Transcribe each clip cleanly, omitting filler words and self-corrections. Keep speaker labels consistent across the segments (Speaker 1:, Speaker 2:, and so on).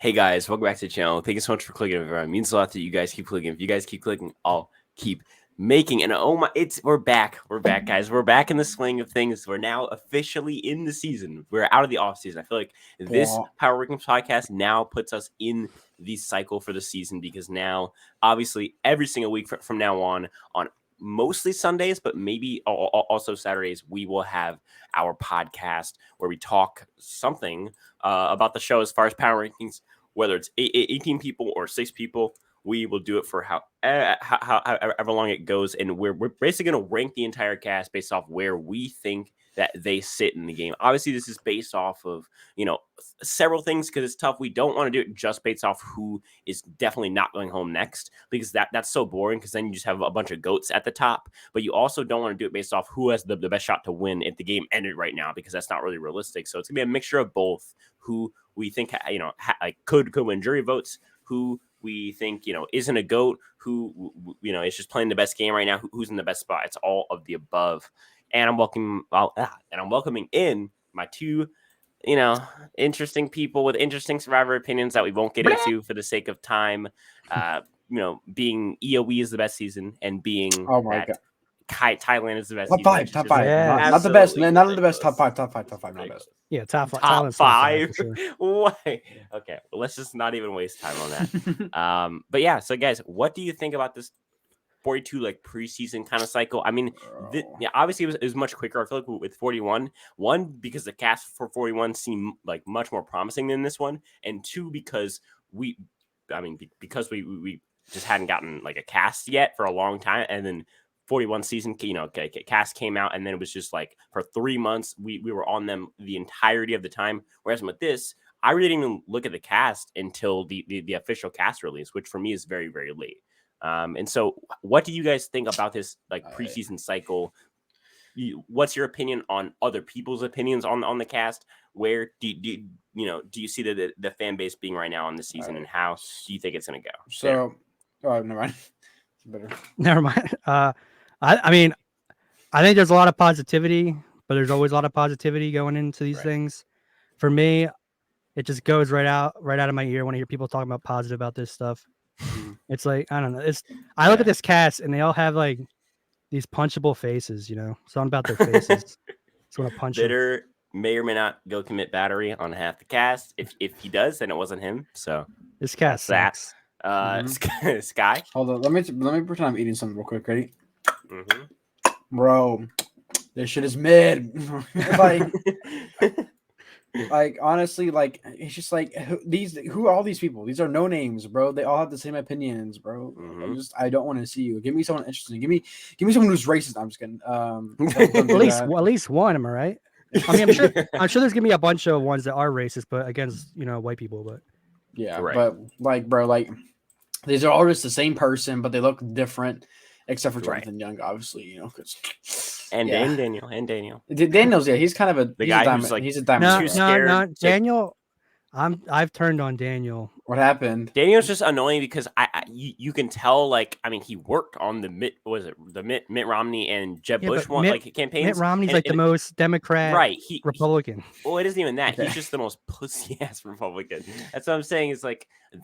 Speaker 1: Hey guys, welcome back to the channel. Thank you so much for clicking. It means a lot that you guys keep clicking. If you guys keep clicking, I'll keep making. And oh my, we're back. We're back, guys. We're back in the swing of things. We're now officially in the season. We're out of the off season. I feel like this Power Rankings podcast now puts us in the cycle for the season, because now, obviously, every single week from now on mostly Sundays, but maybe also Saturdays, we will have our podcast where we talk something about the show as far as Power Rankings, whether it's 18 people or 6 people. We will do it for however long it goes, and we're basically going to rank the entire cast based off where we think that they sit in the game. Obviously, this is based off of, several things, because it's tough. We don't want to do it just based off who is definitely not going home next, because that's so boring, because then you just have a bunch of goats at the top. But you also don't want to do it based off who has the best shot to win if the game ended right now, because that's not really realistic. So it's going to be a mixture of both. Who we think, could win jury votes, who we think, isn't a GOAT, who, is just playing the best game right now, who's in the best spot. It's all of the above. And I'm welcoming in my two, interesting people with interesting Survivor opinions that we won't get into for the sake of time. Being EOE is the best season, and being Thailand is the best.
Speaker 2: Top five.
Speaker 3: Yeah.
Speaker 2: Not the best. Not the best. Top five. Not best.
Speaker 3: Yeah, top
Speaker 1: five.
Speaker 3: Sure.
Speaker 1: Why? Okay, well, let's just not even waste time on that. But yeah, so guys, what do you think about this 42 preseason kind of cycle? I mean, obviously it was much quicker. I feel like with 41, one, because the cast for 41 seemed like much more promising than this one, and two, because we just hadn't gotten a cast yet for a long time, and then 41 season, cast came out, and then it was just for 3 months we were on them the entirety of the time. Whereas with this, I really didn't even look at the cast until the official cast release, which for me is very, very late. And so what do you guys think about this preseason cycle? What's your opinion on other people's opinions on the cast? Where do you see the fan base being right now on the season, and how do you think it's going to go?
Speaker 2: So, never mind.
Speaker 3: Never mind. I mean, I think there's a lot of positivity, but there's always a lot of positivity going into these things. For me, it just goes right out of my ear when I hear people talking about positive about this stuff. It's I don't know. I look at this cast, and they all have these punchable faces, something about their faces. Just want to punch
Speaker 1: Bitter may or may not go commit battery on half the cast. If he does, then it wasn't him. So
Speaker 3: this cast sucks.
Speaker 1: Sky.
Speaker 2: Hold on. Let me pretend I'm eating something real quick. Ready? Bro, this shit is mid. Honestly, it's just who are all these people? These are no names, bro. They all have the same opinions, bro. I don't want to see you. Give me someone interesting. Give me someone who's racist. I'm just kidding.
Speaker 3: At least one, am I right? I mean, I'm sure there's gonna be a bunch of ones that are racist, but against white people. But
Speaker 2: yeah, right. But bro, these are all just the same person, but they look different, except for Jonathan Young, obviously,
Speaker 1: Daniel.
Speaker 2: Daniel's he's kind of
Speaker 1: the guy
Speaker 2: he's a diamond.
Speaker 3: No, Daniel. I've turned on Daniel.
Speaker 2: What happened?
Speaker 1: Daniel's just annoying because you can tell he worked on the Mitt Romney and Jeb Bush campaigns.
Speaker 3: Mitt Romney's the most Democrat Republican.
Speaker 1: Well, it isn't even that. He's just the most pussy ass Republican. That's what I'm saying. Is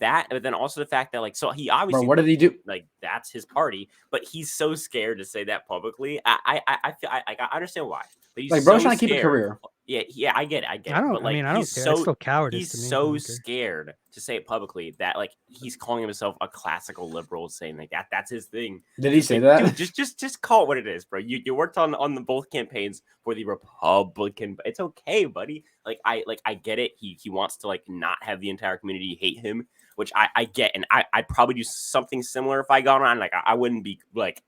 Speaker 1: that, but then also the fact that so he obviously
Speaker 2: what did he do?
Speaker 1: That's his party, but he's so scared to say that publicly. I feel I understand why. But he's
Speaker 2: bro's trying to keep a career.
Speaker 1: Yeah, I get it.
Speaker 3: I don't care. It's still cowardice to me.
Speaker 1: He's so scared to say it publicly that he's calling himself a classical liberal, saying that's his thing.
Speaker 2: Did he say that?
Speaker 1: Dude, just call it what it is, bro. You worked on the both campaigns for the Republican. It's okay, buddy. I get it. He wants to not have the entire community hate him, which I get, and I'd probably do something similar if I got on. I wouldn't be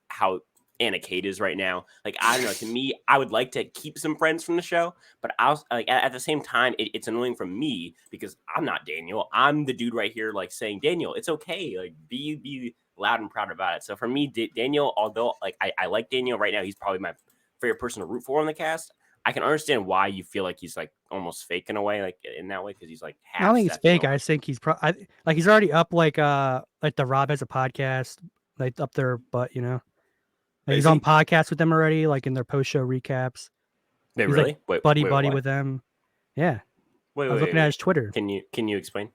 Speaker 1: how Anna Kate is right now. I don't know. To me, I would like to keep some friends from the show, but I was at the same time, it's annoying for me because I'm not Daniel. I'm the dude right here, saying, Daniel, it's okay. Be loud and proud about it. So for me, Daniel, although I like Daniel right now, he's probably my favorite person to root for on the cast. I can understand why you feel he's almost fake in a way, in that way, because he's half.
Speaker 3: I don't think he's fake. I think he's he's already up the Rob has a podcast up there, but he's on podcasts with them already, in their post show recaps.
Speaker 1: They
Speaker 3: he's
Speaker 1: really
Speaker 3: buddy with them. Yeah.
Speaker 1: Wait,
Speaker 3: I was looking at his Twitter.
Speaker 1: Can you explain?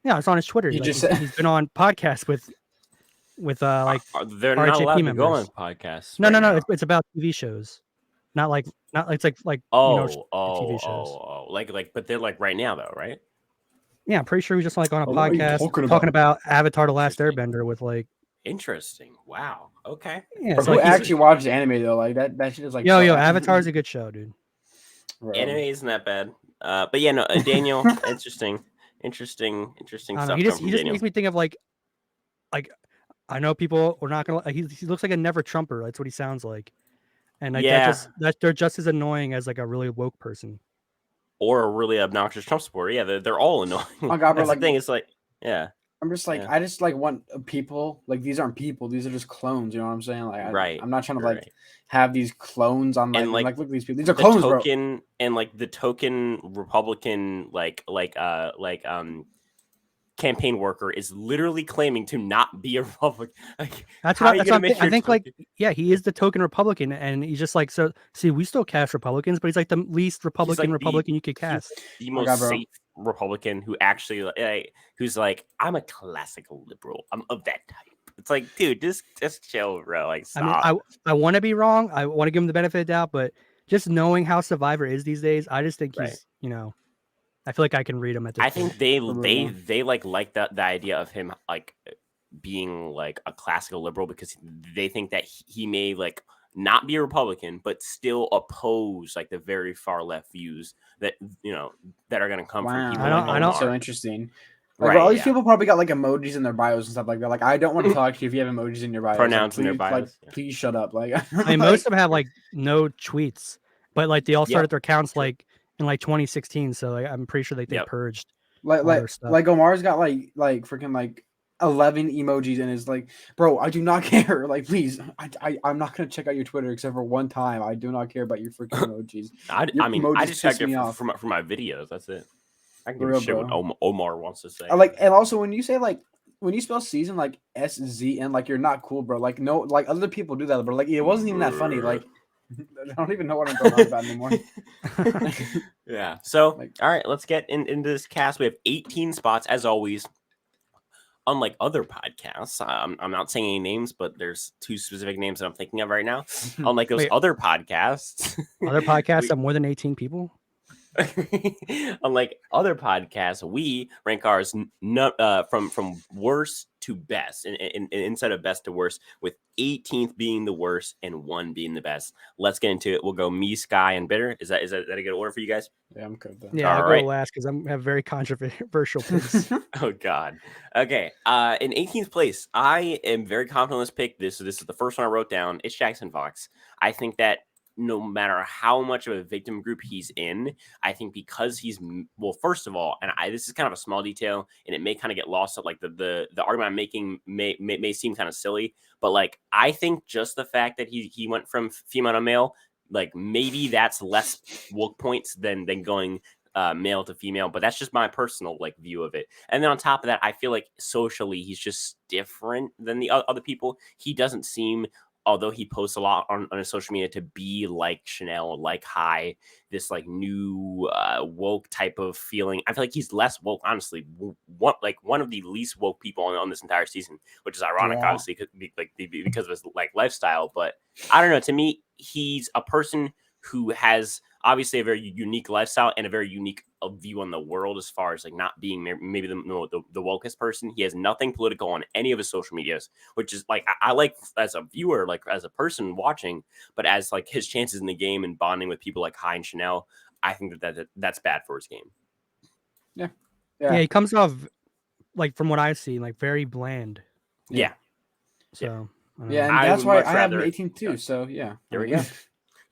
Speaker 3: Yeah, it's on his Twitter.
Speaker 2: You
Speaker 3: Like,
Speaker 2: just said
Speaker 3: he's been on podcasts with like
Speaker 1: They're not
Speaker 3: RHAP
Speaker 1: allowed to go on
Speaker 3: members.
Speaker 1: podcasts.
Speaker 3: No,
Speaker 1: right
Speaker 3: no, no.
Speaker 1: now.
Speaker 3: It's about TV shows, not it's like
Speaker 1: Oh,
Speaker 3: TV shows.
Speaker 1: like, but they're like right now though, right?
Speaker 3: Yeah, I'm pretty sure he was just like on a
Speaker 2: What are you
Speaker 3: podcast
Speaker 2: talking about?
Speaker 3: Avatar: The Last
Speaker 1: Interesting.
Speaker 3: Airbender with like.
Speaker 1: Interesting. Wow. Okay.
Speaker 3: Yeah,
Speaker 2: Bro,
Speaker 3: so
Speaker 2: who
Speaker 3: like he's
Speaker 2: actually watches anime though? Like that shit is like
Speaker 3: yo
Speaker 2: so
Speaker 3: Avatar's a good show, dude.
Speaker 2: Bro.
Speaker 1: Anime isn't that bad. But yeah, no, Daniel, interesting
Speaker 3: I don't know.
Speaker 1: stuff
Speaker 3: He
Speaker 1: coming
Speaker 3: just
Speaker 1: from Daniel.
Speaker 3: makes me think of like I know people are not gonna. He looks like a never Trumper. That's what he sounds like, and like
Speaker 1: Yeah.
Speaker 3: they're just as annoying as like a really woke person.
Speaker 1: Or a really obnoxious Trump supporter. Yeah, they're all annoying.
Speaker 2: Oh god, bro,
Speaker 1: That's
Speaker 2: like
Speaker 1: the thing. It's like, yeah,
Speaker 2: I'm just like
Speaker 1: Yeah.
Speaker 2: I just like want people like these aren't people. These are just clones. You know what I'm saying? Like
Speaker 1: Right,
Speaker 2: I'm not trying to like
Speaker 1: right.
Speaker 2: have these clones on
Speaker 1: And,
Speaker 2: like
Speaker 1: like,
Speaker 2: look at these people. These are
Speaker 1: the
Speaker 2: clones, bro.
Speaker 1: token and like the token Republican campaign worker is literally claiming to not be a Republican. Like,
Speaker 3: That's
Speaker 1: how
Speaker 3: what
Speaker 1: are you
Speaker 3: that's
Speaker 1: gonna
Speaker 3: what
Speaker 1: make
Speaker 3: I
Speaker 1: your
Speaker 3: think. Like,
Speaker 1: token-
Speaker 3: yeah, he is the token Republican, and he's just like so. See, we still cast Republicans, but he's like the least Republican
Speaker 1: like the-
Speaker 3: Republican you could cast.
Speaker 1: the
Speaker 2: my
Speaker 1: most
Speaker 2: God, bro.
Speaker 1: safe Republican who actually who's like, I'm a classical liberal. I'm of that type. It's like, dude, just chill, bro. Like, stop.
Speaker 3: I mean, I want to be wrong. I want to give him the benefit of the doubt, but just knowing how Survivor is these days, I just think
Speaker 1: Right.
Speaker 3: he's I feel like I can read him at this
Speaker 1: I
Speaker 3: point.
Speaker 1: think they
Speaker 2: real.
Speaker 1: like the idea of him like being like a classical liberal because they think that he may like not be a Republican but still oppose like the very far left views that that are going to come from
Speaker 2: Wow,
Speaker 1: people
Speaker 3: I
Speaker 1: like
Speaker 3: don't-
Speaker 1: Omar.
Speaker 2: so interesting. Like,
Speaker 1: Right,
Speaker 2: bro, all these
Speaker 1: yeah.
Speaker 2: people probably got like emojis in their bios and stuff like that. Like, I don't want to talk to you if you have emojis in your bios.
Speaker 1: Pronouns
Speaker 2: like,
Speaker 1: in their
Speaker 2: please,
Speaker 1: bios,
Speaker 2: Like,
Speaker 1: yeah.
Speaker 2: please shut up. Like,
Speaker 3: I mean, most of them have like no tweets, but like they all
Speaker 1: Yeah,
Speaker 3: started their accounts
Speaker 1: true.
Speaker 3: like in like 2016. So like, I'm pretty sure they
Speaker 1: Yep.
Speaker 3: purged
Speaker 2: like
Speaker 3: all their stuff.
Speaker 2: like Omar's got like freaking like 11 emojis and is like, bro, I do not care. Like, please, I'm not gonna check out your Twitter except for one time. I do not care about your freaking emojis. Your
Speaker 1: I mean, I
Speaker 2: emojis
Speaker 1: just
Speaker 2: piss
Speaker 1: checked it
Speaker 2: me off.
Speaker 1: for my videos. That's it. I can
Speaker 2: For
Speaker 1: give a
Speaker 2: real,
Speaker 1: shit what
Speaker 2: bro.
Speaker 1: Omar wants to say.
Speaker 2: I like, and also when you say like when you spell season like SZN, like you're not cool, bro. Like no, like other people do that, but like it wasn't even that funny. Like I don't even know what I'm going on about anymore.
Speaker 1: Yeah. So,
Speaker 2: Like-
Speaker 1: all right, let's get into this cast. We have 18 spots as always. Unlike other podcasts, I'm not saying any names, but there's two specific names that I'm thinking of right now. Unlike those
Speaker 3: Wait.
Speaker 1: other podcasts,
Speaker 3: Other podcasts have more than 18 people.
Speaker 1: unlike other podcasts, we rank ours from worst to best, and instead of best to worst, with 18th being the worst and 1 being the best. Let's get into it. We'll go me, Sky, and Bitter. Is that a good order for you guys?
Speaker 2: Yeah, I'm good. Though.
Speaker 3: Yeah, I'll
Speaker 1: Alright.
Speaker 3: go last because I'm have very controversial picks.
Speaker 1: Oh God. Okay. In 18th place, I am very confident in this pick. This is the first one I wrote down. It's Jackson Fox. I think that no matter how much of a victim group he's in, I think because he's first of all, and this is kind of a small detail, and it may kind of get lost at like the argument I'm making may seem kind of silly, but like I think just the fact that he went from female to male, like maybe that's less woke points than going male to female, but that's just my personal like view of it. And then on top of that, I feel like socially he's just different than the other people. He doesn't seem, although he posts a lot on his social media, to be like Chanel, like High, this like new woke type of feeling. I feel like he's less woke, honestly. One of the least woke people on this entire season, which is ironic,
Speaker 2: Yeah.
Speaker 1: obviously, because of his like lifestyle. But I don't know. To me, he's a person who has obviously a very unique lifestyle and a very unique view on the world as far as like not being maybe the wokest person. He has nothing political on any of his social medias, which is like I like as a viewer, like as a person watching, but as like his chances in the game and bonding with people like High and Chanel, I think that's bad for his game.
Speaker 2: Yeah.
Speaker 3: Yeah, he comes off like from what I've seen, like very bland.
Speaker 1: Yeah.
Speaker 3: So I don't
Speaker 2: Yeah,
Speaker 3: know.
Speaker 2: and
Speaker 1: I
Speaker 2: that's
Speaker 1: would
Speaker 2: why
Speaker 1: much
Speaker 2: I have an
Speaker 1: rather-
Speaker 2: 18 too. So yeah,
Speaker 1: There we go.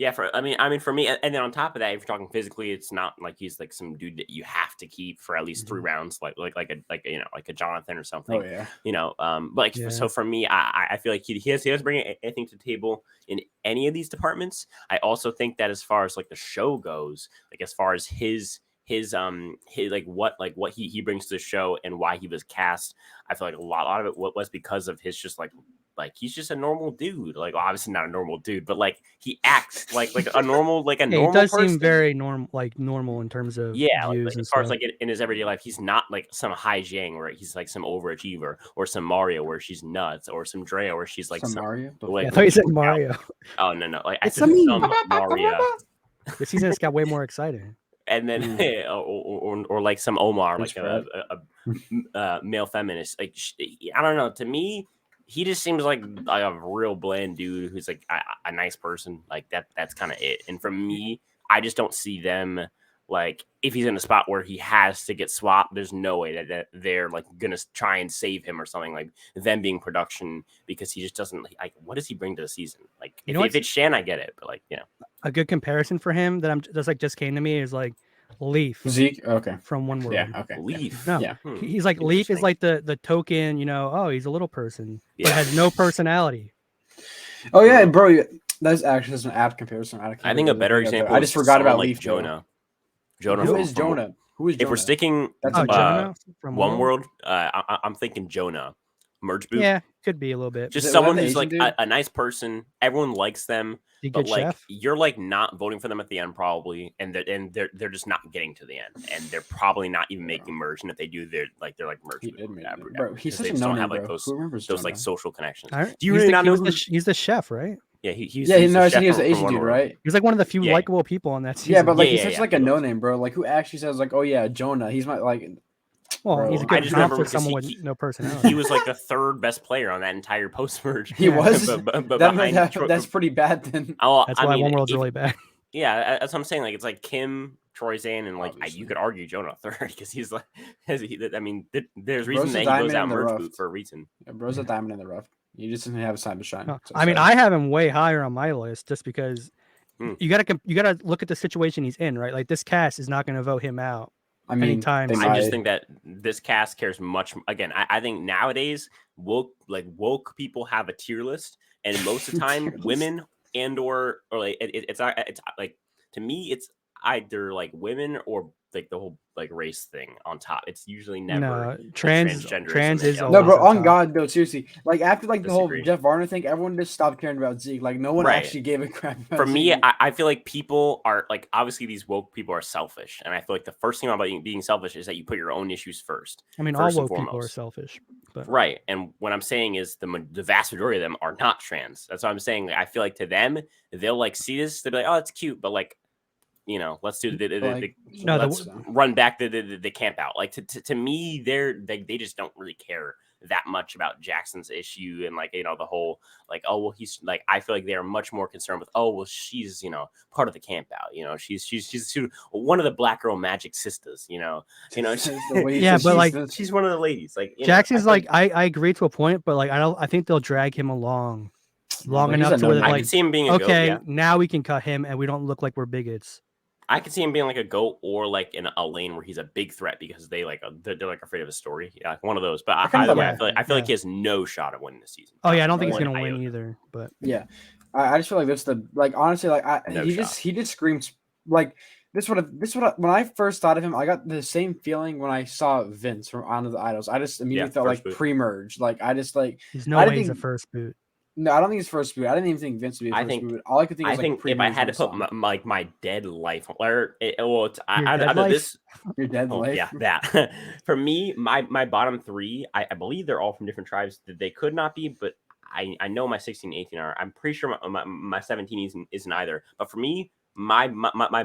Speaker 1: Yeah, I mean, for me, and then on top of that, if you're talking physically, it's not like he's like some dude that you have to keep for at least 3 rounds, like a Jonathan or something.
Speaker 2: Oh yeah.
Speaker 1: But like
Speaker 3: Yeah.
Speaker 1: so for me, I feel like he doesn't bring anything to the table in any of these departments. I also think that as far as like the show goes, like as far as his like what he brings to the show and why he was cast, I feel like a lot of it was because of his just like like he's just a normal dude. Like obviously not a normal dude, but like he acts like a normal
Speaker 3: Yeah, he
Speaker 1: normal
Speaker 3: does
Speaker 1: person.
Speaker 3: seem very normal in terms of
Speaker 1: Yeah,
Speaker 3: views and
Speaker 1: as far as
Speaker 3: stuff.
Speaker 1: like in his everyday life, he's not like some Hai Jiang where he's like some overachiever, or some Mario where she's nuts, or some Drea where she's like
Speaker 2: Some Mario.
Speaker 3: Yeah, I
Speaker 1: like
Speaker 3: thought you said
Speaker 1: workout.
Speaker 3: Mario.
Speaker 1: Oh no, like I
Speaker 3: It's
Speaker 1: said
Speaker 3: a me.
Speaker 1: some Mario.
Speaker 3: This season it's got way more exciting.
Speaker 1: And then or like some Omar,
Speaker 2: Chris
Speaker 1: like a male feminist. Like I don't know. To me, he just seems like a real bland dude who's like a nice person. Like that's kind of it. And for me, I just don't see them like if he's in a spot where he has to get swapped. There's no way that they're like gonna try and save him or something, like them being production, because he just doesn't like. What does he bring to the season? Like if it's Shan, I get it, but like
Speaker 3: a good comparison for him that I'm just came to me is like Leaf
Speaker 2: Zeke. Okay.
Speaker 3: from One World.
Speaker 2: Yeah. Okay.
Speaker 1: Leaf.
Speaker 3: No,
Speaker 2: Yeah.
Speaker 3: he's like Leaf is like the token, oh, he's a little person, but
Speaker 1: Yeah.
Speaker 3: has no personality.
Speaker 2: Oh yeah, bro. That's actually an apt comparison.
Speaker 1: I think a better example.
Speaker 2: I just forgot about
Speaker 1: like
Speaker 2: Leaf.
Speaker 1: Jonah.
Speaker 2: Who is Jonah? Who is Jonah?
Speaker 1: If we're sticking
Speaker 3: Jonah from
Speaker 1: One World, I'm thinking Jonah. Merge boot.
Speaker 3: Yeah, could be a little bit.
Speaker 1: Just someone who's like a nice person. Everyone likes them, but like
Speaker 3: chef?
Speaker 1: you're like not voting for them at the end probably, and they're just not getting to the end, and they're probably not even making merge. And if they do, they're like merge.
Speaker 2: He did bro. He's such a
Speaker 1: don't have
Speaker 2: bro.
Speaker 1: like those
Speaker 2: Who remembers
Speaker 1: like
Speaker 2: Jonah?
Speaker 1: social connections.
Speaker 3: Right.
Speaker 1: Do you really not know?
Speaker 3: He's the chef, right?
Speaker 1: Yeah, he's
Speaker 2: he was
Speaker 1: the
Speaker 2: Asian dude, right?
Speaker 3: He's like one of the few likable people on that season.
Speaker 2: Yeah, but like he's such like a no name, bro. Like who actually says like, oh yeah, Jonah? He's my like.
Speaker 3: Well,
Speaker 2: bro.
Speaker 3: he's a good
Speaker 1: I just
Speaker 3: comp
Speaker 1: remember
Speaker 3: for someone with no personality.
Speaker 1: He was like the third best player on that entire post merge.
Speaker 2: He was.
Speaker 1: but
Speaker 2: that's pretty bad then.
Speaker 1: Oh,
Speaker 3: that's why One World's really bad.
Speaker 1: Yeah, that's what I'm saying. Like it's like Kim, Troy Zan, and like you could argue Jonah third because he's like, I mean, there's reason that he goes out merge boot for a reason.
Speaker 2: Yeah, bro's a diamond in the rough. You just didn't have a time to shine.
Speaker 3: No. I mean, I have him way higher on my list just because you gotta look at the situation he's in, right? Like this cast is not going to vote him out.
Speaker 2: I mean,
Speaker 3: anytime.
Speaker 1: I just think that this cast cares much. Again, I think nowadays woke people have a tier list, and most of the time, women and or like it's like to me, it's either like women or like the whole like race thing on top. It's usually never transgender.
Speaker 3: Trans is
Speaker 2: no, bro. On God, no, seriously. Like after like the whole Jeff Varner thing, everyone just stopped caring about Zeke. Like no one actually gave a crap about
Speaker 1: For me,
Speaker 2: Zeke.
Speaker 1: I feel like people are like obviously these woke people are selfish, and I feel like the first thing about being selfish is that you put your own issues first.
Speaker 3: I mean, all woke people are selfish, but
Speaker 1: right. And what I'm saying is the vast majority of them are not trans. That's what I'm saying. Like, I feel like to them, they'll like see this, they'll be like, oh, it's cute, but like. Let's do let's run back the camp out. Like to me, they just don't really care that much about Jackson's issue and like the whole like, oh well, he's like, I feel like they're much more concerned with, oh well, she's part of the camp out. She's one of the Black Girl Magic sisters. Yeah,
Speaker 3: but like
Speaker 1: she's one of the ladies. Like
Speaker 3: Jackson's I agree to a point, but like I think they'll drag him along long enough to where
Speaker 1: I can see him being a goat, yeah.
Speaker 3: Now we can cut him and we don't look like we're bigots.
Speaker 1: I could see him being like a goat or like in a lane where he's a big threat because they're like afraid of his story. Yeah, one of those. But either way, I feel like he has no shot at winning this season.
Speaker 3: Oh yeah, I don't think he's gonna win either. But
Speaker 2: yeah, I just feel like that's honestly he just screams like this. When I first thought of him, I got the same feeling when I saw Vince from Honor the Idols. I just immediately felt like pre-merge. Like I just like
Speaker 3: he's no way he's a first boot.
Speaker 2: No, I don't think it's first boot. I didn't even think Vince would be a first boot. All I could think was like
Speaker 1: if I had to put my dead life, or
Speaker 3: your dead
Speaker 2: life.
Speaker 1: Yeah, that for me, my bottom three, I believe they're all from different tribes. They could not be, but I know my 16, 18 are. I'm pretty sure my 17 isn't either. But for me, my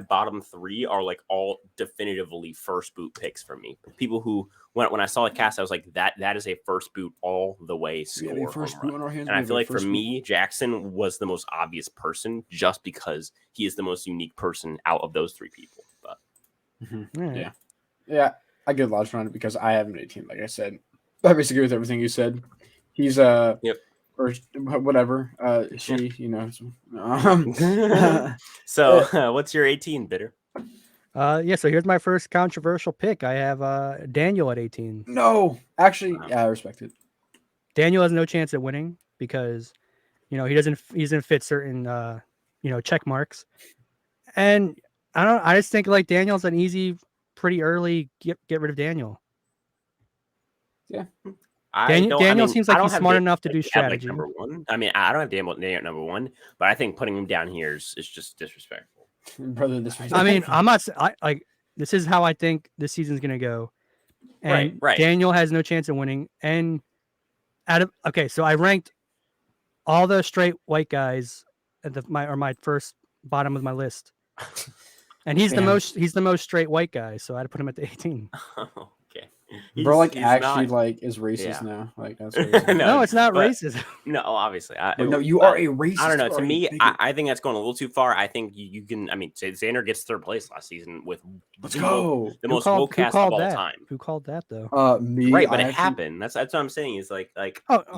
Speaker 1: bottom three are like all definitively first boot picks for me. People who when I saw the cast, I was like, that is a first boot all the way score.
Speaker 2: First boot on our hands,
Speaker 1: and I feel like for me, Jackson was the most obvious person just because he is the most unique person out of those three people. But
Speaker 2: yeah, I get logic on it because I have an 18. Like I said, I basically agree with everything you said. He's or whatever. She,
Speaker 1: So, what's your 18, Bitter?
Speaker 3: So here's my first controversial pick. I have Daniel at 18.
Speaker 2: No, actually, I respect it.
Speaker 3: Daniel has no chance at winning because he doesn't fit certain check marks. And I just think like Daniel's an easy, pretty early get rid of Daniel.
Speaker 2: Yeah.
Speaker 3: Daniel seems like he's smart enough to do
Speaker 1: At,
Speaker 3: strategy.
Speaker 1: number one. I mean, I don't have Daniel at number one, but I think putting him down here is just disrespectful.
Speaker 2: Brother, disrespectful.
Speaker 3: I mean, I'm not. This is how I think this season's gonna go. And
Speaker 1: right.
Speaker 3: Daniel has no chance of winning. And so I ranked all the straight white guys at my first bottom of my list. And he's the most straight white guy, so I had to put him at the 18.
Speaker 1: Okay.
Speaker 2: Bro, like actually, like is racist now. Like that's racist.
Speaker 3: No, it's not racist.
Speaker 1: No, obviously.
Speaker 2: No, you are a racist.
Speaker 1: I don't know. To me, I think that's going a little too far. I think you can. I mean, Xander gets third place last season with
Speaker 2: the
Speaker 1: most woke cast of all time.
Speaker 3: Who called that though?
Speaker 2: Me.
Speaker 1: Right, but it happened. That's what I'm saying. Is like.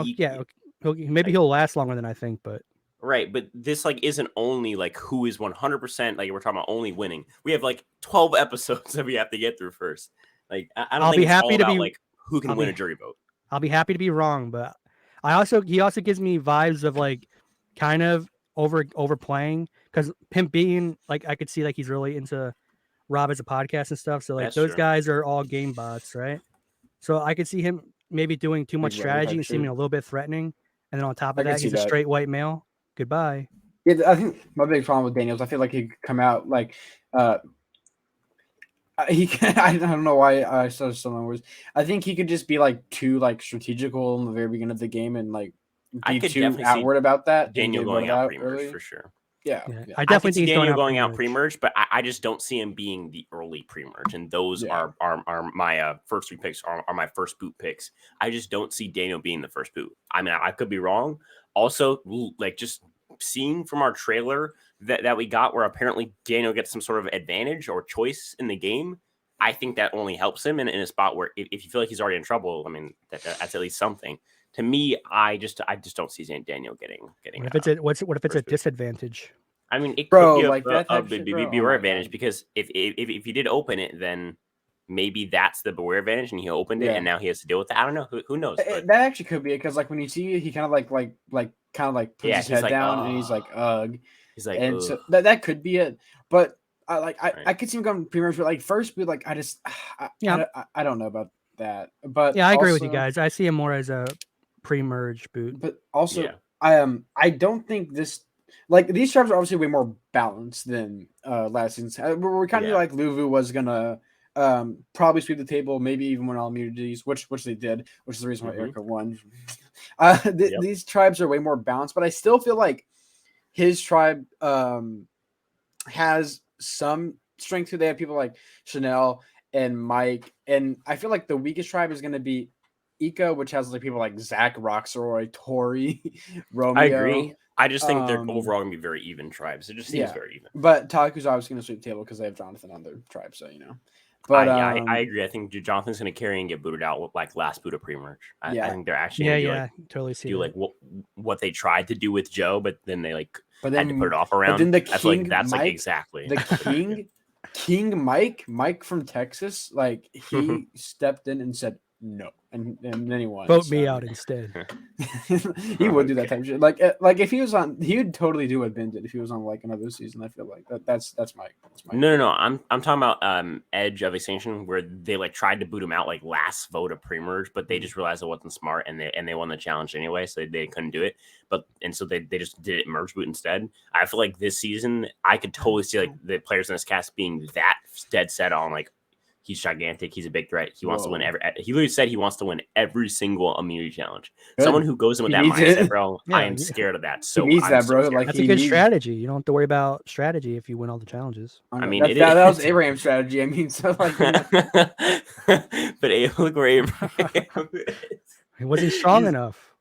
Speaker 3: Yeah. Maybe he'll last longer than I think, but.
Speaker 1: Right, but this like isn't only like who is 100% like we're talking about only winning. We have like 12 episodes that we have to get through first. Like I don't think it's all about like who can win a jury vote.
Speaker 3: I'll be happy to be wrong, but he also gives me vibes of like kind of overplaying because him being like I could see like he's really into Rob as a podcast and stuff. So like those guys are all game bots, right? So I could see him maybe doing too much strategy and seeming a little bit threatening, and then on top of that, he's a straight white male. Goodbye.
Speaker 2: Yeah, I think my big problem with Daniel is I feel like he could come out like he can, I don't know why I started some words. I think he could just be like too like strategical in the very beginning of the game and like be too outward about that.
Speaker 1: Daniel going out pre-merge for sure.
Speaker 2: Yeah.
Speaker 3: I definitely think
Speaker 1: Daniel going out pre-merge, but I just don't see him being the early pre-merge. And those are my first three picks are my first boot picks. I just don't see Daniel being the first boot. I mean, I could be wrong. Also, like just seeing from our trailer that we got where apparently Daniel gets some sort of advantage or choice in the game, I think that only helps him in a spot where if you feel like he's already in trouble, I mean, that's at least something. To me, I just don't see Daniel getting.
Speaker 3: What if it's a disadvantage?
Speaker 1: I mean, it could be
Speaker 2: like
Speaker 1: a beware advantage because if he did open it, then maybe that's the beware advantage, and he opened it, and now he has to deal with it. I don't know. Who knows?
Speaker 2: That actually could be it because like when you see, he kind of like puts his head down, and he's like, ugh.
Speaker 1: He's like,
Speaker 2: and so that could be it. But I could see him going pre-merge, but like first, but like I don't know about that. But
Speaker 3: yeah, I agree with you guys. I see him more as a pre-merge boot.
Speaker 2: But also, I don't think this. Like these tribes are obviously way more balanced than last season. We're kind of like Luvu was gonna probably sweep the table, maybe even win all immunities, which they did, which is the reason why Erica won. These tribes are way more balanced, but I still feel like his tribe has some strength to. They have people like Chanel and Mike, and I feel like the weakest tribe is going to be Ika, which has like people like Zach, Roxroy, Tori, Romeo.
Speaker 1: I agree. I just think they're overall going to be very even tribes. It just seems very even.
Speaker 2: But Taku's obviously going to sweep the table because they have Jonathan on their tribe, so you know. But
Speaker 1: I agree. I think Jonathan's going to carry and get booted out with like last boot of pre-merge. I think they're actually
Speaker 3: totally see
Speaker 1: do like what they tried to do with Joe, but then they had to put it off
Speaker 2: But
Speaker 1: around.
Speaker 2: then the
Speaker 1: that's
Speaker 2: King,
Speaker 1: that's
Speaker 2: Mike,
Speaker 1: like exactly
Speaker 2: the King Mike from Texas, like he stepped in and said no, and then he won.
Speaker 3: Vote me out instead.
Speaker 2: He would do that type of shit. Like if he was on, he would totally do what Ben did if he was on like another season. I feel like that's Mike.
Speaker 1: No. I'm talking about Edge of Extinction where they like tried to boot him out like last vote of pre-merge, but they just realized it wasn't smart and they won the challenge anyway, so they couldn't do it. So they just did it merge boot instead. I feel like this season I could totally see like the players in this cast being that dead set on like. He's gigantic. He's a big threat. He wants to win He literally said he wants to win every single immunity challenge. Good. Someone who goes in with that mindset, bro, I am scared of that. So
Speaker 2: he needs that, bro.
Speaker 3: Like that's a good strategy. You don't have to worry about strategy if you win all the challenges.
Speaker 1: I mean,
Speaker 2: that was Abraham's strategy. I mean, so like,
Speaker 1: but look where Abraham is.
Speaker 3: He wasn't strong enough.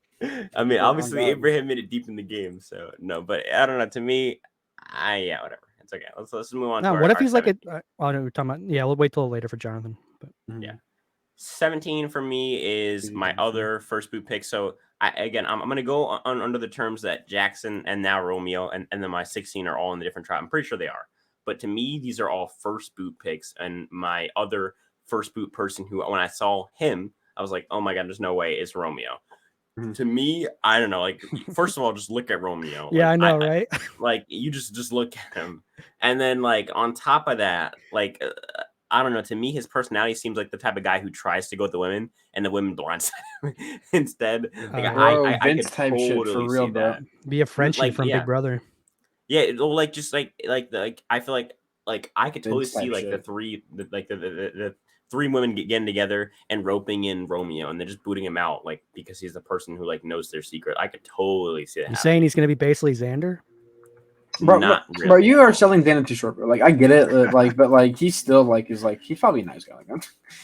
Speaker 1: I mean, obviously Abraham made it deep in the game. So no, but I don't know. To me, whatever. It's okay. Let's move on.
Speaker 3: No, what if he's like a? Oh no, we're talking about. Yeah, we'll wait till later for Jonathan. But
Speaker 1: 17 for me is my other first boot pick. So I'm going to go under the terms that Jackson and now Romeo and then my 16 are all in the different tribe. I'm pretty sure they are. But to me, these are all first boot picks. And my other first boot person who, when I saw him, I was like, oh my God, there's no way it's Romeo. To me, I don't know. Like, first of all, just look at Romeo.
Speaker 3: Yeah, I know, right?
Speaker 1: Like, you just look at him, and then like on top of that, like, I don't know. To me, his personality seems like the type of guy who tries to go with the women and the women blindside him instead. Like I
Speaker 2: Vince
Speaker 1: could
Speaker 2: type
Speaker 1: totally
Speaker 2: shit for real,
Speaker 1: see
Speaker 2: bro.
Speaker 1: that.
Speaker 3: Be a Frenchie from Big Brother.
Speaker 1: Yeah, like just like I feel like I could totally see like
Speaker 2: shit.
Speaker 1: the three women getting together and roping in Romeo and then just booting him out like because he's the person who like knows their secret. I could totally see that.
Speaker 3: You saying he's gonna be basically Xander?
Speaker 1: Not really.
Speaker 2: Bro, you are selling Xander too short, bro. Like I get it, but like he's still like is like he's probably a nice guy. Like,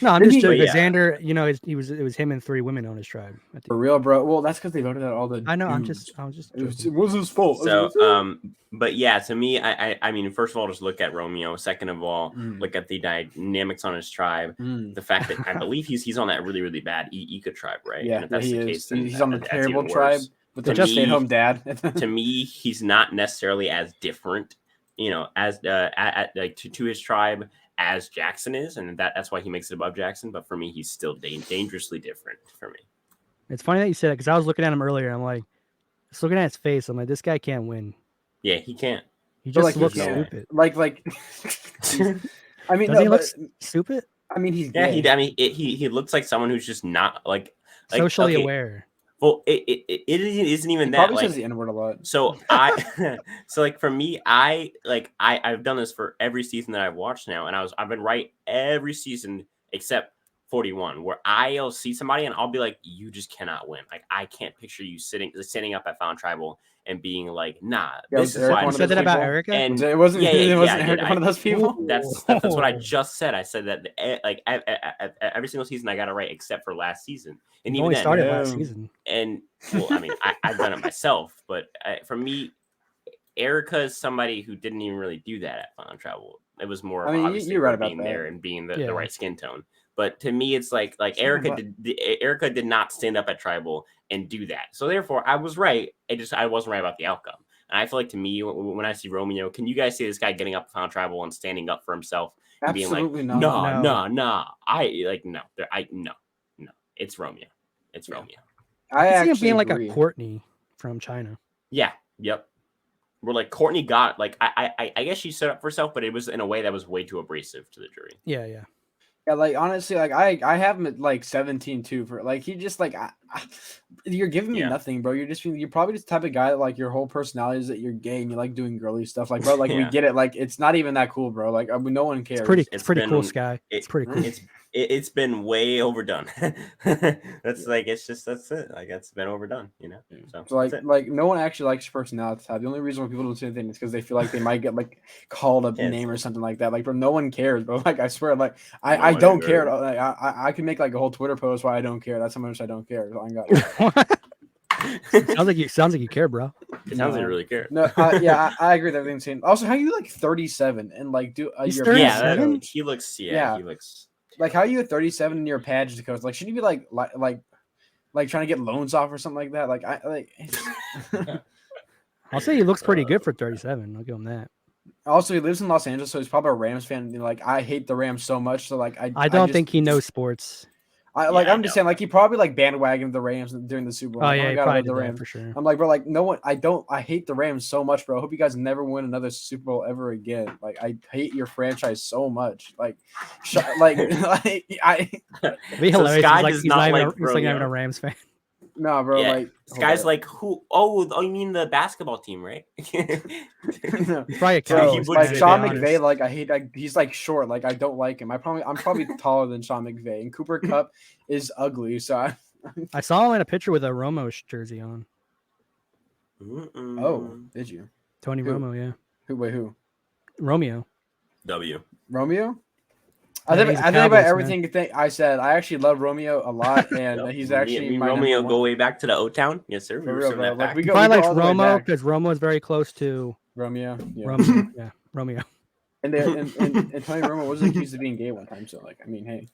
Speaker 3: no, I'm just joking. Xander, you know, it was him and 3 women on his tribe.
Speaker 2: For real, bro. Well, that's because they voted out all the.
Speaker 3: I know.
Speaker 2: Dudes.
Speaker 3: I was just.
Speaker 2: It was his fault.
Speaker 1: So, but yeah, to me, I mean, first of all, just look at Romeo. Second of all, look at the dynamics on his tribe. The fact that I believe he's on that really, really bad Ika tribe, right?
Speaker 2: Yeah,
Speaker 1: and if that's the case, then
Speaker 2: he's on the terrible tribe with the stay-at-home dad.
Speaker 1: To me, he's not necessarily as different, you know, as like to his tribe as Jackson is, and that's why he makes it above Jackson. But for me, he's still dangerously different for me.
Speaker 3: It's funny that you said it because I was looking at him earlier. I'm like, just looking at his face. I'm like, this guy can't win.
Speaker 1: Yeah, he can't.
Speaker 3: He just looks stupid.
Speaker 2: Like. I mean,
Speaker 3: he looks stupid.
Speaker 2: I mean, he's
Speaker 1: gay. He looks like someone who's just not like
Speaker 3: socially aware.
Speaker 1: Well, it isn't even
Speaker 2: he
Speaker 1: that.
Speaker 2: Probably
Speaker 1: like,
Speaker 2: says the N-word a lot.
Speaker 1: So so like for me, I've done this for every season that I've watched now, and I've been right every season except 41, where I'll see somebody and I'll be like, you just cannot win. Like I can't picture you standing up at Found Tribal and being like, nah, this is why.
Speaker 3: You said that about Erica,
Speaker 2: and it wasn't. It wasn't Erica one of those people.
Speaker 1: That's what I just said. I said that like every single season I got it right except for last season. And
Speaker 3: you
Speaker 1: even
Speaker 3: only started last season.
Speaker 1: And well, I mean, I've done it myself, but for me, Erica is somebody who didn't even really do that at Found Travel. It was more obviously
Speaker 2: you're right about
Speaker 1: being
Speaker 2: that.
Speaker 1: there and being the right skin tone. But to me, it's like Erica did not stand up at Tribal and do that. So therefore, I was right. I wasn't right about the outcome. And I feel like to me, when I see Romeo, can you guys see this guy getting up at Found Tribal and standing up for himself and
Speaker 2: Absolutely
Speaker 1: being like,
Speaker 2: not.
Speaker 1: no, no. It's Romeo. It's Romeo.
Speaker 3: I see him being like a Courtney from China.
Speaker 1: Yeah. Yep. Where like Courtney got like I guess she stood up for herself, but it was in a way that was way too abrasive to the jury.
Speaker 3: Yeah.
Speaker 2: Yeah, like honestly, like I have him at like 17 too for like he just like you're giving me nothing, bro. You're probably just the type of guy that like your whole personality is that you're gay and you like doing girly stuff. Like, bro, like we get it. Like it's not even that cool, bro. Like no one cares.
Speaker 3: It's pretty cool, Sky. It's pretty cool.
Speaker 1: It's been way overdone. That's like that's it. Like it's been overdone, you know. So
Speaker 2: like no one actually likes your personality type. The only reason why people don't say anything is because they feel like they might get like called a name or something like that. Like, bro, no one cares, bro. Like I swear, like I don't care. Like I can make like a whole Twitter post why I don't care. That's how much I don't care.
Speaker 3: Sounds like you care, bro.
Speaker 1: It sounds like you really care.
Speaker 2: No, I agree with everything saying. Also, how are you like 37 and like do
Speaker 3: he's 37?
Speaker 1: He looks he looks
Speaker 2: like how are you at 37 and you're a pageant coach? Like, should you be like trying to get loans off or something like that? Like
Speaker 3: I'll say he looks pretty good for 37. I'll give him that.
Speaker 2: Also, he lives in Los Angeles, so he's probably a Rams fan. Like, I hate the Rams so much. So like,
Speaker 3: I don't think he knows sports.
Speaker 2: I'm just saying, like, he probably like bandwagoned the Rams during the Super Bowl.
Speaker 3: Oh yeah, he probably
Speaker 2: did
Speaker 3: the
Speaker 2: Rams
Speaker 3: for sure.
Speaker 2: I'm like, bro, like, no one. I hate the Rams so much, bro. I hope you guys never win another Super Bowl ever again. Like, I hate your franchise so much. Like,
Speaker 3: It'd be hilarious. He's not even a Rams fan.
Speaker 2: No, bro.
Speaker 1: Yeah.
Speaker 2: Like,
Speaker 1: Sky's like who? Oh, you mean the basketball team, right?
Speaker 2: No.
Speaker 3: Probably a
Speaker 2: coach. Like Sean McVay, like I hate. Like he's like short. Like I don't like him. I'm probably taller than Sean McVay, and Cooper Kupp is ugly. So
Speaker 3: I saw him in a picture with a Romo jersey on.
Speaker 2: Oh, did you?
Speaker 3: Tony Romo, yeah.
Speaker 2: Who?
Speaker 3: Romeo.
Speaker 2: Romeo? I think about everything I said. I actually love Romeo a lot, and he's actually my
Speaker 1: Romeo. Go way back to the O-Town. Yes, sir.
Speaker 2: For real, bro. Like,
Speaker 3: I like Romo because Romo is very close to
Speaker 2: Romeo. Yeah.
Speaker 3: Romeo.
Speaker 2: And Tony Romo was accused of being gay one time. So, like, I mean, hey,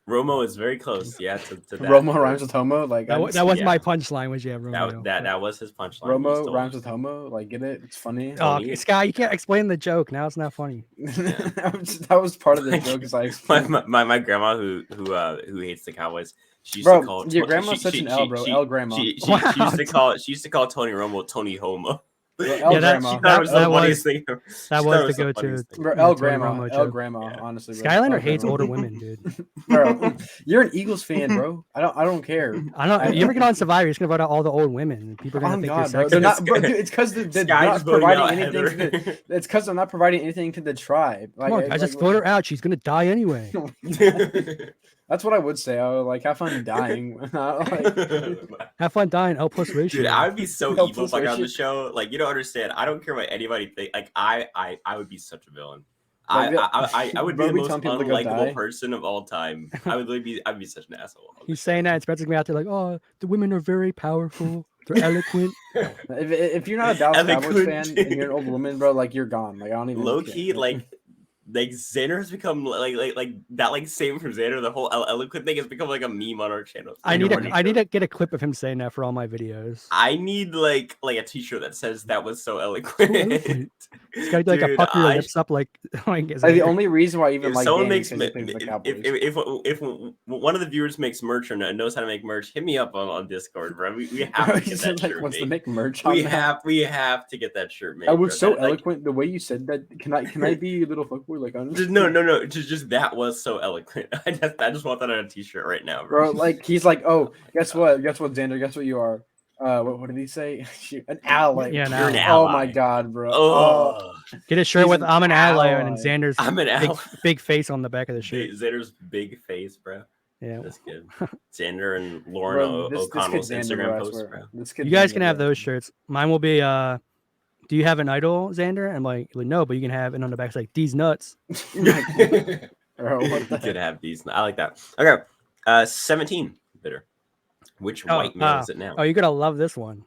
Speaker 1: Romo is very close. Yeah, to that.
Speaker 2: Romo rhymes with homo. Like
Speaker 3: that was my punchline. Was Romeo?
Speaker 1: That was his punchline.
Speaker 2: Romo rhymes with homo. Like, get it? It's funny.
Speaker 3: Oh, Sky, you can't explain the joke. Now it's not funny.
Speaker 2: That was part of the joke. Is like
Speaker 1: my grandma who hates the Cowboys. She used to call
Speaker 2: your grandma's such an L, bro. L grandma.
Speaker 1: She used to call Tony Romo Tony Homo.
Speaker 2: El Grandma.
Speaker 1: That was the funniest thing.
Speaker 3: That was the go-to.
Speaker 2: Bro, El Grandma. Yeah. Honestly, bro.
Speaker 3: Skylander hates older women, dude.
Speaker 2: Bro, you're an Eagles fan, bro. I don't care.
Speaker 3: I don't. You ever get on Survivor? You're just gonna vote out all the old women. People are gonna think you're sexy.
Speaker 2: They're not. Bro, dude, it's because they're not providing anything. It's because they're not providing anything to the tribe. Like,
Speaker 3: come on, I just vote her out. She's gonna die anyway.
Speaker 2: That's what I would say. I would like have fun dying.
Speaker 3: Have fun dying. L plus ratio.
Speaker 1: Dude, I would be so evil if I got on the show. Like, you don't understand. I don't care what anybody think. Like, I would be such a villain. I would be the most unlikable person of all time. I'd be such an asshole.
Speaker 3: He's saying that, and Spencer's gonna be out there like, oh, the women are very powerful. They're eloquent.
Speaker 2: If you're not a Dallas Cowboys fan and you're an old woman, bro, like you're gone. Like I don't even
Speaker 1: low key, like Xander has become like that, like same from Xander. The whole eloquent thing has become like a meme on our channel.
Speaker 3: I need to get a clip of him saying that for all my videos.
Speaker 1: I need like a t-shirt that says that was so eloquent.
Speaker 3: It's gotta be like a pucker your lips up like
Speaker 2: the only reason why I even like
Speaker 1: someone makes if one of the viewers makes merch or knows how to make merch, hit me up on Discord, bro. We have to get that shirt
Speaker 2: wants to make merch.
Speaker 1: We have to get that shirt made.
Speaker 2: I was so eloquent the way you said that. Can I be a little fuckboy? Like
Speaker 1: no. Just that was so eloquent. I just want that on a t-shirt right now,
Speaker 2: bro. Like he's like, oh, guess what, Xander? Guess what you are? What did he say? An ally.
Speaker 3: Yeah,
Speaker 1: you're an ally.
Speaker 2: Oh my god, bro. Oh.
Speaker 3: Get a shirt with I'm an ally and Xander's big face on the back of the shirt.
Speaker 1: Xander's big face, bro.
Speaker 3: Yeah,
Speaker 1: that's good. Xander and Lauren O'Connell's Instagram post, bro.
Speaker 3: You guys can have those shirts. Mine will be do you have an idol, Xander? I'm like no, but you can have it on the back. It's like these nuts.
Speaker 1: Bro, what the could have these. I like that. Okay, 17 bitter. Which white male is it now?
Speaker 3: Oh, you're gonna love this one,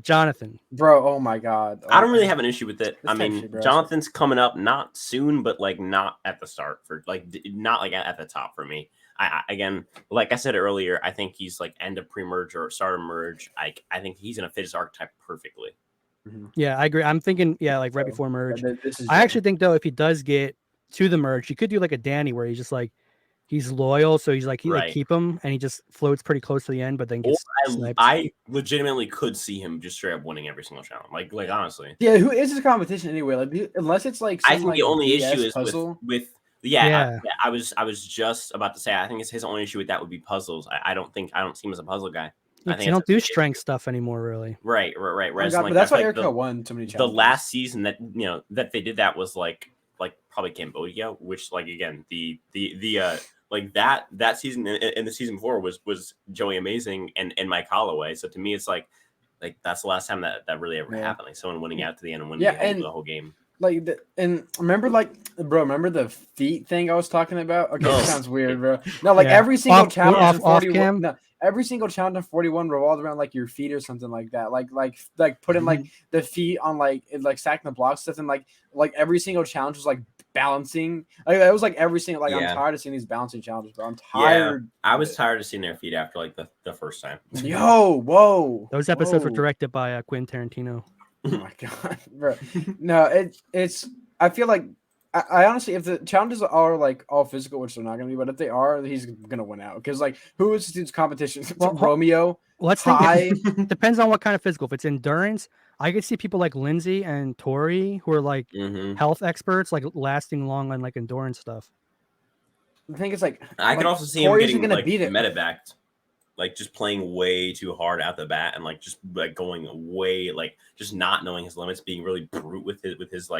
Speaker 3: Jonathan.
Speaker 2: Bro, oh my god.
Speaker 1: I don't really have an issue with it. I mean, Jonathan's coming up not soon, but like not at the start for like not like at the top for me. I again, like I said earlier, I think he's like end of pre-merge or start of merge. I think he's gonna fit his archetype perfectly.
Speaker 3: Yeah, I agree. I'm thinking, right before merge. I actually think though, if he does get to the merge, he could do like a Danny where he's just like he's loyal, so he's like like, keep him, and he just floats pretty close to the end, but then gets sniped.
Speaker 1: I legitimately could see him just straight up winning every single challenge. Like honestly.
Speaker 2: Yeah, who is his competition anyway? Like unless it's like
Speaker 1: I think the only issue is
Speaker 2: puzzle.
Speaker 1: with I was just about to say I think his only issue with that would be puzzles. I don't see him as a puzzle guy.
Speaker 3: I think they don't do strength stuff anymore, really.
Speaker 1: Right.
Speaker 2: Whereas, but that's why Erica won so many challenges.
Speaker 1: The last season that they did that was like probably Cambodia, which like again the like that season and the season before was Joey Amazing and Mike Holloway. So to me, it's like that's the last time that really ever happened. Like someone winning out to the end and winning the whole game.
Speaker 2: Like remember the feet thing I was talking about? Okay, that sounds weird, bro. No, like every single challenge in 41. No, every single challenge in 41 revolved around like your feet or something like that. Like putting like the feet on like stacking the blocks stuff, and like every single challenge was like balancing. Like it was like every single I'm tired of seeing these balancing challenges, bro. I'm tired.
Speaker 1: I was tired of seeing their feet after like the first time.
Speaker 2: Whoa.
Speaker 3: Those episodes were directed by Quentin Tarantino.
Speaker 2: Oh my god, bro. No, it's I feel like I honestly, if the challenges are like all physical, which they're not gonna be, but if they are, he's gonna win out. Because like, who is this dude's competition? Romeo.
Speaker 3: Let's think. Depends on what kind of physical. If it's endurance, I could see people like Lindsay and Tori who are like health experts, like lasting long on like endurance stuff.
Speaker 2: The thing is, like,
Speaker 1: I could also see him getting like medevacked, like just playing way too hard out the bat and like just like going way like just not knowing his limits, being really brute with his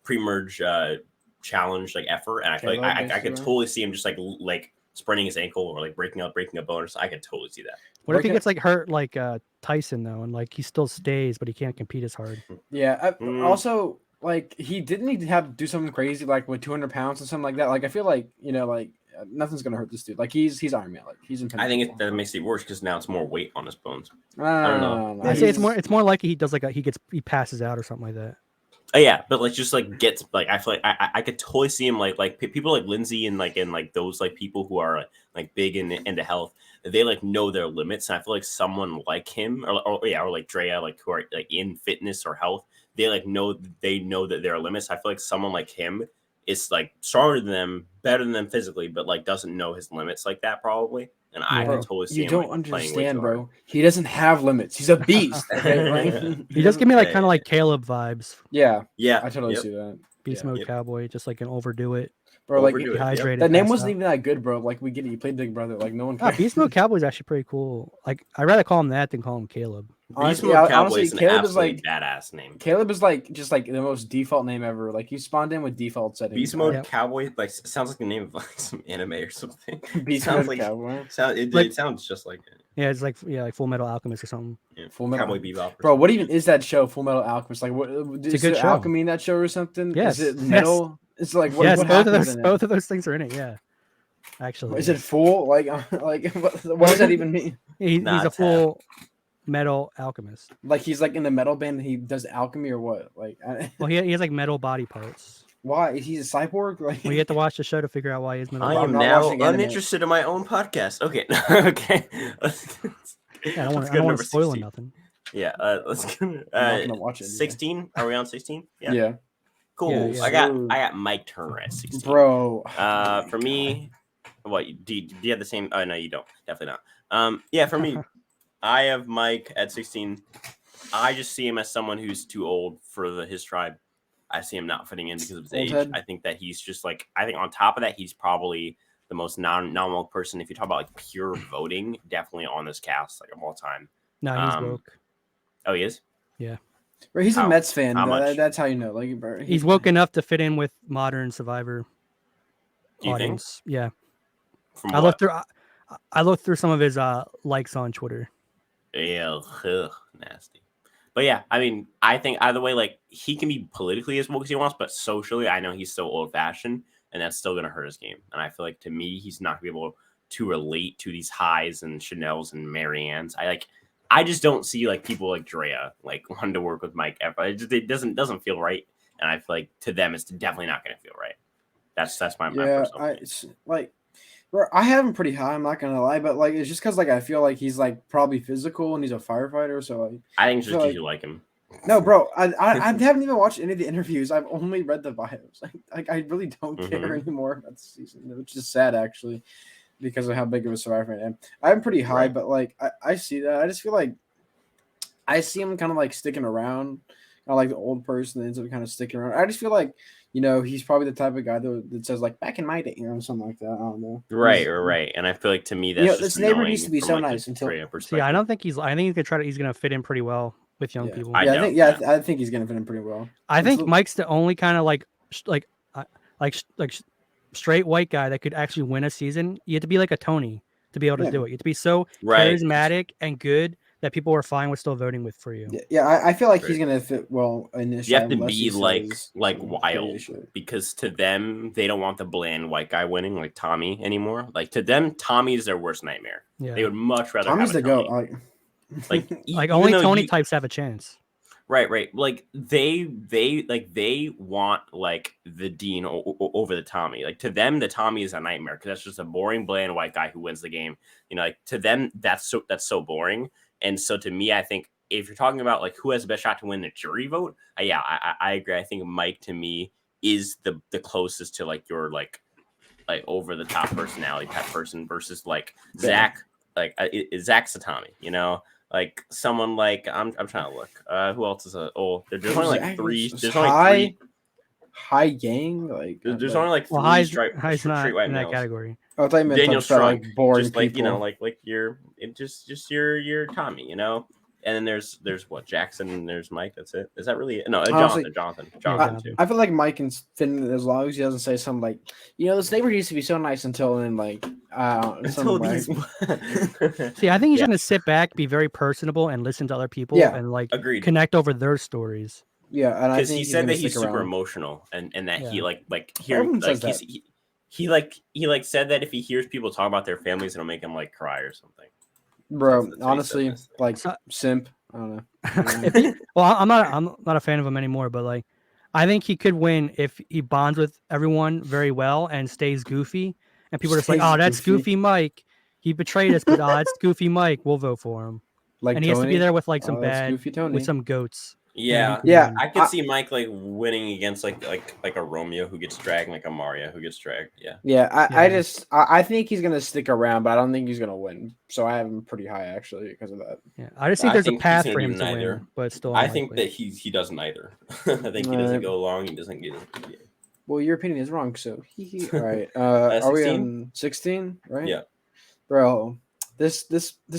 Speaker 1: pre-merge challenge like effort, and I feel like I could totally see him just like spraining his ankle or like breaking a bone. I could totally see that.
Speaker 3: What if he gets like hurt like Tyson though, and like he still stays, but he can't compete as hard?
Speaker 2: Yeah. Also, like he didn't need to have to do something crazy like with 200 pounds or something like that. Like I feel like like nothing's gonna hurt this dude. Like he's Iron Man. Like he's
Speaker 1: I think that makes it worse because now it's more weight on his bones.
Speaker 2: I don't know.
Speaker 3: I say it's more likely he does like he passes out or something like that.
Speaker 1: Yeah, but like just like gets like I feel like I could totally see him like people like Lindsay and like those like people who are like big into health, they like know their limits, and I feel like someone like him or like Drea, like who are like in fitness or health, they know that there are limits. I feel like someone like him is like stronger than them, better than them physically, but like doesn't know his limits like that probably. And I can totally see
Speaker 2: you
Speaker 1: him
Speaker 2: don't
Speaker 1: like, playing way too
Speaker 2: understand, bro.
Speaker 1: hard.
Speaker 2: He doesn't have limits. He's a beast. Okay, like,
Speaker 3: he does give me like kind of like Caleb vibes.
Speaker 2: Yeah,
Speaker 1: yeah,
Speaker 2: I totally see that.
Speaker 3: Beast mode cowboy, just like an overdo it.
Speaker 2: Bro, like
Speaker 3: dehydrated.
Speaker 2: That name wasn't even that good, bro. Like we get it. You played Big Brother. Like no one cares.
Speaker 3: Beast mode cowboy is actually pretty cool. Like I'd rather call him that than call him Caleb.
Speaker 1: Beast mode cowboy is an Caleb is like badass name.
Speaker 2: Caleb is like just like the most default name ever. Like you spawned in with default settings.
Speaker 1: Beast mode cowboy like sounds like the name of like some anime or something.
Speaker 2: Beast mode cowboy.
Speaker 1: It sounds just like it.
Speaker 3: Yeah, it's like like Full Metal Alchemist or something.
Speaker 1: Yeah, Full Metal Cowboy Bebop.
Speaker 2: Bro, what even is that show? Full Metal Alchemist. Like what?
Speaker 3: It's a good show.
Speaker 2: Alchemy in that show or something?
Speaker 3: Yes.
Speaker 2: Is it metal? It's like what?
Speaker 3: Yes,
Speaker 2: what
Speaker 3: both of those things are in it. Yeah. Actually,
Speaker 2: is it full? Like what does that even mean?
Speaker 3: He's a full metal alchemist.
Speaker 2: Like he's like in the metal band and he does alchemy or what? Like
Speaker 3: well, he has like metal body parts.
Speaker 2: Why? He's a cyborg? Like
Speaker 3: well, you have to watch the show to figure out why he's metal.
Speaker 1: I am now uninterested in my own podcast. Okay. Okay.
Speaker 3: I don't want to spoil nothing.
Speaker 1: Yeah, let's go. 16. Are we on 16?
Speaker 2: Yeah.
Speaker 1: Cool. Yeah. I got Mike Turner at 16.
Speaker 2: Bro.
Speaker 1: For me, what do you have the same? Oh no, you don't. Definitely not. Yeah, for me, I have Mike at 16. I just see him as someone who's too old for his tribe. I see him not fitting in because of his age. I think that he's just like. I think on top of that, he's probably the most non-woke person. If you talk about like pure voting, definitely on this cast like of all time.
Speaker 3: No, he's woke.
Speaker 1: Oh, he is.
Speaker 3: Yeah.
Speaker 2: Bro, he's a Mets fan. That's how you know. Like, bro,
Speaker 3: he's woke enough to fit in with modern Survivor.
Speaker 1: Do you think?
Speaker 3: Yeah. I looked through some of his likes on Twitter.
Speaker 1: Yeah, nasty. But yeah, I mean, I think either way, like he can be politically as woke as he wants, but socially, I know he's so old-fashioned, and that's still gonna hurt his game. And I feel like to me, he's not gonna be able to relate to these highs and Chanel's and Marianne's. I just don't see like people like Drea like wanting to work with Mike ever. It doesn't feel right, and I feel like to them it's definitely not going to feel right. That's my personal opinion.
Speaker 2: Bro, I have him pretty high. I'm not gonna lie, but like it's just because like I feel like he's like probably physical and he's a firefighter. So like
Speaker 1: I think it's just because you like him.
Speaker 2: No, bro, I haven't even watched any of the interviews. I've only read the bios. Like I really don't care anymore about the season, which is sad actually. Because of how big of a Survivor I am. I'm pretty high, but like I see that. I just feel like I see him kind of like sticking around, kind of like the old person that ends up kind of sticking around. I just feel like, he's probably the type of guy that says like back in my day, something like that. I don't know.
Speaker 1: Right. And I feel like to me that's
Speaker 2: this neighbor used to be so nice until.
Speaker 3: Yeah, I don't think he's gonna fit in pretty well with young people.
Speaker 2: I think he's gonna fit in pretty well.
Speaker 3: I think Mike's the only kind of like straight white guy that could actually win a season. You have to be like a Tony to be able to do it. You have to be so charismatic and good that people are fine with still voting for you.
Speaker 2: Yeah, I feel like he's gonna fit well in this.
Speaker 1: You have to be like wild because to them they don't want the bland white guy winning like Tommy anymore. Like to them, Tommy is their worst nightmare. Yeah. They would much rather
Speaker 2: Tommy's
Speaker 1: have
Speaker 2: the goat.
Speaker 3: Like only Tony types have a chance.
Speaker 1: Right. Like they want like the Dean over the Tommy. Like to them, the Tommy is a nightmare because that's just a boring, bland white guy who wins the game. Like to them, that's so boring. And so to me, I think if you're talking about like who has the best shot to win the jury vote, I agree. I think Mike to me is the closest to like your like over the top personality type person versus like Zach. Like Zach's a Tommy, Like someone like I'm trying to look. Who else is there's only like three. There's only three.
Speaker 2: High gang, like
Speaker 1: there's only like three
Speaker 3: High's not
Speaker 1: straight white
Speaker 3: in that
Speaker 1: males.
Speaker 3: category.
Speaker 2: I thought you meant
Speaker 1: Daniel Strunk,
Speaker 2: like boring
Speaker 1: just like
Speaker 2: people.
Speaker 1: like you're just your Tommy, And then there's what Jackson and there's Mike. That's it. Is that really it? No?
Speaker 2: Honestly,
Speaker 1: Jonathan too.
Speaker 2: I feel like Mike can fit in as long as he doesn't say something like, this neighbor used to be so nice until then like
Speaker 1: until these.
Speaker 3: See, I think he's gonna sit back, be very personable, and listen to other people, and like connect over their stories.
Speaker 2: Yeah, and
Speaker 1: because he said that he's super emotional, and that he like hearing like he said that if he hears people talk about their families, it'll make him like cry or something.
Speaker 2: Bro, honestly, like simp. I don't know.
Speaker 3: I'm not a fan of him anymore, but like, I think he could win if he bonds with everyone very well and stays goofy, and people are just like, "Oh, that's goofy Mike. He betrayed us, but that's goofy Mike. We'll vote for him." And he has to be there with like some with some goats.
Speaker 1: Yeah. I could see Mike like winning against like a Romeo who gets dragged, and like a Mario who gets dragged.
Speaker 2: I think he's gonna stick around, but I don't think he's gonna win. So I have him pretty high actually because of that.
Speaker 3: Yeah, I just think there's a path for him to win, but still.
Speaker 1: I think that he doesn't either. I think he doesn't go along. He doesn't get.
Speaker 2: Well, your opinion is wrong. So all right. Are we on 16? Right?
Speaker 1: Yeah.
Speaker 2: Bro, this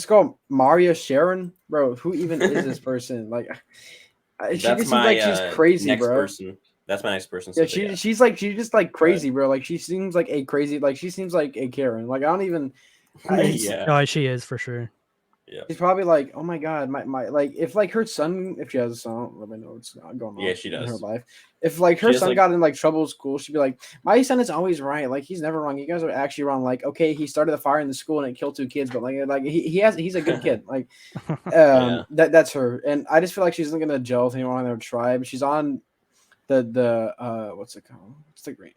Speaker 2: girl Maria Sharon, bro. Who even is this person? Like, she just seems like she's crazy,
Speaker 1: next
Speaker 2: bro.
Speaker 1: Person. That's my next person.
Speaker 2: Yeah, she's just like crazy, bro. Like she seems like a crazy, like she seems like a Karen. Like I don't even.
Speaker 3: No, she is for sure.
Speaker 1: Yeah.
Speaker 2: She's probably like, oh my god, my like if like her son, if she has a son, I don't really know what's going on.
Speaker 1: Yeah, she does.
Speaker 2: In her life. If like her son got in like trouble at school, she'd be like, my son is always right. Like he's never wrong. You guys are actually wrong. Like okay, he started a fire in the school and it killed 2 kids, but like he's a good kid. Like that's her. And I just feel like she isn't gonna gel with anyone on their tribe. She's on the what's it called? What's the green?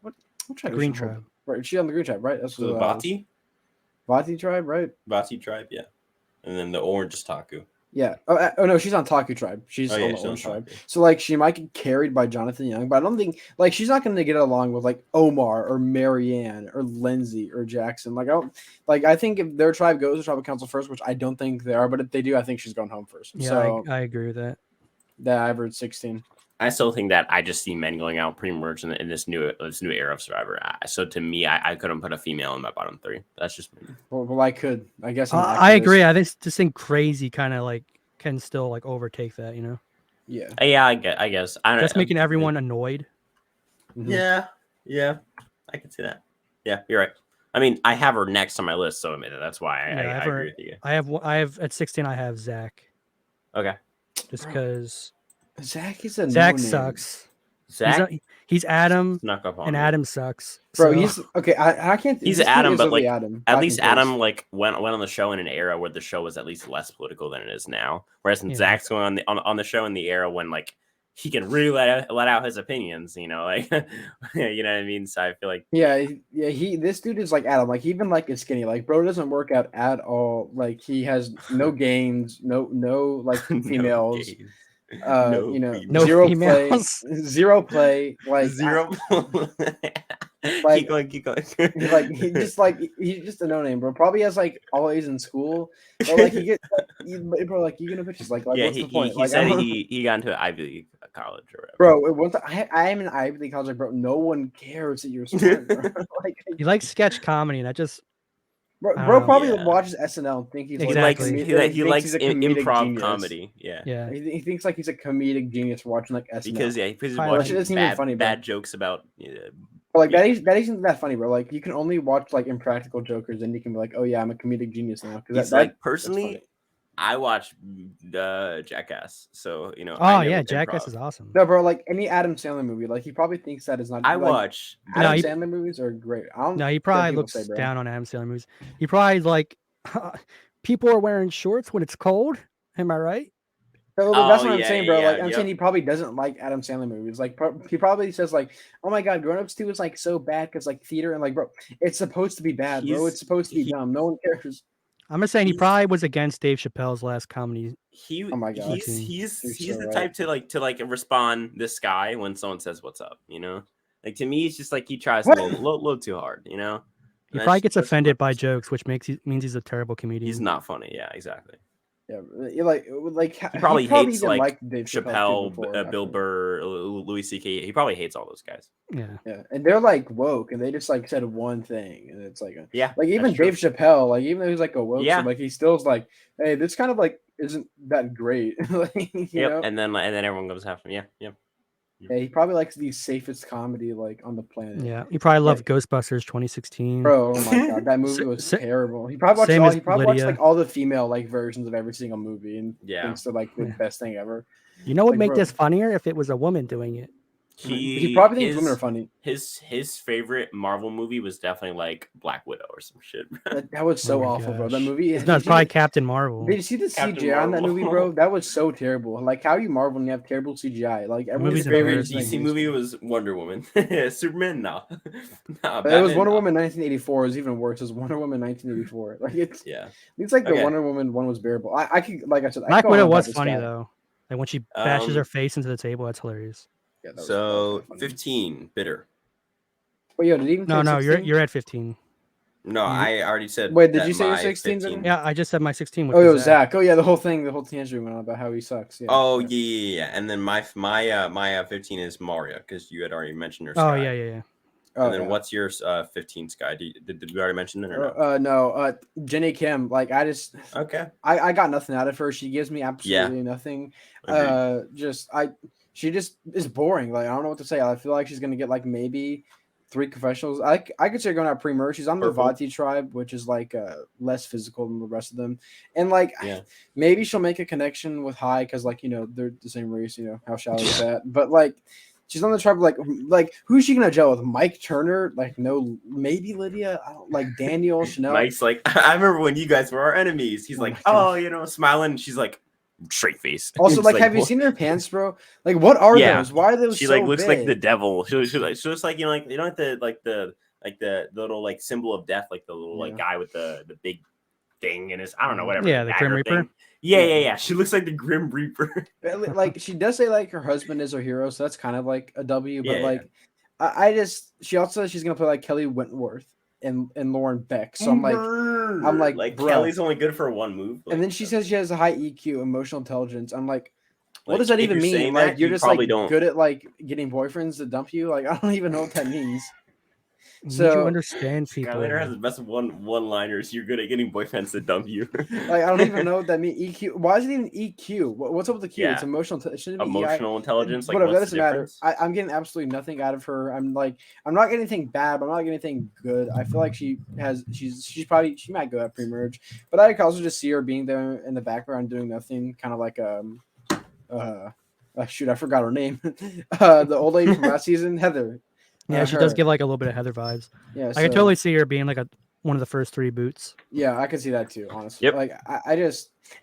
Speaker 2: What tribe?
Speaker 3: Green tribe.
Speaker 2: Right, she's on the green tribe, right? That's
Speaker 1: the Vati.
Speaker 2: Vati tribe, right?
Speaker 1: Vati tribe, yeah. And then the orange is Taku.
Speaker 2: Yeah. Oh no, she's on Taku tribe. She's on the orange tribe. So like she might get carried by Jonathan Young, but I don't think like she's not going to get along with like Omar or Marianne or Lindsay or Jackson. I think if their tribe goes to tribal council first, which I don't think they are, but if they do, I think she's going home first.
Speaker 3: Yeah,
Speaker 2: so
Speaker 3: I agree with that.
Speaker 2: That I averaged 16.
Speaker 1: I still think that I just see men going out pretty much in this new era of Survivor. So to me, I couldn't put a female in my bottom 3. That's just me.
Speaker 2: Well, I could. I guess.
Speaker 3: I agree. I think this thing crazy kind of like can still like overtake that, you know?
Speaker 2: Yeah.
Speaker 1: Yeah, I guess.
Speaker 3: Just making everyone annoyed.
Speaker 2: Mm-hmm.
Speaker 1: Yeah. I can see that. Yeah, you're right. I mean, I have her next on my list, so that's why I agree with you.
Speaker 3: I have at 16. I have Zach.
Speaker 1: Okay.
Speaker 3: Just because.
Speaker 2: Zach is a
Speaker 3: Zach sucks.
Speaker 1: Zach,
Speaker 3: he's Adam, and Adam sucks.
Speaker 2: Bro, he's okay. I can't.
Speaker 1: He's Adam, but like
Speaker 2: Adam.
Speaker 1: At least Adam like went on the show in an era where the show was at least less political than it is now. Whereas Zach's going on the show in the era when like he can really let out his opinions. You know, like you know what I mean. So I feel like
Speaker 2: this dude is like Adam. Like he even like is skinny. Like bro doesn't work out at all. Like he has no gains, no like females.
Speaker 3: No
Speaker 2: zero
Speaker 3: females.
Speaker 2: play, zero play, like
Speaker 1: zero.
Speaker 2: Like,
Speaker 1: keep going.
Speaker 2: he's just a no name, bro. Probably has like all A's in school, but like he gets, bro, like you get no pictures, like what's the point?
Speaker 1: He said he got into an Ivy League college or
Speaker 2: Bro,
Speaker 1: whatever.
Speaker 2: once I am in Ivy League college, like, bro. No one cares that you're smart, bro. Like
Speaker 3: he likes sketch comedy, and that just.
Speaker 2: Bro probably watches SNL and think
Speaker 1: he likes improv comedy.
Speaker 3: Yeah.
Speaker 2: He thinks like he's a comedic genius for watching like SNL
Speaker 1: because he's watching bad jokes about.
Speaker 2: Like that isn't that funny, bro. Like you can only watch like Impractical Jokers, and you can be like, oh yeah, I'm a comedic genius now.
Speaker 1: Because like personally, I watch Jackass, so you know.
Speaker 3: Oh yeah, Jackass is awesome.
Speaker 2: No, bro, like any Adam Sandler movie, like he probably thinks that is not.
Speaker 1: Watch
Speaker 2: Adam Sandler movies are great.
Speaker 3: He probably looks down on Adam Sandler movies. He probably like people are wearing shorts when it's cold. Am I right?
Speaker 2: So, that's what I'm saying, bro. Like I'm saying, he probably doesn't like Adam Sandler movies. Like he probably says like, "Oh my god, Grown Ups 2 is like so bad because like theater and like, bro, it's supposed to be bad, bro. It's supposed to be dumb. No one cares."
Speaker 3: I'm just saying he probably was against Dave Chappelle's last comedy.
Speaker 2: Oh my god,
Speaker 1: he's the type to respond this guy when someone says what's up, you know. Like to me, it's just like he tries a little too hard, you know.
Speaker 3: He probably gets offended by jokes, which means he's a terrible comedian.
Speaker 1: He's not funny. Yeah, exactly.
Speaker 2: Yeah, like
Speaker 1: he probably hates like Dave Chappelle, Bill Burr, Louis C.K. He probably hates all those guys.
Speaker 2: Yeah, and they're like woke, and they just like said one thing, and it's like like even Dave Chappelle, like even though he's like a woke, like he still's like, hey, this kind of like isn't that great, like, you know?
Speaker 1: And then everyone goes after him.
Speaker 2: Yeah, he probably likes the safest comedy like on the planet.
Speaker 3: Yeah, he probably loved Ghostbusters 2016.
Speaker 2: Bro, oh my god, that movie was terrible. He probably watched like all the female like versions of every single movie and thinks they're like the best thing ever.
Speaker 3: You know what would make this funnier if it was a woman doing it?
Speaker 2: He probably thinks women are funny.
Speaker 1: His favorite Marvel movie was definitely like Black Widow or some shit.
Speaker 2: That was so awful, bro. That movie.
Speaker 3: No, it's probably Captain Marvel.
Speaker 2: Did you see the CGI on that movie, bro? That was so terrible. Like how you Marvel and you have terrible CGI. Like everybody's
Speaker 1: favorite DC movie was Wonder Woman. Superman, no.
Speaker 2: It was Wonder Woman 1984. It was even worse. It was Wonder Woman 1984. Like it's like the Wonder Woman one was bearable. I could like I said,
Speaker 3: Black Widow was funny though. Like when she bashes her face into the table, that's hilarious.
Speaker 2: Yeah, that
Speaker 1: so 15, bitter.
Speaker 2: Wait, yo, did he even
Speaker 3: No,
Speaker 2: say 16?
Speaker 3: you're at 15.
Speaker 1: No, I already said.
Speaker 2: Wait, did you say you're 16?
Speaker 1: 15.
Speaker 3: Yeah, I just said my 16.
Speaker 2: Oh, yo, Zach. Oh, yeah, the whole tangent went on about how he sucks. Yeah.
Speaker 1: Oh, yeah. And then my 15 is Mario, because you had already mentioned her.
Speaker 3: Oh, yeah.
Speaker 1: And then what's your 15, Sky? Did we already mention it or
Speaker 2: no? No. Jenny Kim. Like I just.
Speaker 1: Okay.
Speaker 2: I got nothing out of her. She gives me absolutely nothing. She just is boring. Like I don't know what to say. I feel like she's gonna get like maybe 3 confessionals. I could say going out pre-merge. She's on the Vati tribe, which is like less physical than the rest of them. And like maybe she'll make a connection with High because like they're the same race. How shallow is that? But like she's on the tribe. Like who's she gonna gel with? Mike Turner? Like no, maybe Lydia. I don't like Daniel Chanel.
Speaker 1: Mike's like I remember when you guys were our enemies. He's like smiling. She's like. Straight face.
Speaker 2: Also, like, have you seen her pants, bro? Like, what are those? Why are those?
Speaker 1: She
Speaker 2: so
Speaker 1: like looks
Speaker 2: big?
Speaker 1: like the devil. She looks like like the little like symbol of death, like the little like guy with the big thing in his whatever.
Speaker 3: Yeah, the Grim Reaper.
Speaker 1: Yeah. She looks like the Grim Reaper.
Speaker 2: Like she does say like her husband is her hero, so that's kind of like a W. But she also says she's gonna play like Kelly Wentworth and Lauren Beck. So I'm like
Speaker 1: Kelly's only good for one move.
Speaker 2: And then she says she has a high EQ, emotional intelligence. I'm like, what does that even mean? Like you're just like good at like getting boyfriends to dump you. Like I don't even know what that means.
Speaker 3: So you understand people.
Speaker 1: Skylander has the best one-liners. You're good at getting boyfriends to dump you.
Speaker 2: Like I don't even know what that means. EQ. Why is it even EQ? What's up with the Q? It's emotional.
Speaker 1: Emotional intelligence. Like
Speaker 2: whatever. That doesn't matter. I'm getting absolutely nothing out of her. I'm not getting anything bad. But I'm not getting anything good. I feel like she might go at pre-merge, but I can also just see her being there in the background doing nothing, kind of like shoot, I forgot her name. The old lady from last season, Heather.
Speaker 3: Yeah, she does give like a little bit of Heather vibes. Yeah, I can totally see her being like one of the first 3 boots.
Speaker 2: Yeah, I can see that too, honestly.
Speaker 1: Yep.
Speaker 2: Like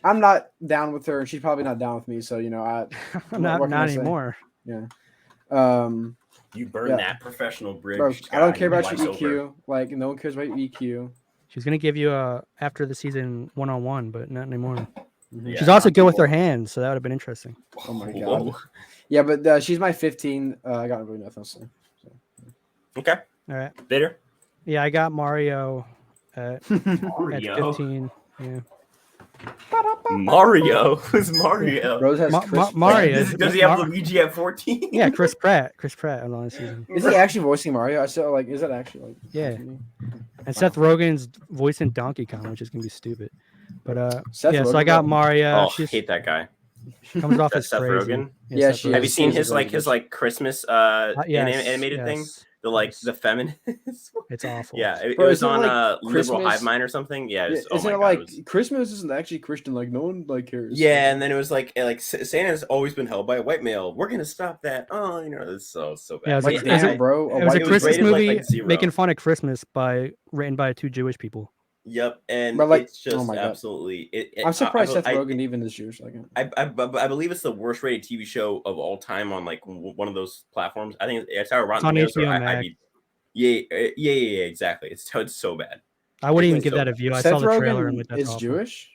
Speaker 2: I'm not down with her, and she's probably not down with me. So
Speaker 3: not anymore.
Speaker 2: Yeah.
Speaker 1: You burn that professional bridge.
Speaker 2: Bro, I don't care about your EQ. Like no one cares about your EQ.
Speaker 3: She's gonna give you after the season 1-on-1, but not anymore.
Speaker 2: Yeah,
Speaker 3: she's also good with her hands, so that would have been interesting.
Speaker 2: Oh my god. Whoa. Yeah, but she's my 15. I got really nothing else to say.
Speaker 1: Okay.
Speaker 3: All right.
Speaker 1: Later.
Speaker 3: Yeah, I got Mario at 15. Yeah.
Speaker 1: Mario? Who's Mario?
Speaker 2: Rose has
Speaker 3: Mario.
Speaker 1: Does he have Luigi at 14?
Speaker 3: Yeah, Chris Pratt on the last season.
Speaker 2: Is he actually voicing Mario? I saw is that actually like?
Speaker 3: Yeah. And Seth Rogen's voicing Donkey Kong, which is gonna be stupid. But so I got Mario.
Speaker 1: I hate that guy.
Speaker 3: Comes off as
Speaker 1: Seth
Speaker 3: crazy.
Speaker 1: Rogen.
Speaker 2: Yeah,
Speaker 1: have you seen his Christmas animated thing? The feminist.
Speaker 3: It's awful.
Speaker 1: Yeah, it was on Liberal Hive Mind or something. Yeah,
Speaker 2: Christmas isn't actually Christian? Like no one cares.
Speaker 1: Yeah, and then it was like Santa's always been held by a white male. We're gonna stop that. Oh, it's so bad.
Speaker 3: Yeah, it was a Christmas movie making fun of Christmas written by 2 Jewish people.
Speaker 1: Yep, and it's just absolutely.
Speaker 2: I'm surprised Seth Rogen even is Jewish.
Speaker 1: I believe it's the worst rated TV show of all time on like one of those platforms. I think it's how Rotten Tomatoes. Yeah, exactly. It's so bad.
Speaker 3: I wouldn't even give that a view. I saw the trailer and
Speaker 2: it's Jewish.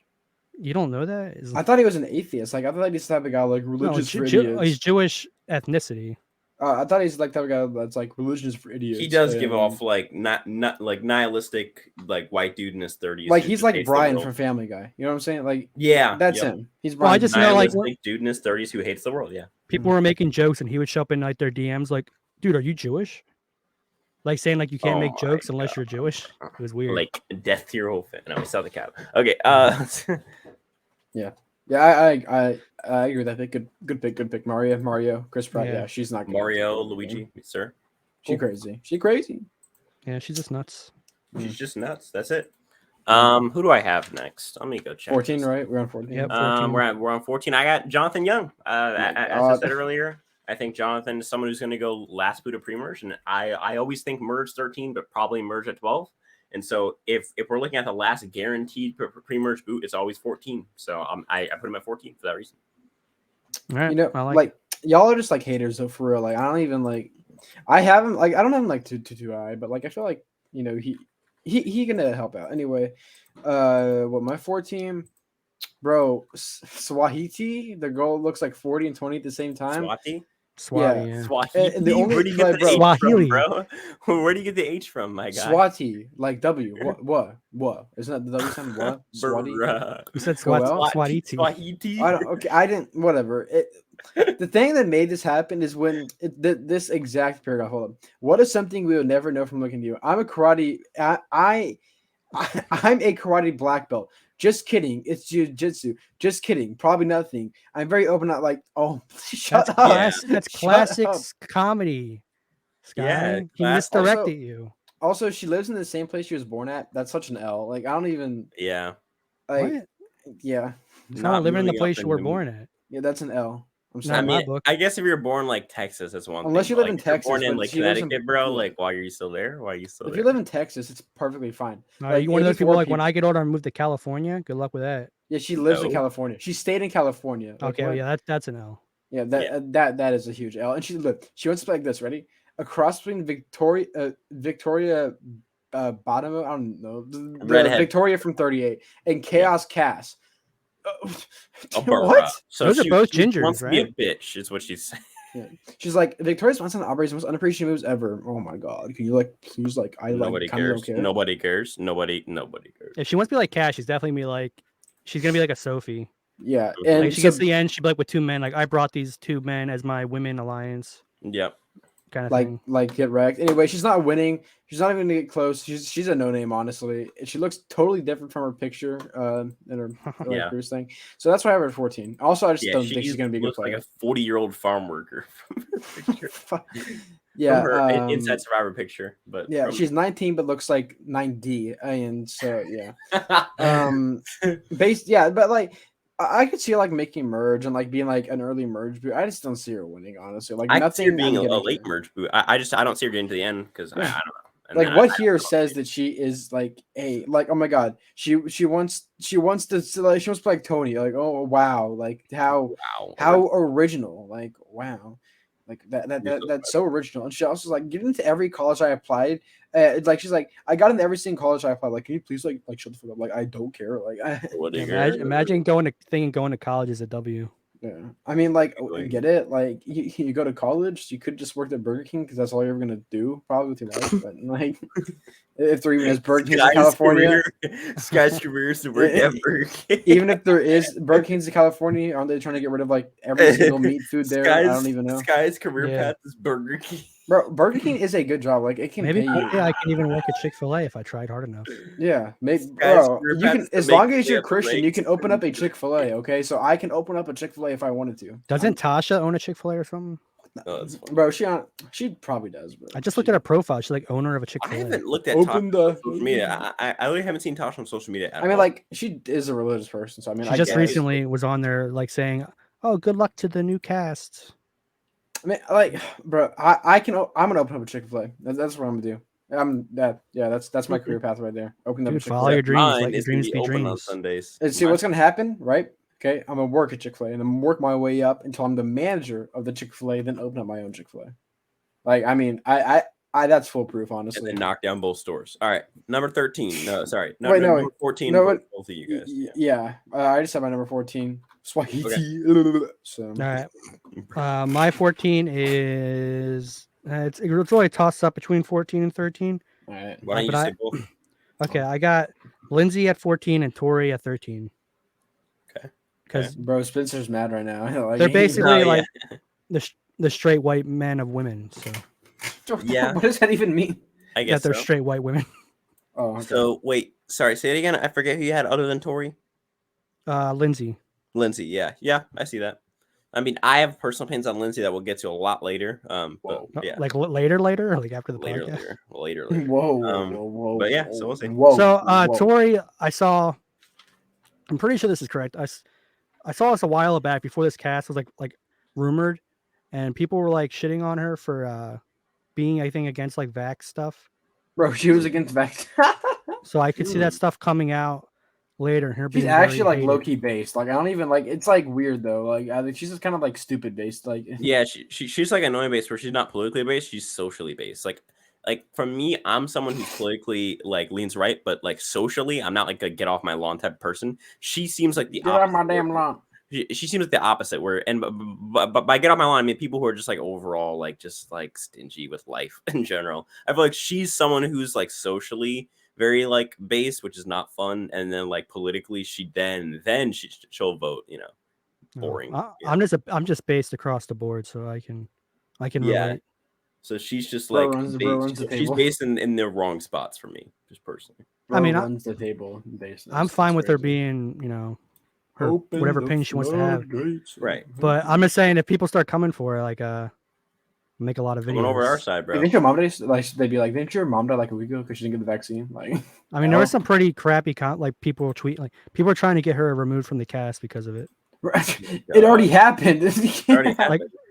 Speaker 3: You don't know that?
Speaker 2: I thought he was an atheist. Like I thought he's the type of guy like religious for idiots.
Speaker 3: He's Jewish ethnicity.
Speaker 2: I thought he's like that guy that's like religion is for idiots.
Speaker 1: He does give off like not like nihilistic like white dude in his 30s.
Speaker 2: Like he's like Brian from Family Guy. You know what I'm saying? Like that's him. He's
Speaker 3: Brian. I just know like
Speaker 1: dude in his 30s who hates the world. Yeah.
Speaker 3: People were making jokes and he would show up in like their DMs like, dude, are you Jewish? Like saying like you can't make jokes unless you're Jewish. It was weird.
Speaker 1: Like death to your whole family. No, we saw the cap. Okay.
Speaker 2: Yeah. Yeah, I agree with that. Good pick. Mario, Chris Pratt. Yeah, she's not good.
Speaker 1: Mario, Luigi, sir.
Speaker 2: She crazy.
Speaker 3: Yeah, she's just nuts.
Speaker 1: She's just nuts. That's it. Who do I have next? Let me go check.
Speaker 2: 14, right? We're on 14.
Speaker 3: Yep, 14.
Speaker 1: We're on 14. I got Jonathan Young. As I said earlier, I think Jonathan is someone who's going to go last boot of pre-merge, and I always think merge 13, but probably merge at 12. And so if we're looking at the last guaranteed pre-merge boot, it's always 14. So I put him at 14 for that reason.
Speaker 3: All right.
Speaker 2: I like y'all are just like haters though, for real. Like I don't even like I don't have him like too high, but like I feel like he gonna help out. Anyway, my 4 team, Bro, Swahiti, the girl looks like 40 and 20 at the same time.
Speaker 3: Swati,
Speaker 2: yeah.
Speaker 1: Swahili.
Speaker 2: The only
Speaker 1: Where do you get the H
Speaker 3: Swahili.
Speaker 1: from, bro? Where do you get the H from, my guy?
Speaker 2: Swati, like W. What? Isn't that the W sound? What?
Speaker 1: Swati.
Speaker 3: You said
Speaker 2: Well,
Speaker 3: Swatiti.
Speaker 1: Swahili.
Speaker 2: I didn't. Whatever. The thing that made this happen is when this exact paragraph. Hold up. What is something we would never know from looking at you? I'm a karate. I'm a karate black belt. Just kidding. It's jiu-jitsu. Just kidding. Probably nothing. I'm very open. Not like, oh, shut up.
Speaker 3: That's classics comedy. Sky.
Speaker 1: Yeah,
Speaker 3: he misdirected you.
Speaker 2: Also, she lives in the same place she was born at. That's such an L. Like, I don't even.
Speaker 1: Yeah.
Speaker 2: Like,
Speaker 3: what?
Speaker 2: Yeah.
Speaker 3: Not living in the place you were born at.
Speaker 2: Yeah, that's an L.
Speaker 3: I'm sorry. I mean,
Speaker 1: I guess if you're born like Texas, that's one.
Speaker 2: Unless
Speaker 1: thing,
Speaker 2: you live in Texas,
Speaker 1: born in like Connecticut, bro. Like, why are you still there?
Speaker 2: If you live in Texas, it's perfectly fine.
Speaker 3: Are you one of those people like when I get older and move to California? Good luck with that.
Speaker 2: Yeah, she lives in California. She stayed in California.
Speaker 3: Like, okay, yeah, that's an L.
Speaker 2: Yeah, that is a huge L. And she wants to play like this. Ready? A cross between Victoria Bottom. I don't know. Victoria from 38 and Chaos Cass.
Speaker 1: What? So
Speaker 3: those are both gingers,
Speaker 1: wants
Speaker 3: right?
Speaker 1: to be a bitch, is what she's saying.
Speaker 2: Yeah. She's like, Victoria's one of the operator's most unappreciated moves ever. Oh my god. Can you please
Speaker 1: Nobody cares. Nobody cares. Nobody cares.
Speaker 3: If she wants to be like Cash, she's definitely she's gonna be like a Sophie.
Speaker 2: Yeah.
Speaker 3: And she gets to the end, she'd be like with two men, like I brought these two men as my women alliance.
Speaker 1: Yep.
Speaker 2: Kind of thing. Get wrecked. Anyway, she's not winning. She's not even gonna get close. She's a no name, honestly. She looks totally different from her picture in her cruise thing. So that's why I have her at 14. Also, I just don't think she's gonna be a good player.
Speaker 1: Like a 40-year-old farm worker from her picture.
Speaker 2: Yeah,
Speaker 1: from her Inside Survivor picture. But
Speaker 2: yeah, she's 19 but looks like 9D, and so yeah. But like I could see her making merge and being an early merge boot. I just don't see her winning, honestly.
Speaker 1: I could see her being a late merge boot. I don't see her getting to the end because I don't know.
Speaker 2: And what here says that she is oh my god, she wants to play like Tony. Oh wow, how original. Wow. That's so original. And she also get into every college I applied. She's I got into every single college I applied. Can you please shut the fuck up? I don't care.
Speaker 3: Imagine going to college is a W.
Speaker 2: Yeah, I mean, get it? You go to college, you could just work at Burger King because that's all you're gonna do probably with your life. But if there even is Burger King in California,
Speaker 1: Sky's career is to work at Burger King.
Speaker 2: Even if there is Burger King's in California, aren't they trying to get rid of every single meat food there? I don't even know.
Speaker 1: Sky's career path is Burger King.
Speaker 2: Bro, Burger King is a good job. It can
Speaker 3: maybe
Speaker 2: pay you.
Speaker 3: I can even work at Chick-fil-A if I tried hard enough.
Speaker 2: Yeah, maybe, bro. You can, as long as you're Christian, you can open up a Chick-fil-A. Okay, so I can open up a Chick-fil-A if I wanted to.
Speaker 3: Doesn't Tasha own a Chick-fil-A or something?
Speaker 1: Oh,
Speaker 2: bro, she probably does. Bro.
Speaker 3: I just looked at her profile. She's owner of a Chick-fil-A.
Speaker 1: I haven't looked at Tasha social media. I really haven't seen Tasha on social media.
Speaker 2: I mean, she is a religious person, so I mean,
Speaker 3: she just recently was on there saying, "Oh, good luck to the new cast."
Speaker 2: I mean, bro, I'm gonna open up a Chick-fil-A. That's what I'm gonna do. That's my career path right there. Open up a Chick-fil-A.
Speaker 3: Follow your dreams. Let your dreams be dreams.
Speaker 1: On Sundays.
Speaker 2: And see what's gonna happen, right? Okay, I'm gonna work at Chick-fil-A and I'm work my way up until I'm the manager of the Chick-fil-A, then open up my own Chick-fil-A. I mean, I that's foolproof, honestly.
Speaker 1: And then knock down both stores. All right, number 13. No, sorry,
Speaker 2: number
Speaker 1: 14.
Speaker 2: No,
Speaker 1: both of you guys.
Speaker 2: Yeah, I just have my number 14. Swahili.
Speaker 3: Okay. So. All right. My 14 is it's really a toss up between 14 and 13.
Speaker 2: All right.
Speaker 1: Why don't you say both?
Speaker 3: Okay, I got Lindsay at 14 and Tori at 13.
Speaker 1: Okay.
Speaker 3: Because
Speaker 2: bro, Spencer's mad right now.
Speaker 3: They're basically the straight white men of women. So
Speaker 2: yeah, what does that even mean?
Speaker 3: I guess that they're straight white women.
Speaker 2: Oh, okay.
Speaker 1: So wait, sorry, say it again. I forget who you had other than Tori.
Speaker 3: Lindsay,
Speaker 1: yeah, I see that. I mean, I have personal opinions on Lindsay that we'll get to a lot later. But yeah,
Speaker 3: later, or after the podcast?
Speaker 1: Later.
Speaker 2: Whoa.
Speaker 1: But yeah, so we'll see.
Speaker 3: So Tori, I'm pretty sure this is correct. I saw this a while back before this cast was like rumored, and people were shitting on her for being, I think, against vax stuff.
Speaker 2: Bro, she was against vax.
Speaker 3: So I could see that stuff coming out later. Her
Speaker 2: she's actually low key based. I don't even it's weird though. I think she's just kind of stupid based.
Speaker 1: Yeah, she's annoying based where she's not politically based. She's socially based. like for me, I'm someone who's politically like leans right, but like socially, I'm not like a get off my lawn type of person. She seems like the
Speaker 2: get off my damn lawn.
Speaker 1: She seems like the opposite. Where and but by get off my lawn, I mean people who are just like overall like just like stingy with life in general. I feel like she's someone who's like socially very like based, which is not fun, and then like politically, she'll vote. You know, boring.
Speaker 3: I'm just based across the board, so I can relate.
Speaker 1: So she's just
Speaker 2: Bro
Speaker 1: like
Speaker 2: runs the
Speaker 1: she's
Speaker 2: table.
Speaker 1: based in the wrong spots for me, just personally.
Speaker 2: Bro runs the table.
Speaker 3: I'm fine with her being, her whatever opinion she wants to have.
Speaker 1: Right.
Speaker 3: But I'm just saying, if people start coming for her, like make a lot of videos.
Speaker 1: Coming over our side, bro.
Speaker 2: You think your mom they'd be like, didn't your mom die like a week ago because she didn't get the vaccine? Like,
Speaker 3: I mean, there was some pretty crappy like people tweet, like people are trying to get her removed from the cast because of it.
Speaker 2: It already happened.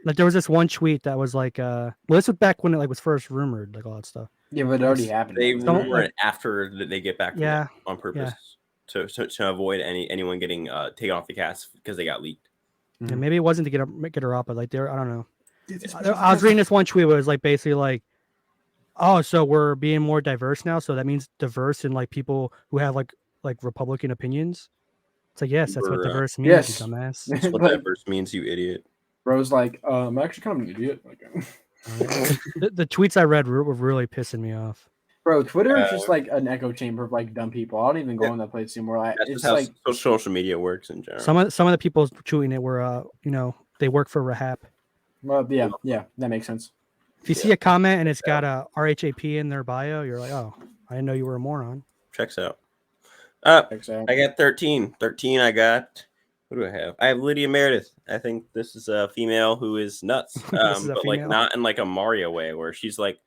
Speaker 3: Like there was this one tweet that was like, well, this was back when it like was first rumored, like all that stuff.
Speaker 2: Yeah, but it already happened.
Speaker 1: They rumor it after they get back.
Speaker 3: Yeah,
Speaker 1: on purpose to avoid anyone getting taken off the cast because they got leaked.
Speaker 3: Yeah, maybe it wasn't to get her up, but like I don't know. I was reading this one tweet where it was like basically like, oh, so we're being more diverse now, so that means diverse in like people who have like Republican opinions. It's like, yes, that's what diverse means,
Speaker 2: yes.
Speaker 3: you dumbass.
Speaker 1: That's what diverse means, you idiot.
Speaker 2: Bro's like, I'm actually kind of an idiot.
Speaker 3: The tweets I read were really pissing me off.
Speaker 2: Bro, Twitter is just like an echo chamber of like dumb people. I don't even go on that place anymore.
Speaker 1: That's just how like social media works in general.
Speaker 3: Some of the people tweeting it were, they work for Rahap.
Speaker 2: Well, yeah, that makes sense.
Speaker 3: If you see a comment and it's got a RHAP in their bio, you're like, oh, I didn't know you were a moron.
Speaker 1: Checks out. I got 13. 13, I got... What do I have? I have Lydia Meredith. I think this is a female who is nuts. But like not in like a Mario way where she's like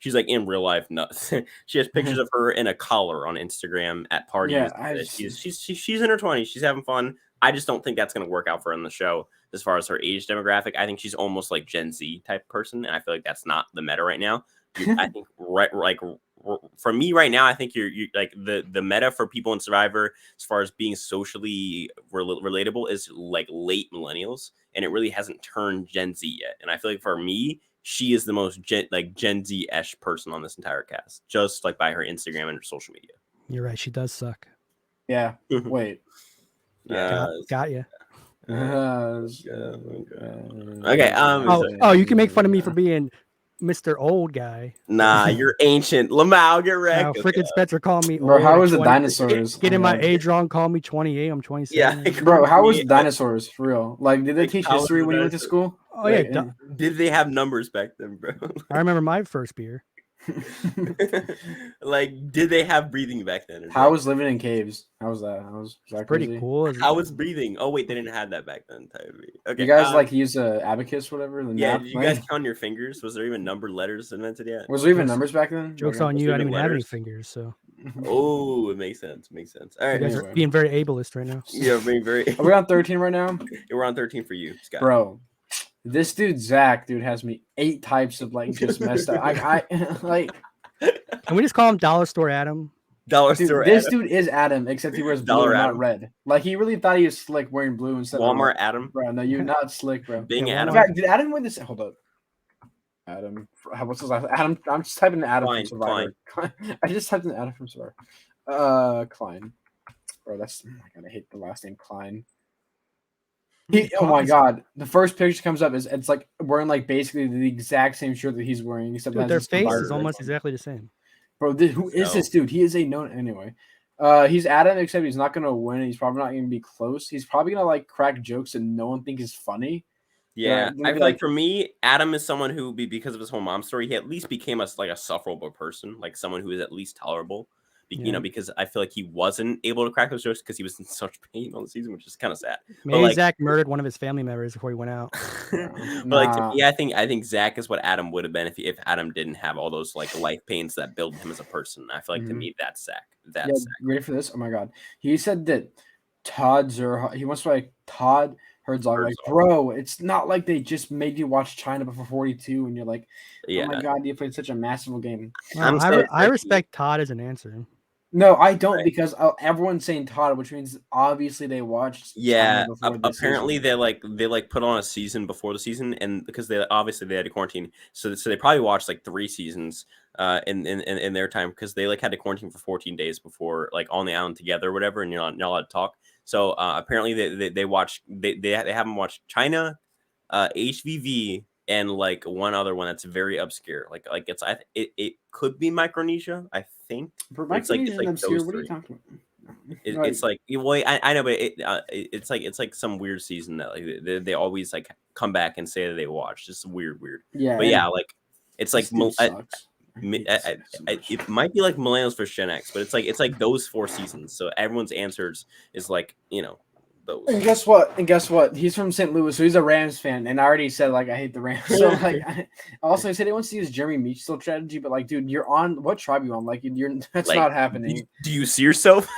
Speaker 1: in real life nuts. She has pictures of her in a collar on Instagram at parties. Yeah, she's in her 20s. She's having fun. I just don't think that's going to work out for her on the show as far as her age demographic. I think she's almost like Gen Z type person, and I feel like that's not the meta right now. I think for me right now, I think you're like the meta for people in Survivor as far as being socially relatable is like late millennials, and it really hasn't turned Gen Z yet. And I feel like for me, she is the most Gen Z-esh person on this entire cast, just like by her Instagram and her social media.
Speaker 3: You're right. She does suck.
Speaker 2: Yeah. Wait.
Speaker 3: Got you.
Speaker 1: Okay.
Speaker 3: You can make fun of me for being Mr. Old Guy.
Speaker 1: Nah, you're ancient. Lamau, get wrecked.
Speaker 3: Freaking Spencer called me.
Speaker 2: Bro, how was the dinosaurs?
Speaker 3: Getting my age wrong, call me 28. I'm 27.
Speaker 2: Yeah, bro, how was dinosaurs for real? Like, did they teach history when you went to school?
Speaker 3: Oh, yeah.
Speaker 1: Did they have numbers back then, bro?
Speaker 3: I remember my first beer.
Speaker 1: Like, did they have breathing back then?
Speaker 2: How was living in caves? How was that? Was that
Speaker 3: pretty
Speaker 2: crazy?
Speaker 3: Cool.
Speaker 1: How was breathing? Oh wait, they didn't have that back then. Okay,
Speaker 2: you guys like use a abacus, whatever.
Speaker 1: Did you guys count your fingers? Was there even numbered letters invented yet?
Speaker 2: Was there even numbers back then?
Speaker 3: Jokes on you! I didn't even have any fingers, so.
Speaker 1: Oh, it makes sense. All right,
Speaker 3: you guys are being very ableist right now.
Speaker 1: Yeah, being very.
Speaker 2: Are we on 13 right now?
Speaker 1: Yeah, we're on 13 for you, Scott.
Speaker 2: Bro. This dude Zach, has me 8 types of like just messed up. I like.
Speaker 3: Can we just call him Dollar Store Adam?
Speaker 2: This dude is Adam, except he wears blue, not red. Like he really thought he was slick wearing blue instead of
Speaker 1: Walmart Adam.
Speaker 2: Bro, no, you're not slick, bro.
Speaker 1: Being Adam.
Speaker 2: In fact, did Adam win this? Hold up. Adam. What's his last? Adam. I'm just typing in Adam from Survivor. I just typed in Adam from Survivor. Klein. Bro, that's. Oh my god, I hate the last name Klein. Oh my god! The first picture comes up it's like wearing like basically the exact same shirt that he's wearing, except
Speaker 3: their face is almost exactly the same.
Speaker 2: Bro, who is this dude? He is a known anyway. He's Adam, except he's not gonna win. He's probably not gonna be close. He's probably gonna like crack jokes that no one thinks is funny.
Speaker 1: Yeah, I feel like for me, Adam is someone who, because of his whole mom story, he at least became a sufferable person, like someone who is at least tolerable. You know, because I feel like he wasn't able to crack those jokes because he was in such pain on the season, which is kind of sad.
Speaker 3: Maybe Zach murdered one of his family members before he went out.
Speaker 1: But like to me, I think Zach is what Adam would have been if Adam didn't have all those like life pains that build him as a person. I feel like to me that's Zach. That's Zach.
Speaker 2: Ready for this? Oh my god, he said that he wants to like Todd Herzog. Like, bro, it's not like they just made you watch China before 42, and you're like, oh my god, you played such a masterful game.
Speaker 3: I respect Todd as an answer.
Speaker 2: No, I don't because everyone's saying Todd, which means obviously they watched.
Speaker 1: Yeah,
Speaker 2: before
Speaker 1: apparently
Speaker 2: season.
Speaker 1: they put on a season before the season, and because they obviously they had to quarantine, so they probably watched like 3 seasons in their time because they like had to quarantine for 14 days before like on the island together or whatever, and you're not allowed to talk. So apparently they watched they haven't watched China, HVV, and like one other one that's very obscure. Like it could be Micronesia, I think.
Speaker 2: For
Speaker 1: It's
Speaker 2: Micronesia
Speaker 1: like
Speaker 2: obscure,
Speaker 1: those
Speaker 2: what are you
Speaker 1: three.
Speaker 2: talking about?
Speaker 1: It's like well, I know, but it's like some weird season that like they always like come back and say that they watch. Just weird.
Speaker 2: Yeah,
Speaker 1: But yeah, like it's like
Speaker 2: sucks.
Speaker 1: it might be like millennials for Gen X, but it's like those 4 seasons. So everyone's answers is like those.
Speaker 2: And guess what? He's from St. Louis, so he's a Rams fan. And I already said like I hate the Rams. So like, also he said he wants to use Jeremy Meachfield strategy, but like, dude, you're on what tribe you on? Like, that's like, not happening.
Speaker 1: Do you see yourself?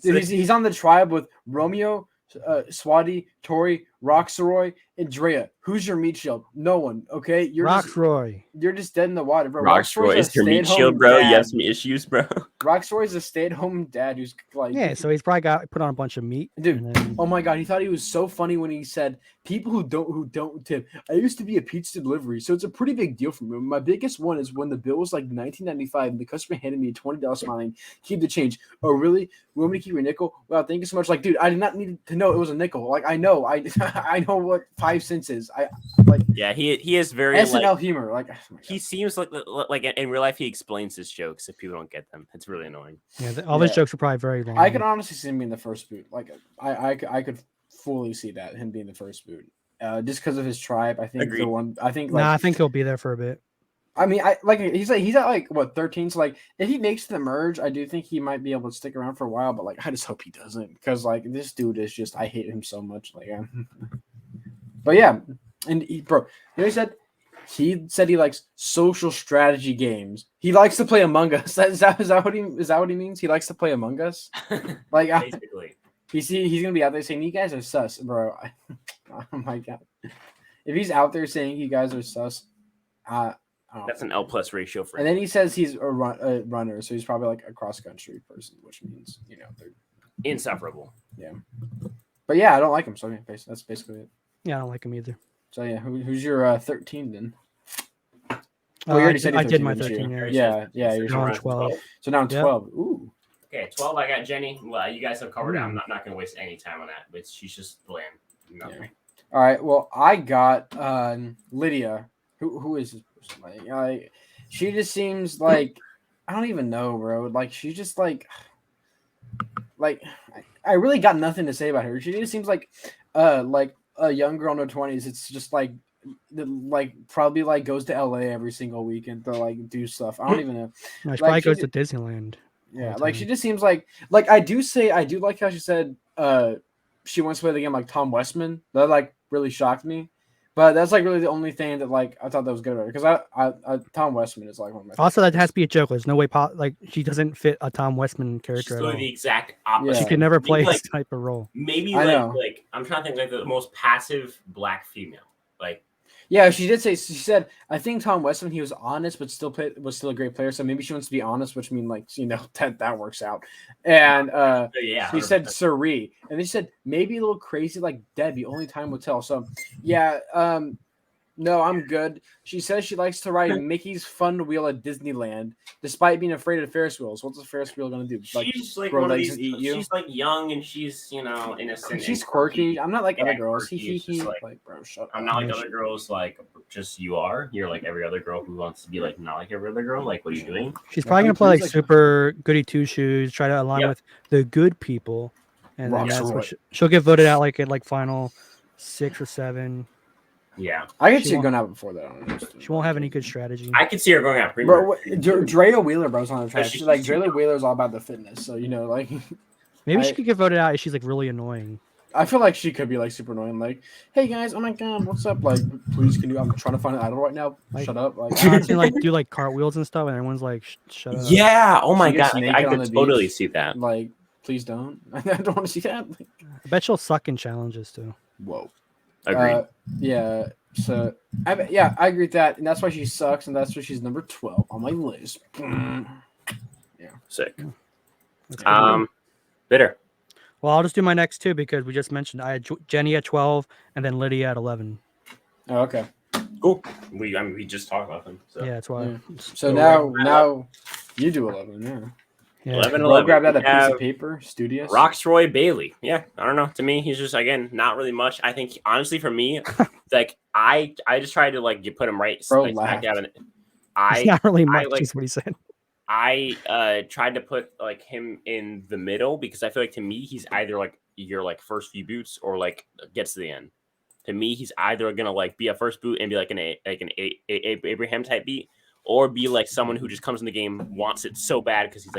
Speaker 2: Dude, he's on the tribe with Romeo, Swati, Tori, Roxroy, and Drea. Who's your meat shield? No one. Okay,
Speaker 3: Roxroy.
Speaker 2: You're just dead in the water, bro.
Speaker 1: Roxroy is your meat shield, bro. You have some issues, bro.
Speaker 2: Roxroy is a stay-at-home dad who's like,
Speaker 3: yeah. So he's probably got put on a bunch of meat,
Speaker 2: dude. Oh my god, he thought he was so funny when he said, "People who don't tip." I used to be a pizza delivery, so it's a pretty big deal for me. My biggest one is when the bill was like $19.95, and the customer handed me a $20 smiling, keep the change. Oh really? You want me to keep your nickel? Wow, thank you so much. Like, dude, I did not need to know it was a nickel. Like, I know, I know what 5 cents is. I like.
Speaker 1: Yeah, he is very
Speaker 2: SNL humor. Like, oh
Speaker 1: he seems like in real life he explains his jokes if people don't get them. It's really annoying.
Speaker 3: Yeah, all his jokes are probably very long.
Speaker 2: I could honestly see him being the first boot. Like, I could fully see that him being the first boot. Just because of his tribe, I think
Speaker 1: Agreed.
Speaker 2: I think like,
Speaker 3: I think he'll be there for a bit.
Speaker 2: I mean, he's at like what 13. So like, if he makes the merge, I do think he might be able to stick around for a while. But like, I just hope he doesn't, because like this dude is just, I hate him so much. Like, but yeah, and bro, you know he said he likes social strategy games. He likes to play Among Us. Is that what he means? He likes to play Among Us. Like,
Speaker 1: basically,
Speaker 2: he's gonna be out there saying you guys are sus, bro. Oh my god, if he's out there saying you guys are sus,
Speaker 1: that's an L+ ratio for him.
Speaker 2: And then he says he's a runner, so he's probably like a cross country person, which means they're
Speaker 1: insufferable.
Speaker 2: Yeah, but yeah, I don't like him. So that's basically it.
Speaker 3: Yeah, I don't like him either.
Speaker 2: So yeah, who's your 13 then?
Speaker 3: Oh, you already said I did my 13.
Speaker 2: Yeah. You're
Speaker 3: now on 12.
Speaker 2: So now I'm 12. Ooh.
Speaker 1: Okay, 12. I got Jenny. Well, you guys have covered it. I'm not going to waste any time on that. But she's just bland.
Speaker 2: Yeah. All right. Well, I got Lydia. Who is this person? Like, she just seems like, I don't even know, bro. Like, she's just like I really got nothing to say about her. She just seems like a young girl in her 20s. It's just like probably like goes to LA every single weekend to like do stuff. I don't even know.
Speaker 3: No, she probably goes to Disneyland.
Speaker 2: Yeah, like she just seems like I do like how she said she wants to play the game like Tom Westman. That like really shocked me. But that's like really the only thing that like I thought that was good about her, because I Tom Westman is like one of my
Speaker 3: also favorites. That has to be a joke. There's no way like she doesn't fit a Tom Westman character.
Speaker 1: She's the exact opposite.
Speaker 3: She could never play this type of role.
Speaker 1: Maybe like I'm trying to think like the most passive black female. Like,
Speaker 2: yeah, she did say, she said, I think Tom Westman, he was honest, but was still a great player. So maybe she wants to be honest, which means like, that works out. And
Speaker 1: yeah,
Speaker 2: she said Suri. And they said maybe a little crazy like Debbie, only time will tell. So yeah, no, I'm good. She says she likes to ride Mickey's Fun Wheel at Disneyland, despite being afraid of Ferris wheels. What's a Ferris wheel gonna do?
Speaker 1: She's like one of these. She's like young and she's innocent.
Speaker 2: She's quirky. I'm not like other girls.
Speaker 1: Bro, shut up. I'm not like other girls. Like just you are. You're like every other girl who wants to be like not like every other girl. Like, what are you doing?
Speaker 3: She's probably gonna play like super goody two shoes. Try to align with the good people, and then that's what she'll get voted out like at like final 6 or 7.
Speaker 1: Yeah,
Speaker 2: I could see her going out before that.
Speaker 3: She won't have any good strategy.
Speaker 1: I could see her going out.
Speaker 2: Bro, Drea Wheeler, bro's on the track. She's like Drea Wheeler is all about the fitness, so like.
Speaker 3: Maybe she could get voted out if she's like really annoying.
Speaker 2: I feel like she could be like super annoying. Like, hey guys, oh my god, what's up? Like, please, can you? I'm trying to find an idol right now. Like, shut up. Like,
Speaker 3: like do like cartwheels and stuff, and everyone's like, shut up.
Speaker 1: Yeah. Oh my god, I could totally see that.
Speaker 2: Like, please don't. I don't want to see that.
Speaker 3: I bet she'll suck in challenges too.
Speaker 2: Whoa.
Speaker 1: Agreed.
Speaker 2: Yeah. So, I agree with that, and that's why she sucks, and that's why she's number 12 on my list. Yeah.
Speaker 1: Sick. Bitter.
Speaker 3: Well, I'll just do my next two because we just mentioned I had Jenny at 12 and then Lydia at 11.
Speaker 2: Oh, okay.
Speaker 1: Cool. We just talked about them. So.
Speaker 3: Yeah, that's why.
Speaker 2: Yeah. So now you do 11. Yeah.
Speaker 3: Yeah.
Speaker 1: 11.
Speaker 2: Grab that a piece of paper. Studious.
Speaker 1: Roxroy Bailey. Yeah, I don't know. To me, he's just not really much. I think honestly, for me, like I just tried to put him right.
Speaker 2: Bro,
Speaker 1: smack down.
Speaker 3: It's not really much. Is what he said.
Speaker 1: I tried to put him in the middle because I feel like to me he's either your first few boots or gets to the end. To me, he's either gonna be a first boot and be an Abraham type beat, or be someone who just comes in the game, wants it so bad because he's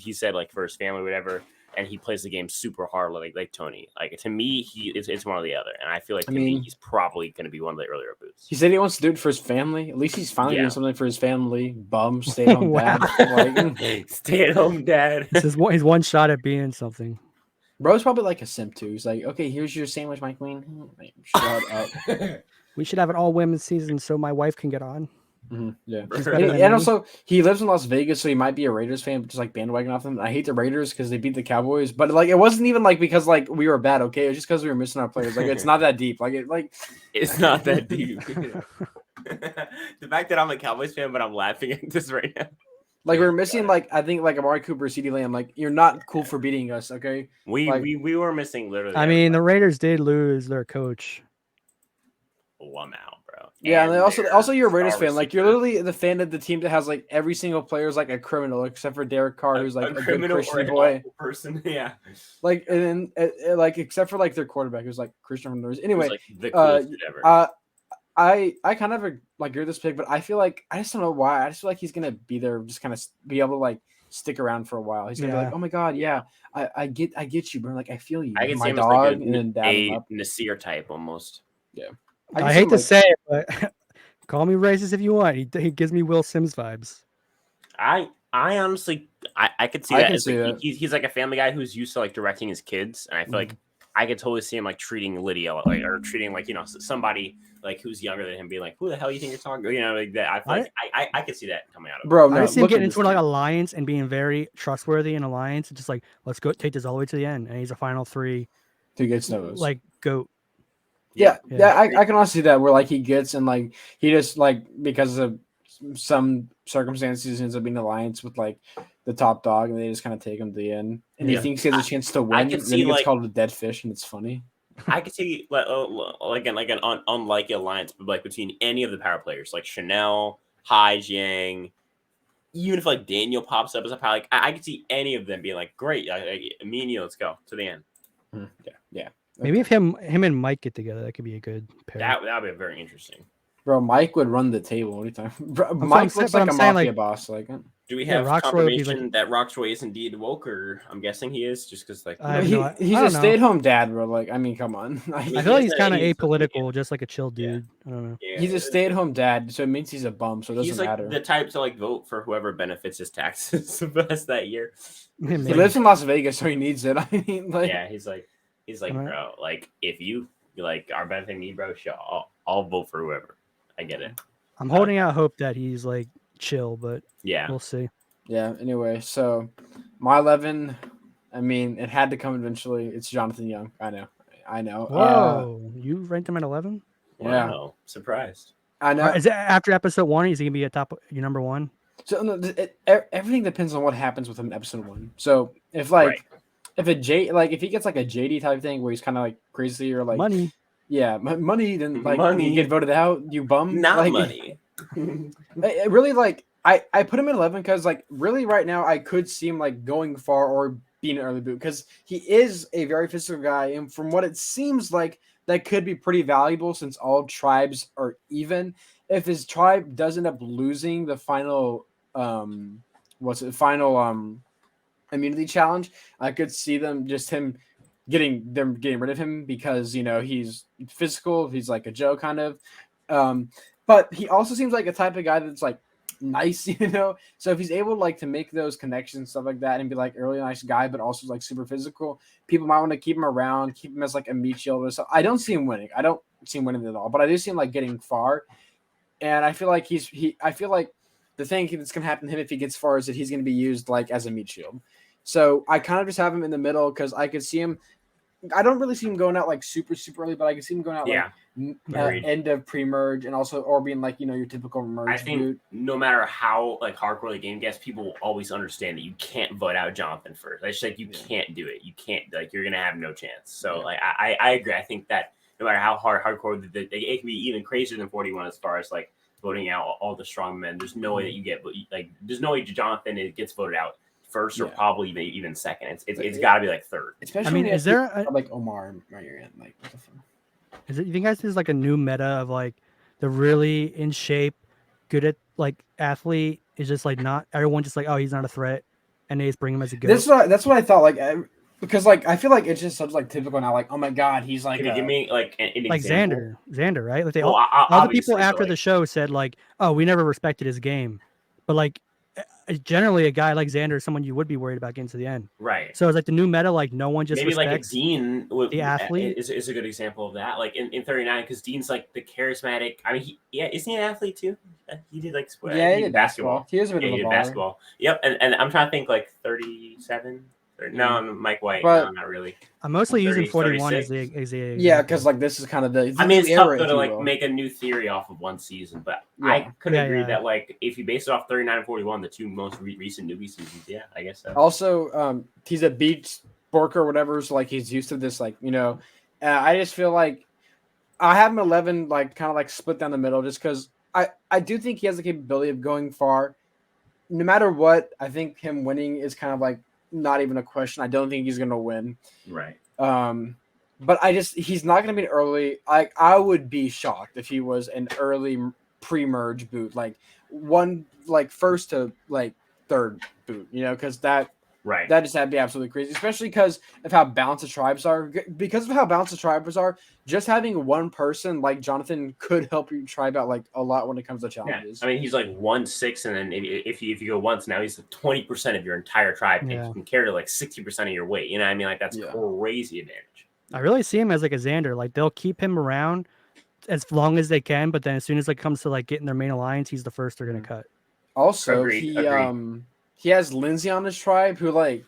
Speaker 1: he said for his family, whatever, and he plays the game super hard like Tony. To me, it's one or the other, and I feel to me he's probably gonna be one of the earlier boots.
Speaker 2: He said he wants to do it for his family. At least he's finally doing something for his family. Bum, stay at home dad.
Speaker 1: Stay at home dad.
Speaker 3: He's one shot at being something.
Speaker 2: Bro's probably a simp too. He's like, okay, here's your sandwich, my queen. Shut up.
Speaker 3: We should have an all women's season so my wife can get on.
Speaker 2: Mm-hmm. Yeah, and also he lives in Las Vegas, so he might be a Raiders fan, just bandwagon off them. I hate the Raiders because they beat the Cowboys, but it wasn't even because we were bad. Okay, it was just because we were missing our players. It's not that deep.
Speaker 1: It's not that deep. The fact that I'm a Cowboys fan, but I'm laughing at this right now.
Speaker 2: We're missing I think Amari Cooper, CeeDee Lamb. You're not cool for beating us. Okay,
Speaker 1: we were missing literally.
Speaker 3: I mean, the Raiders did lose their coach.
Speaker 1: Oh, I'm out, bro.
Speaker 2: Yeah, and also you're a Raiders fan. You're literally the fan of the team that has every single player is a criminal except for Derek Carr, who's a good Christian boy person.
Speaker 1: Yeah,
Speaker 2: and then except for their quarterback who's Christian Norris. Anyway,
Speaker 1: the coolest dude ever.
Speaker 2: I kind of agree with this pick, but I feel I just don't know why. I just feel he's gonna be there, just kind of be able to stick around for a while. He's gonna be oh my god, yeah, I get you, bro. I feel you.
Speaker 1: I can
Speaker 2: my
Speaker 1: see him
Speaker 2: dog,
Speaker 1: as
Speaker 2: and then dab him up.
Speaker 1: Nasir type almost.
Speaker 2: Yeah,
Speaker 3: I hate to say it, but call me racist if you want. He gives me Will Sims vibes.
Speaker 1: I honestly I could see that. He's a family guy who's used to directing his kids, and I feel I could totally see him treating Lydia or treating somebody who's younger than him, being who the hell you think you're talking? That. I feel I could see that coming out of it.
Speaker 2: Bro.
Speaker 3: I just see him getting into an alliance and being very trustworthy in alliance, and just let's go take this all the way to the end. And he's a final three.
Speaker 2: Who gets those?
Speaker 3: GOAT.
Speaker 2: Yeah. I can also see that where he gets and he just because of some circumstances ends up being an alliance with the top dog, and they just kind of take him to the end, and he thinks he has a chance to win. Then he gets called a dead fish, and it's funny.
Speaker 1: I could see an unlikely alliance, but between any of the power players Chanel, Hai Jiang, even if Daniel pops up as a power, I could see any of them being great, me and you, let's go to the end.
Speaker 2: Yeah.
Speaker 3: Maybe if him and Mike get together, that could be a good pair.
Speaker 1: That would be very interesting.
Speaker 2: Bro, Mike would run the table. What are you talking about? Mike looks like a mafia boss.
Speaker 1: Do we have confirmation that Roxroy is indeed woke, or I'm guessing he is, just because
Speaker 2: he's a stay-at-home dad, bro. I mean, come on.
Speaker 3: I feel he's kind of apolitical, just like a chill dude. I don't know.
Speaker 2: Yeah, he's a stay-at-home dad, so it means he's a bum, so it doesn't matter.
Speaker 1: He's the type to vote for whoever benefits his taxes the best that year.
Speaker 2: He lives in Las Vegas, so he needs it. I mean,
Speaker 1: yeah, he's bro, if you are benefiting me, bro, sure, I'll vote for whoever. I get it.
Speaker 3: I'm holding out hope that he's chill, but
Speaker 1: yeah,
Speaker 3: we'll see.
Speaker 2: Yeah. Anyway, so my 11, I mean, it had to come eventually. It's Jonathan Young. I know.
Speaker 3: Whoa, you ranked him at 11?
Speaker 2: Yeah.
Speaker 1: Wow. Surprised.
Speaker 2: I know.
Speaker 3: Is it after episode 1? Is he gonna be your number 1?
Speaker 2: So everything depends on what happens with him in episode 1. So if if he gets a JD type thing where he's kind of crazy or
Speaker 3: money.
Speaker 2: Yeah, money. Then
Speaker 1: money.
Speaker 2: You get voted out, you bum.
Speaker 1: Not money.
Speaker 2: It really I put him at 11 because really right now I could see him going far or being an early boot because he is a very physical guy, and from what it seems that could be pretty valuable since all tribes are even. If his tribe does end up losing the final immunity challenge, I could see them getting rid of him because he's physical, he's a Joe kind of, but he also seems like a type of guy that's nice, so if he's able to make those connections, stuff like that, and be a really nice guy but also super physical, people might want to keep him around, keep him as a meat shield or so. I don't see him winning at all, but I do see him getting far, and I feel I feel the thing that's gonna happen to him if he gets far is that he's gonna be used as a meat shield. So I kind of just have him in the middle because I could see him. I don't really see him going out like super early, but I can see him going out like end of pre-merge and also or being like your typical merge.
Speaker 1: I think no matter how like hardcore the game gets, people will always understand that you can't vote out Jonathan first. It's like you can't do it. You can't like you're gonna have no chance. So like I agree. I think that no matter how hardcore it can be even crazier than 41 as far as like voting out all the strong men. There's no way that you get like there's no way Jonathan gets voted out first or probably even second. It's got to be like third.
Speaker 2: Especially is there like Omar right here? Like what the fuck?
Speaker 3: Is it? You think guys there's like a new meta of like the really in shape, good at like athlete is just like not everyone just like he's not a threat, and they just bring him as a goat.
Speaker 2: That's what I thought like. Because like I feel like it's just such like typical now. Like oh my god, he's like.
Speaker 1: Can you give me like an
Speaker 3: example? Xander, right? Like all the people after the show said like, oh, we never respected his game, but like generally a guy like Xander is someone you would be worried about getting to the end.
Speaker 1: Right.
Speaker 3: So it's like the new meta, like no one just
Speaker 1: maybe
Speaker 3: respects
Speaker 1: like a Dean
Speaker 3: the athlete
Speaker 1: is a good example of that. Like in 39, because Dean's like the charismatic. I mean, isn't he an athlete too? He did like
Speaker 2: he did basketball. He was a bit of a
Speaker 1: basketball. Yep, and I'm trying to think like 37. No, Mike White. But no, not really.
Speaker 3: I'm mostly using 41 as the
Speaker 2: because like this is kind of the.
Speaker 1: I mean, it's tough to like make a new theory off of one season, but I could agree that like if you base it off 39 and 41, the two most recent newbie seasons, I guess so.
Speaker 2: Also, he's a beach worker or whatever, so like he's used to this, like I just feel like I have him 11, like kind of like split down the middle, just because I do think he has the capability of going far. No matter what, I think him winning is kind of like. Not even a question. I don't think he's gonna win.
Speaker 1: Right.
Speaker 2: But he's not gonna be early. I would be shocked if he was an early pre-merge boot, like first to like third boot, because that just had to be absolutely crazy, especially because of how balanced the tribes are. Because of how balanced the tribes are, just having one person like Jonathan could help your tribe out like a lot when it comes to challenges.
Speaker 1: Yeah. I mean, he's like 1/6, and then if you go once, now he's 20% of your entire tribe, and you can carry like 60% of your weight. You know what I mean? Like that's crazy advantage.
Speaker 3: I really see him as like a Xander. Like they'll keep him around as long as they can, but then as soon as it comes to like getting their main alliance, he's the first they're gonna cut.
Speaker 2: Also, he has Lindsay on his tribe who like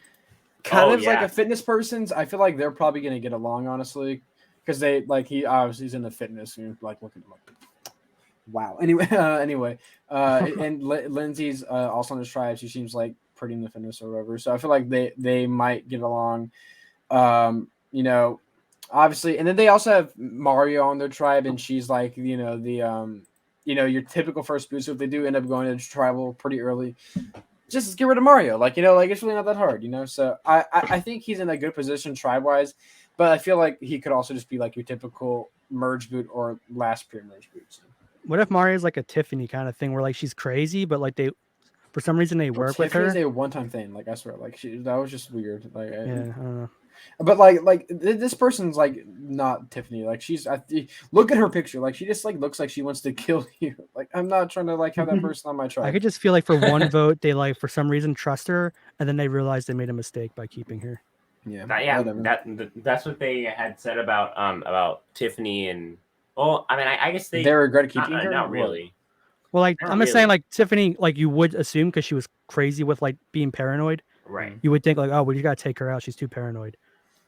Speaker 2: kind of like a fitness person's. I feel like they're probably gonna get along, honestly, because they like he obviously he's into fitness and like look at him like wow. Anyway, and Lindsay's also on his tribe. She seems like pretty into fitness or whatever. So I feel like they might get along. Obviously, and then they also have Mario on their tribe, and she's like your typical first booster. If they do end up going into tribal pretty early, just get rid of Mario. Like it's really not that hard. So I think he's in a good position tribe wise, but I feel like he could also just be like your typical merge boot or last pre-merge boot. So.
Speaker 3: What if Mario's like a Tiffany kind of thing, where like she's crazy, but like for some reason they work with her?
Speaker 2: Tiffany's a one-time thing. Like I swear, like that was just weird. Like
Speaker 3: I don't know.
Speaker 2: But like this person's like not Tiffany. Like look at her picture. Like she just like looks like she wants to kill you. Like I'm not trying to like have that person on my tribe.
Speaker 3: I could just feel like for one vote they like for some reason trust her, and then they realize they made a mistake by keeping her.
Speaker 2: Yeah,
Speaker 1: that's what they had said about Tiffany and I mean I guess they
Speaker 2: regret keeping her.
Speaker 1: Not really.
Speaker 3: Well, like I'm just saying, like Tiffany, like you would assume because she was crazy with like being paranoid.
Speaker 1: Right.
Speaker 3: You would think like, oh, well, you gotta take her out. She's too paranoid.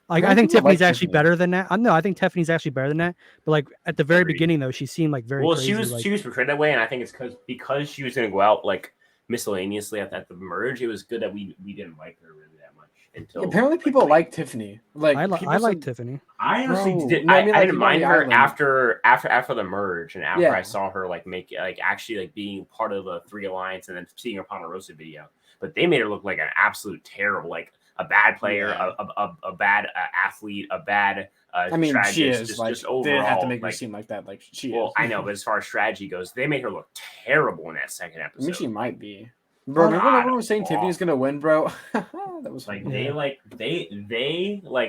Speaker 3: Like I think Tiffany's actually better than that. No, I think Tiffany's actually better than that. But like at the very beginning, though, she seemed like very.
Speaker 1: Well,
Speaker 3: crazy,
Speaker 1: she was portrayed that way, and I think it's because she was going to go out like miscellaneously at the merge. It was good that we didn't like her really that much until.
Speaker 2: Apparently, people like Tiffany. Like
Speaker 3: I like Tiffany.
Speaker 1: I honestly did. I didn't mind her after the merge, and after I saw her like make like actually like being part of the 3 Alliance, and then seeing her Ponderosa video. But they made her look like an absolute terrible like. A bad player, a bad athlete, a bad strategist.
Speaker 2: She is.
Speaker 1: Just overall,
Speaker 2: they didn't have to make her seem like that. Like she is.
Speaker 1: Well, I know, but as far as strategy goes, they made her look terrible in that second episode.
Speaker 2: I mean, she might be. Bro, remember when everyone was saying Tiffany's gonna win, bro? That was
Speaker 1: like they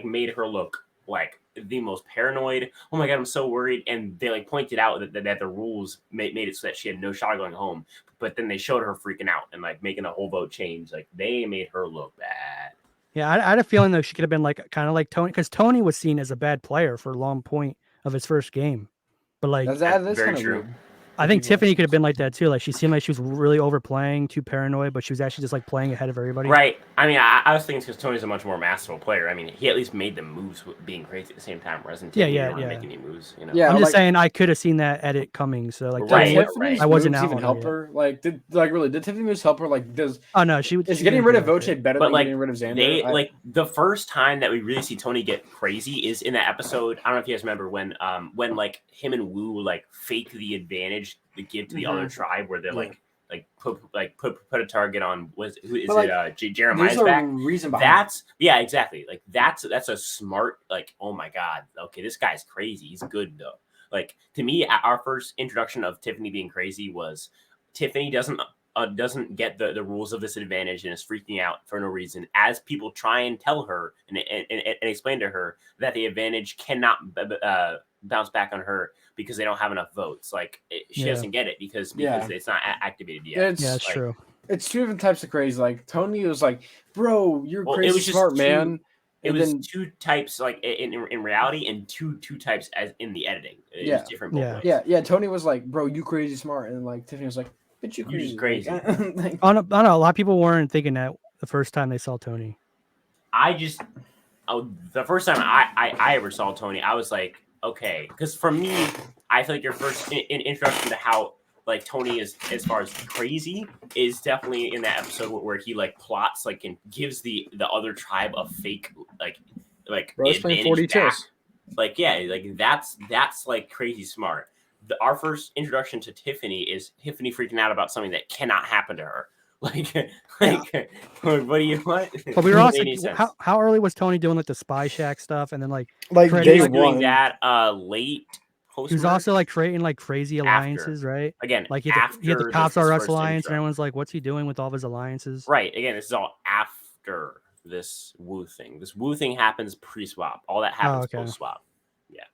Speaker 1: made her look like the most paranoid. Oh my god, I'm so worried. And they like pointed out that the rules made it so that she had no shot going home. But then they showed her freaking out and like making a whole vote change. Like they made her look bad.
Speaker 3: Yeah, I had a feeling though she could have been like kind of like Tony, because Tony was seen as a bad player for a long point of his first game. But like
Speaker 1: that's very true. Weird.
Speaker 3: I think Tiffany could have been like that too. Like she seemed like she was really overplaying, too paranoid, but she was actually just like playing ahead of everybody.
Speaker 1: Right. I mean, I was thinking because Tony's a much more masterful player. I mean, he at least made the moves being crazy at the same time. Whereas Tiffany didn't want to make any moves. You know?
Speaker 2: Yeah,
Speaker 3: I'm just saying I could have seen that edit coming. So like,
Speaker 2: Tiffany's
Speaker 3: I wasn't
Speaker 2: moves even help her. Like, did Tiffany moves help her? Like, does is getting rid of Voce better than getting rid of Xander?
Speaker 1: Like the first time that we really see Tony get crazy is in that episode. I don't know if you guys remember when like him and Wu like fake the advantage to give to the other tribe where they're put a target on Jeremiah's back.
Speaker 2: Reason
Speaker 1: behind exactly. Like that's a smart, like, oh my god, okay, this guy's crazy. He's good though. Like to me, our first introduction of Tiffany being crazy was Tiffany doesn't get the rules of this advantage and is freaking out for no reason as people try and tell her and explain to her that the advantage cannot bounce back on her because they don't have enough votes. Like she doesn't get it because it's not activated yet.
Speaker 3: That's true.
Speaker 2: It's two different types of crazy. Like Tony was like, "Bro, you're crazy smart, man."
Speaker 1: It was two types, like in reality, and two types as in the editing. It was different.
Speaker 2: Yeah. Tony was like, "Bro, you crazy smart," and like Tiffany was like, "But you crazy."
Speaker 3: I don't know. A lot of people weren't thinking that the first time they saw Tony.
Speaker 1: The first time I ever saw Tony, I was like, okay, because for me, I feel like your first introduction to how like Tony is as far as crazy is definitely in that episode where he like plots like and gives the other tribe a fake like
Speaker 2: Bro's playing 40 chess.
Speaker 1: Like that's like crazy smart. Our first introduction to Tiffany is Tiffany freaking out about something that cannot happen to her. What do you want?
Speaker 3: But we were also how early was Tony doing like the Spy Shack stuff and then like
Speaker 2: day one
Speaker 1: doing that late.
Speaker 3: He was also like creating like crazy alliances, right?
Speaker 1: Again,
Speaker 3: like he had the Cops R Us alliance, and everyone's like, "What's he doing with all of his alliances?"
Speaker 1: Right. Again, this is all after this Wu thing. This Wu thing happens pre-swap. All that happens post-swap. Yeah.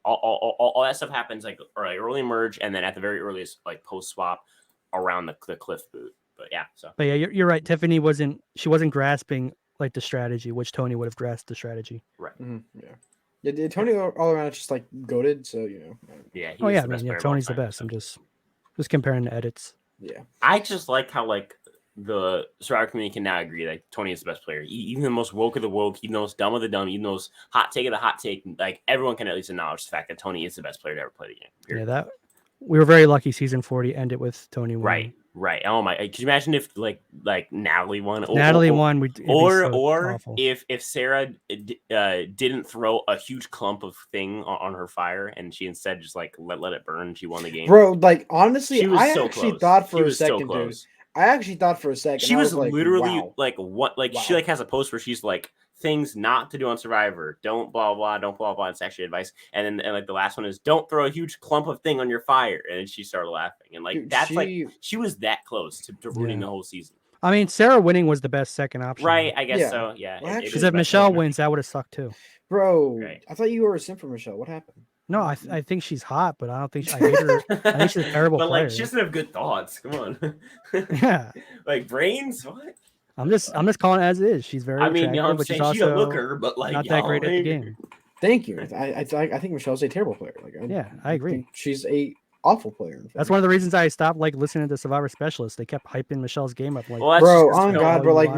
Speaker 1: All that stuff happens like early merge, and then at the very earliest like post-swap around the cliff boot. But
Speaker 3: yeah, you're right. Tiffany wasn't grasping like the strategy, which Tony would have grasped the strategy.
Speaker 1: Right.
Speaker 2: Mm-hmm. Yeah. Tony all around just like goated, so you know.
Speaker 1: Yeah.
Speaker 3: Tony's the best. So. I'm just comparing the edits.
Speaker 2: Yeah.
Speaker 1: I just like how like the Survivor community can now agree like Tony is the best player. Even the most woke of the woke, even the most dumb of the dumb, even the most hot take of the hot take. Like everyone can at least acknowledge the fact that Tony is the best player to ever play the game. Period.
Speaker 3: Yeah, we were very lucky. Season 40 ended with Tony winning.
Speaker 1: Right. Oh my! Could you imagine if like Natalie won? If Sarah didn't throw a huge clump of thing on her fire and she instead just like let it burn, she won the game.
Speaker 2: Bro, like honestly, I actually thought for a second, dude. I actually thought for a second
Speaker 1: she was like, literally like what? Like she like has a post where she's like things not to do on Survivor. Don't blah blah. Don't blah blah. It's actually advice. And like the last one is don't throw a huge clump of thing on your fire. And then she started laughing. And like dude, that's like she was that close to ruining the whole season.
Speaker 3: I mean, Sarah winning was the best second option.
Speaker 1: Right, I guess so. Yeah.
Speaker 3: Because if Michelle wins, that would have sucked too.
Speaker 2: Bro, right. I thought you were a simp for Michelle. What happened?
Speaker 3: No, I think she's hot, but I don't think I hate her. I think she's a terrible player.
Speaker 1: But like, she doesn't have good thoughts. Come on.
Speaker 3: Yeah.
Speaker 1: Like brains? What?
Speaker 3: I'm just calling it as it is. She's very.
Speaker 1: I mean, I'm saying she's a looker, but like
Speaker 3: not that great at the game.
Speaker 2: Thank you. I think Michelle's a terrible player. Like,
Speaker 3: I agree.
Speaker 2: She's a awful player.
Speaker 3: That's one of the reasons I stopped like listening to Survivor Specialists. They kept hyping Michelle's game up. Like,
Speaker 2: bro, on God, bro, like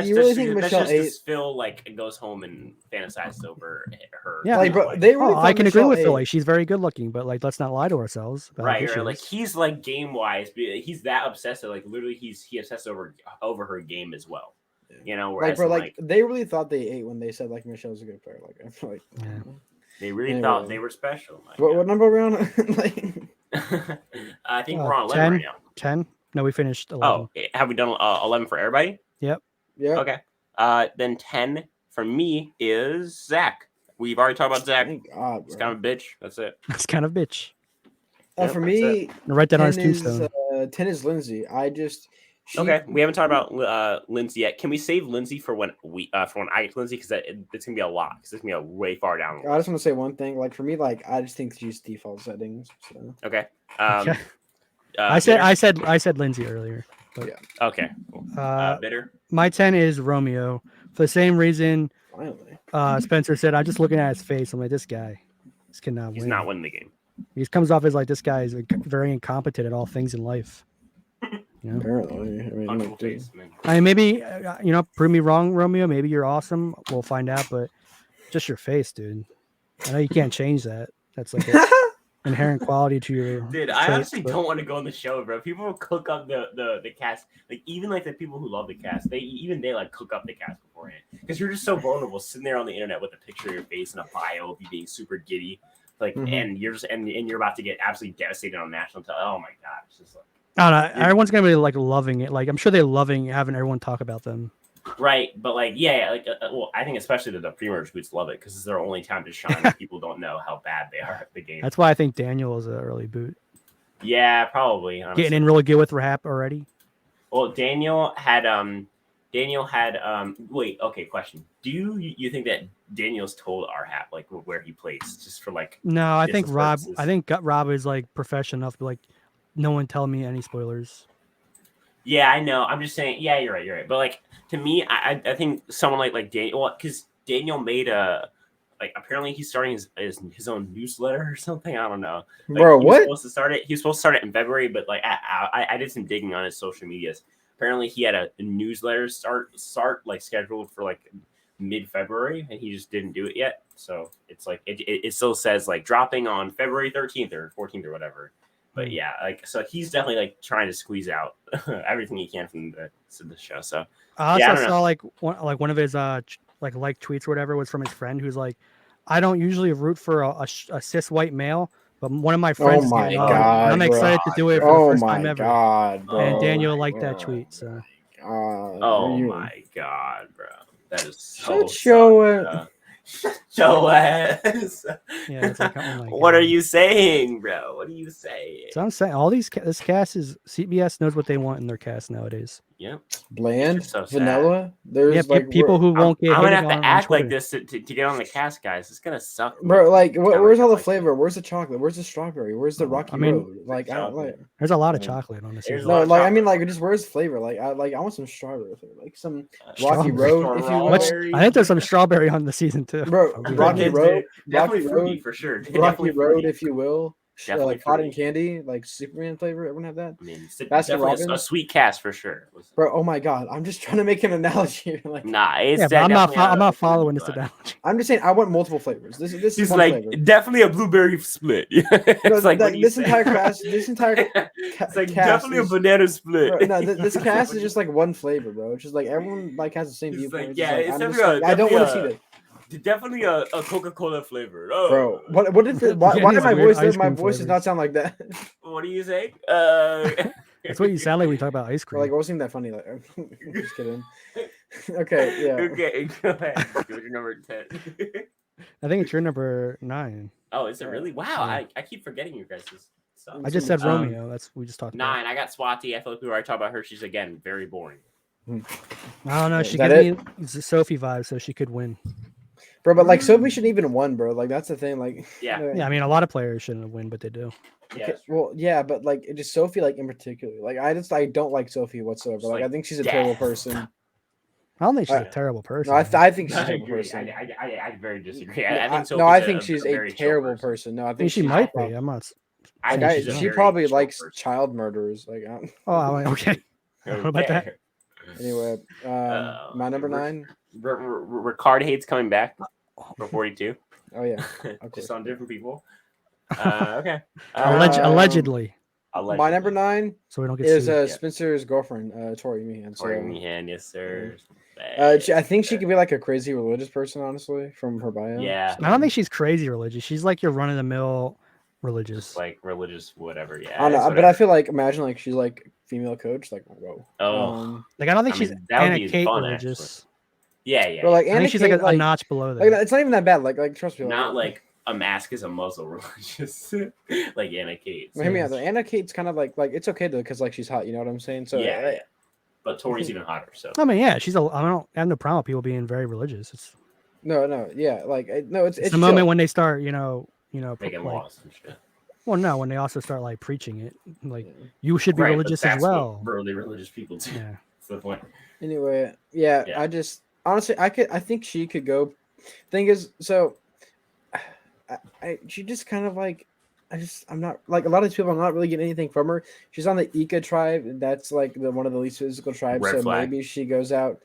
Speaker 2: you really think Michelle
Speaker 1: Phil like goes home and fantasizes over her?
Speaker 3: Yeah,
Speaker 2: like, bro, they really.
Speaker 3: I can agree with Phil. Like, she's very good looking, but like, let's not lie to ourselves.
Speaker 1: Right. Like, he's like game wise, he's that obsessed. Like, literally, he obsessed over her game as well. You know,
Speaker 2: like, bro, like they really thought they ate when they said like Michelle's a good player. Like, I feel like
Speaker 1: they really thought they were special. Like,
Speaker 2: what number are we on? Like.
Speaker 1: I think we're on 11 right now.
Speaker 3: 10? No, we finished 11.
Speaker 1: Oh, have we done 11 for everybody?
Speaker 3: Yep.
Speaker 2: Yeah.
Speaker 1: Okay. Then 10 for me is Zach. We've already talked about Zach.
Speaker 2: God,
Speaker 1: he's kind of a bitch. That's it.
Speaker 3: That's kind of bitch.
Speaker 2: For me,
Speaker 3: write that on his tombstone.
Speaker 2: 10 is Lindsay.
Speaker 1: Okay, we haven't talked about Lindsay yet. Can we save Lindsay for when I get to Lindsay because it's gonna be a lot because it's gonna be way far down.
Speaker 2: I just want to say one thing. Like for me, like I just think she's default settings. So.
Speaker 1: Okay.
Speaker 3: I said Lindsay earlier. But,
Speaker 2: yeah.
Speaker 1: Okay. Cool. Bitter.
Speaker 3: My 10 is Romeo for the same reason.
Speaker 2: Finally.
Speaker 3: Spencer said, I'm just looking at his face. I'm like, this guy, this cannot win.
Speaker 1: He's not winning the game.
Speaker 3: He comes off as like this guy is very incompetent at all things in life. You know?
Speaker 2: Apparently,
Speaker 3: I mean, maybe prove me wrong, Romeo. Maybe you're awesome. We'll find out, but just your face, dude. I know you can't change that. That's like an inherent quality to your.
Speaker 1: Dude, I honestly don't want to go on the show, bro. People will cook up the cast, like even like the people who love the cast, they like cook up the cast beforehand because you're just so vulnerable sitting there on the internet with a picture of your face and a bio of you being super giddy, like, and you're just and you're about to get absolutely devastated on national television. Oh my god, it's just like.
Speaker 3: I don't know. Everyone's gonna be like loving it. Like I'm sure they're loving having everyone talk about them.
Speaker 1: Right, but like like well, I think especially the pre-merge boots love it because it's their only time to shine. When people don't know how bad they are at the game.
Speaker 3: That's why I think Daniel is an early boot.
Speaker 1: Yeah, probably. Honestly.
Speaker 3: Getting in really good with rap already.
Speaker 1: Well, Daniel had wait, okay, question. Do you think that Daniel's told our Hap like where he plays just for like
Speaker 3: no, I think Rob is like professional enough to like no one tell me any spoilers.
Speaker 1: Yeah, I know. I'm just saying, yeah, you're right. But like to me, I think someone like Daniel, because Daniel made like apparently he's starting his own newsletter or something. I don't know. Like,
Speaker 2: bro, what?
Speaker 1: He was supposed to start it in February, but like I did some digging on his social medias. Apparently he had a newsletter start like scheduled for like mid-February and he just didn't do it yet. So it's like it still says like dropping on February 13th or 14th or whatever. But yeah, like so he's definitely like trying to squeeze out everything he can from the show. So
Speaker 3: I also saw like one of his like tweets or whatever was from his friend who's like, I don't usually root for a cis white male, but one of my friends.
Speaker 2: Oh my god!
Speaker 3: I'm excited to do it for the first time ever.
Speaker 2: God, bro.
Speaker 3: And Daniel liked that tweet. So.
Speaker 1: Oh my god, bro! That is so. Show ass.
Speaker 3: Yeah, it's like, oh
Speaker 1: what are you saying, bro? What are you saying?
Speaker 3: So I'm saying all this cast is CBS knows what they want in their cast nowadays.
Speaker 1: Yep.
Speaker 2: Bland, vanilla. There's like
Speaker 3: people who won't get.
Speaker 1: I'm gonna have to act like this to get on the cast, guys. It's gonna suck,
Speaker 2: bro. Like, where's all the flavor? Where's the chocolate? Where's the strawberry? Where's the rocky road? Like, I don't like.
Speaker 3: There's a lot of chocolate on this.
Speaker 2: No, like I mean, like just where's flavor? Like, I want some strawberry flavor, like some rocky road, if you will.
Speaker 3: I think there's some strawberry on the season too,
Speaker 2: bro. Rocky road,
Speaker 1: for sure.
Speaker 2: Rocky road, if you will. Like cotton candy, like Superman flavor. Everyone have that?
Speaker 1: I mean, definitely a sweet cast for sure.
Speaker 2: Bro, oh my god, I'm just trying to make an analogy. Like,
Speaker 1: nah, it's
Speaker 3: I'm not following this analogy.
Speaker 2: I'm just saying I want multiple flavors. This is one
Speaker 1: like
Speaker 2: flavor.
Speaker 1: Definitely a blueberry split. It's like
Speaker 2: this entire cast.
Speaker 1: It's like definitely a banana split.
Speaker 2: Bro, no, this cast is just like one flavor, bro. It's just like everyone like has the same viewpoint.
Speaker 1: Like, yeah, it's
Speaker 2: I don't want to see that.
Speaker 1: Definitely a Coca-Cola flavor. Oh.
Speaker 2: Bro, what is it? Why did my voice does not sound like that?
Speaker 1: What do you say?
Speaker 3: That's what you sound like when you talk about ice cream.
Speaker 2: Like, what wasn't that funny? Like, I'm just kidding. Okay, yeah.
Speaker 1: Okay, go ahead. Go with your number 10.
Speaker 3: I think it's your number 9.
Speaker 1: Oh, is it really? Wow, yeah. I keep forgetting you guys' stuff.
Speaker 3: I just said Romeo. We just talked
Speaker 1: 9.
Speaker 3: about.
Speaker 1: I got Swati. I feel like we already talked about her. She's again very boring.
Speaker 3: I don't know. She gives me Sophie vibes, so she could win.
Speaker 2: Bro, but like Sophie shouldn't even have won, bro. Like that's the thing. Like
Speaker 1: yeah.
Speaker 3: I mean, a lot of players shouldn't have won, but they do.
Speaker 1: Yeah,
Speaker 2: okay, well, yeah, but like just Sophie, like in particular, like I don't like Sophie whatsoever. Like I think she's a terrible person.
Speaker 3: I don't think she's a terrible person.
Speaker 2: No, I think she's a terrible person.
Speaker 1: I very disagree. I think
Speaker 2: I think she's a terrible person. No, I think
Speaker 3: she might be. I'm not.
Speaker 2: She probably likes child murderers. Like,
Speaker 3: okay. What about that?
Speaker 2: Anyway, my number 9.
Speaker 1: Ricard hates coming back for 42.
Speaker 2: Oh yeah,
Speaker 1: just on different people. Okay.
Speaker 3: Allegedly.
Speaker 2: My number 9.
Speaker 3: So we don't get
Speaker 2: is Spencer's girlfriend, Tori Meehan.
Speaker 1: Tori Meehan, yes sir.
Speaker 2: I think she could be like a crazy religious person, honestly, from her bio.
Speaker 1: Yeah.
Speaker 3: I don't think she's crazy religious. She's like your run of the mill religious.
Speaker 1: Just like religious, whatever. Yeah.
Speaker 2: I don't know, but I feel like imagine like she's like female coach, like whoa.
Speaker 1: Oh.
Speaker 3: Like I don't think she's Anna Kate religious.
Speaker 1: Actually. Yeah.
Speaker 2: But like
Speaker 3: I think she's like a notch below that.
Speaker 2: Like, it's not even that bad. Like trust me.
Speaker 1: Not like a mask is a muzzle religious, like Anna Kate.
Speaker 2: So. Anna Kate's kind of like it's okay though because like she's hot. You know what I'm saying? So
Speaker 1: yeah. But Tori's even hotter. So
Speaker 3: I mean, yeah, I have no problem with people being very religious. It's
Speaker 2: yeah, like no, it's
Speaker 3: the moment when they start,
Speaker 1: making laws and shit.
Speaker 3: Well, no, when they also start like preaching it, like you should be religious as well.
Speaker 1: Really religious people too.
Speaker 3: Yeah,
Speaker 1: that's the point.
Speaker 2: Anyway, yeah, I just honestly, I think she could go. Thing is, so she just kind of like I'm not like a lot of these people. I'm not really getting anything from her. She's on the Ika tribe. That's like one of the least physical tribes.
Speaker 1: Red
Speaker 2: so
Speaker 1: flag.
Speaker 2: Maybe she goes out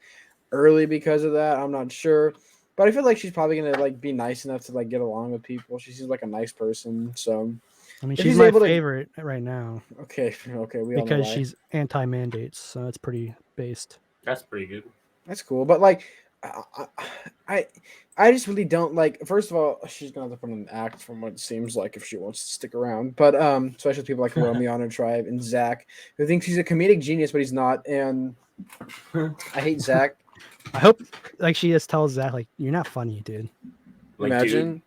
Speaker 2: early because of that. I'm not sure, but I feel like she's probably gonna like be nice enough to like get along with people. She seems like a nice person. So
Speaker 3: I mean,
Speaker 2: if
Speaker 3: she's my favorite right now.
Speaker 2: Okay, we all know
Speaker 3: because
Speaker 2: why.
Speaker 3: she's anti-mandates, so it's pretty based.
Speaker 1: That's pretty good.
Speaker 2: That's cool, but like, I just really don't like. First of all, she's gonna have to put in an act from what it seems like if she wants to stick around. But especially people like Romeo on her tribe and Zach, who thinks he's a comedic genius, but he's not. And I hate Zach.
Speaker 3: I hope like she just tells Zach like, "You're not funny, dude."
Speaker 1: Like,
Speaker 2: Imagine.
Speaker 1: Dude,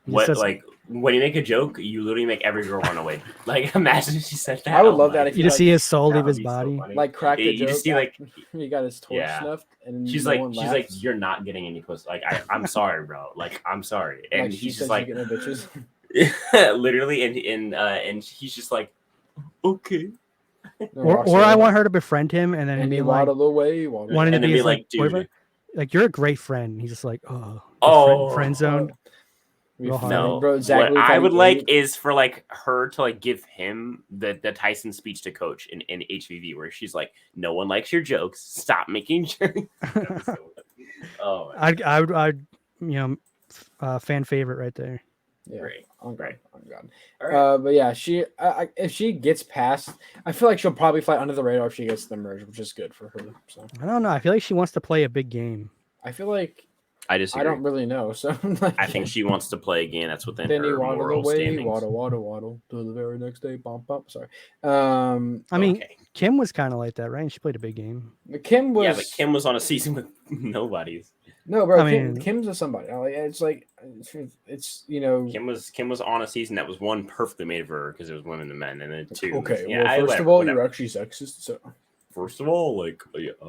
Speaker 1: what like when you make a joke, you literally make every girl run away. Like, imagine if she said that.
Speaker 2: I would love that if
Speaker 3: you just see his soul leave his body.
Speaker 1: So
Speaker 2: like crack the
Speaker 1: you
Speaker 2: joke.
Speaker 1: just see like
Speaker 2: he got his torch snuffed, and
Speaker 1: she's
Speaker 2: no
Speaker 1: like
Speaker 2: one
Speaker 1: she's
Speaker 2: laughs.
Speaker 1: like, you're not getting any pussy. Like I'm sorry, bro. Like I'm sorry. And
Speaker 2: like
Speaker 1: he's
Speaker 2: she
Speaker 1: just like
Speaker 2: get no bitches.
Speaker 1: literally, and he's just like, okay.
Speaker 3: Or I want her to befriend him and then be like, wanting to be like, dude, like you're a great friend. He's just like, friend zoned.
Speaker 1: No, what I would like is for like her to like give him the Tyson speech to coach in HVV where she's like, no one likes your jokes. Stop making jokes. Oh,
Speaker 3: I'd fan favorite right there.
Speaker 2: Yeah,
Speaker 1: great.
Speaker 2: Oh God.
Speaker 1: Right.
Speaker 2: But yeah, she if she gets past, I feel like she'll probably fly under the radar if she gets the merge, which is good for her. So
Speaker 3: I don't know. I feel like she wants to play a big game.
Speaker 2: I feel like
Speaker 1: I disagree.
Speaker 2: I don't really know. So like,
Speaker 1: I think she wants to play again. That's within
Speaker 2: then
Speaker 1: her moral standings.
Speaker 2: Waddle to the very next day. Bump. Sorry.
Speaker 3: I mean, Kim was kind of like that, right? And she played a big game.
Speaker 2: Kim was.
Speaker 1: Yeah, but Kim was on a season with nobodies.
Speaker 2: No, bro. Kim's a somebody. Like it's like it's
Speaker 1: Kim was on a season that was one perfectly made for her because it was women and men, and then two.
Speaker 2: Okay. Yeah, well, first of all, you're actually sexist. So.
Speaker 1: First of all, like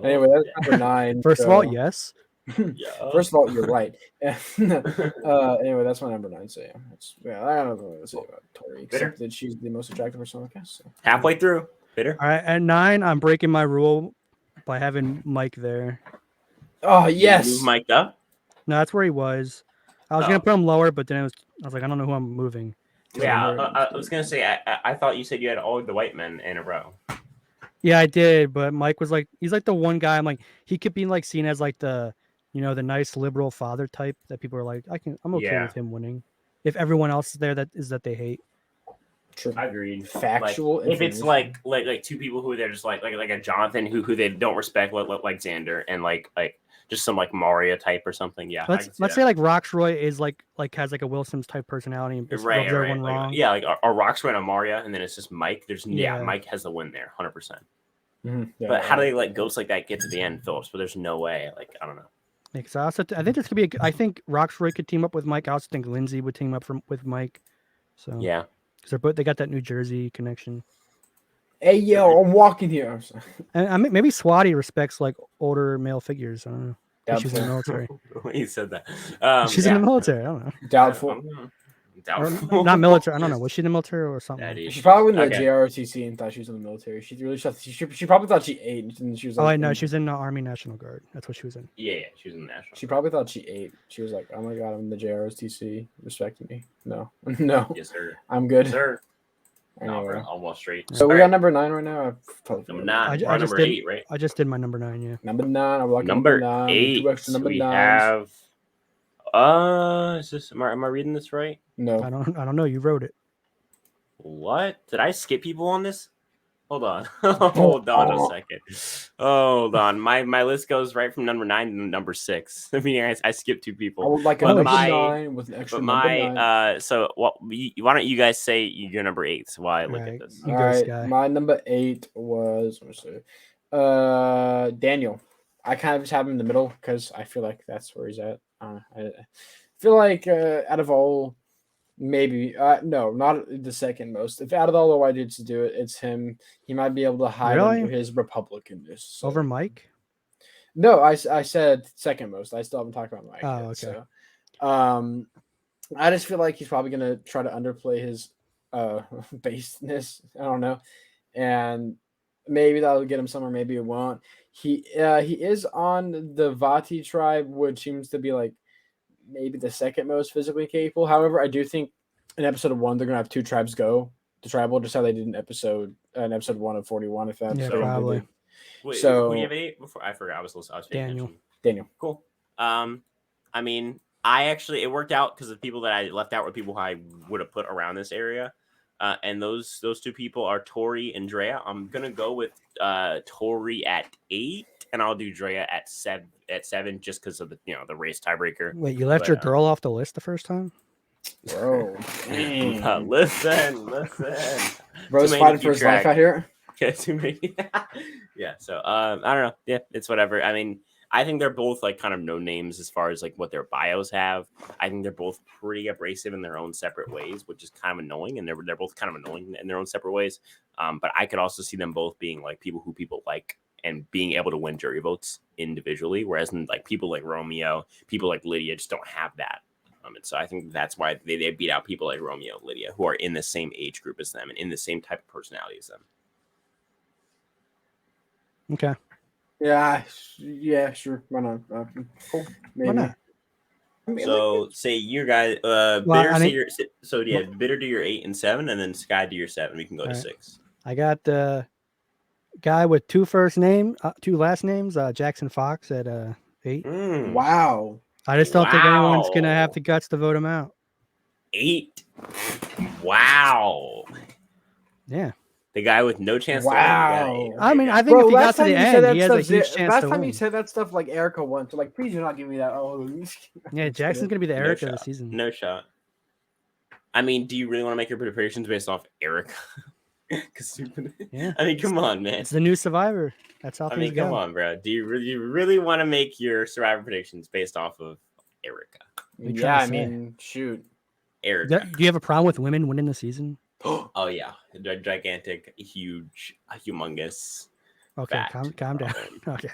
Speaker 2: anyway, that's number 9.
Speaker 3: First of all, yes.
Speaker 2: Yeah. First of all, you're right. Anyway, that's my number 9. So yeah, I don't know what to say about Tori except that she's the most attractive person on the cast. So.
Speaker 1: Halfway through, bitter.
Speaker 3: All right, at 9, I'm breaking my rule by having Mike there.
Speaker 2: Oh yes,
Speaker 1: you move Mike up.
Speaker 3: No, that's where he was. I was gonna put him lower, but then I was like, I don't know who I'm moving.
Speaker 1: Yeah, I was gonna say I thought you said you had all the white men in a row.
Speaker 3: Yeah, I did, but Mike was like, he's like the one guy. I'm like, he could be like seen as like the the nice liberal father type that people are like, I'm okay with him winning. If everyone else is there, that they hate.
Speaker 2: True.
Speaker 1: I agreed.
Speaker 2: Factual.
Speaker 1: Like, if it's like two people who they're just like a Jonathan who they don't respect, like Xander, and like just some like Maria type or something. Yeah.
Speaker 3: Let's say like Roxroy is like has like a Will Sims type personality and
Speaker 1: right,
Speaker 3: everyone
Speaker 1: like,
Speaker 3: wrong.
Speaker 1: Yeah, like a Roxroy and a Maria, and then it's just Mike. Mike has the win there, 100%.
Speaker 2: Mm-hmm. Yeah,
Speaker 1: but how do they let ghosts like that get to the end, Phillips? But there's no way. Like I don't know.
Speaker 3: I think this could be. I think Roxroy could team up with Mike. I also think Lindsay would team up with Mike. So
Speaker 1: yeah,
Speaker 3: because they got that New Jersey connection.
Speaker 2: Hey yo, I'm walking here.
Speaker 3: And maybe Swati respects like older male figures. I don't know. She's in the military.
Speaker 1: He said that.
Speaker 3: She's in the military. I don't know.
Speaker 2: Doubtful.
Speaker 3: Or not military. I don't know. Was she in the military or something?
Speaker 2: She probably went to the JROTC and thought she was in the military. She really she probably thought she ate, and she was like,
Speaker 3: "Oh, I know. She was in the Army National Guard. That's what she was in."
Speaker 1: Yeah, she was in the National.
Speaker 2: She probably thought she ate. She was like, "Oh my god, I'm in the JROTC. Respect me." No.
Speaker 1: Yes, sir.
Speaker 2: I'm good.
Speaker 1: Yes, sir.
Speaker 2: Anyway.
Speaker 1: No, I'll straight.
Speaker 2: So we got number 9 right now.
Speaker 1: Number 9. Number 8, right?
Speaker 3: I just did my number 9. Yeah.
Speaker 2: Number 9. I'm
Speaker 1: number 8. We have. Is this? Am I reading this right?
Speaker 2: No.
Speaker 3: I don't know. You wrote it.
Speaker 1: What? Did I skip people on this? Hold on. Hold on a second. Hold on. My list goes right from number 9 to number 6. I mean, I skipped 2 people.
Speaker 2: I would like a number 9 with an extra number 9.
Speaker 1: So why don't you guys say you're number 8 while I look at this?
Speaker 2: All right. My number 8 was Daniel. I kind of just have him in the middle because I feel like that's where he's at. I feel like out of all, maybe no, not the second most. If out of all the white dudes to do it, it's him. He might be able to hide under his Republicanness. So.
Speaker 3: Over Mike?
Speaker 2: No, I said second most. I still haven't talked about Mike.
Speaker 3: Oh, okay.
Speaker 2: So, I just feel like he's probably gonna try to underplay his baseness. I don't know, and maybe that'll get him somewhere. Maybe it won't. He is on the Vati tribe, which seems to be like maybe the second most physically capable. However, I do think in episode 1 they're gonna have 2 tribes go to tribal, just how they did in episode 1 of 41. If that's
Speaker 3: probably.
Speaker 1: Wait,
Speaker 2: so
Speaker 1: who do you have 8 before? I forgot. I was paying attention.
Speaker 2: Daniel.
Speaker 1: Cool. I mean, it worked out because the people that I left out were people who I would have put around this area. And those 2 people are Tori and Drea. I'm gonna go with Tori at 8, and I'll do Drea at 7 just because of the race tiebreaker.
Speaker 3: Wait, you left your girl off the list the first time?
Speaker 2: Bro,
Speaker 1: listen.
Speaker 2: Bro's fighting for his life out here.
Speaker 1: Yeah, too many. Yeah, so I don't know. Yeah, it's whatever. I mean, I think they're both like kind of no names as far as like what their bios have. I think they're both pretty abrasive in their own separate ways, which is kind of annoying, and they're both kind of annoying in their own separate ways. But I could also see them both being like people who people like and being able to win jury votes individually, whereas like people like Romeo, people like Lydia just don't have that. And so I think that's why they beat out people like Romeo and Lydia, who are in the same age group as them and in the same type of personality as them.
Speaker 3: Okay.
Speaker 2: Yeah, sure. Why not? Cool. Maybe.
Speaker 3: Why not?
Speaker 1: So say you guys, Bitter do your 8 and 7, and then Sky do your 7. We can go to 6.
Speaker 3: I got the guy with 2 last names, Jackson Fox at 8.
Speaker 2: Wow.
Speaker 3: I just don't think anyone's gonna have the guts to vote him out.
Speaker 1: 8. Wow.
Speaker 3: Yeah.
Speaker 1: The guy with no chance to win.
Speaker 3: I mean, I think if he got to the end, he has a huge chance to win.
Speaker 2: Last time you said that stuff, like Erica won. So, like, please do not give me that. Oh,
Speaker 3: yeah, Jackson's gonna be the Erica of the season.
Speaker 1: No shot. I mean, do you really want to make your predictions based off Erica?
Speaker 3: Yeah.
Speaker 1: I mean, come on, man.
Speaker 3: It's the new Survivor. That's how things go.
Speaker 1: Come on, bro. Do you really want to make your Survivor predictions based off of Erica?
Speaker 2: Yeah, I mean, shoot.
Speaker 1: Erica.
Speaker 3: Do you have a problem with women winning the season?
Speaker 1: Oh yeah, gigantic, huge, humongous.
Speaker 3: Okay, calm down. Okay,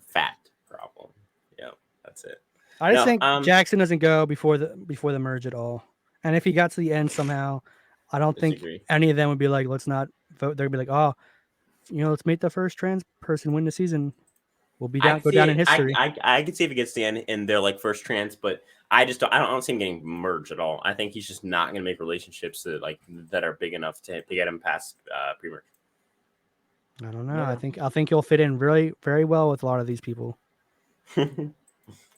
Speaker 1: fat problem. Yeah, that's it.
Speaker 3: I just think Jackson doesn't go before the merge at all. And if he got to the end somehow, I don't think any of them would be like, let's not vote. They'd be like, oh, let's make the first trans person win the season. We'll be go down in history.
Speaker 1: I could see if it gets to the end and they're like first trans, but I don't see him getting merged at all. I think he's just not going to make relationships that are big enough to get him past pre-merge.
Speaker 3: I don't know. Yeah. I think he'll fit in very, very well with a lot of these people.
Speaker 1: We'll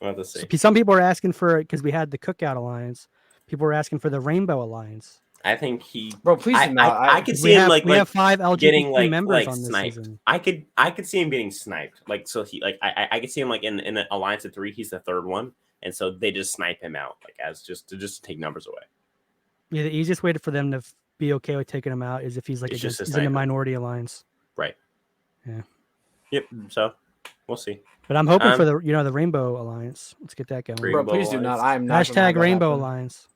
Speaker 1: have to see.
Speaker 3: Some people are asking for it because we had the Cookout Alliance. People were asking for the Rainbow Alliance.
Speaker 1: I think
Speaker 2: bro, please do not.
Speaker 1: I could see him
Speaker 3: we have 5 LGBT members on this
Speaker 1: sniped.
Speaker 3: season.
Speaker 1: I could see him getting sniped. Like, so he I could see him like in an alliance of 3. He's the third one, and so they just snipe him out like as just to take numbers away.
Speaker 3: Yeah, the easiest way for them to be okay with taking him out is if he's like he's in a minority alliance.
Speaker 1: Right.
Speaker 3: Yeah.
Speaker 1: Yep. So we'll see.
Speaker 3: But I'm hoping for the the Rainbow Alliance. Let's get that going.
Speaker 2: Bro, please do not. I'm not.
Speaker 3: # Rainbow Alliance.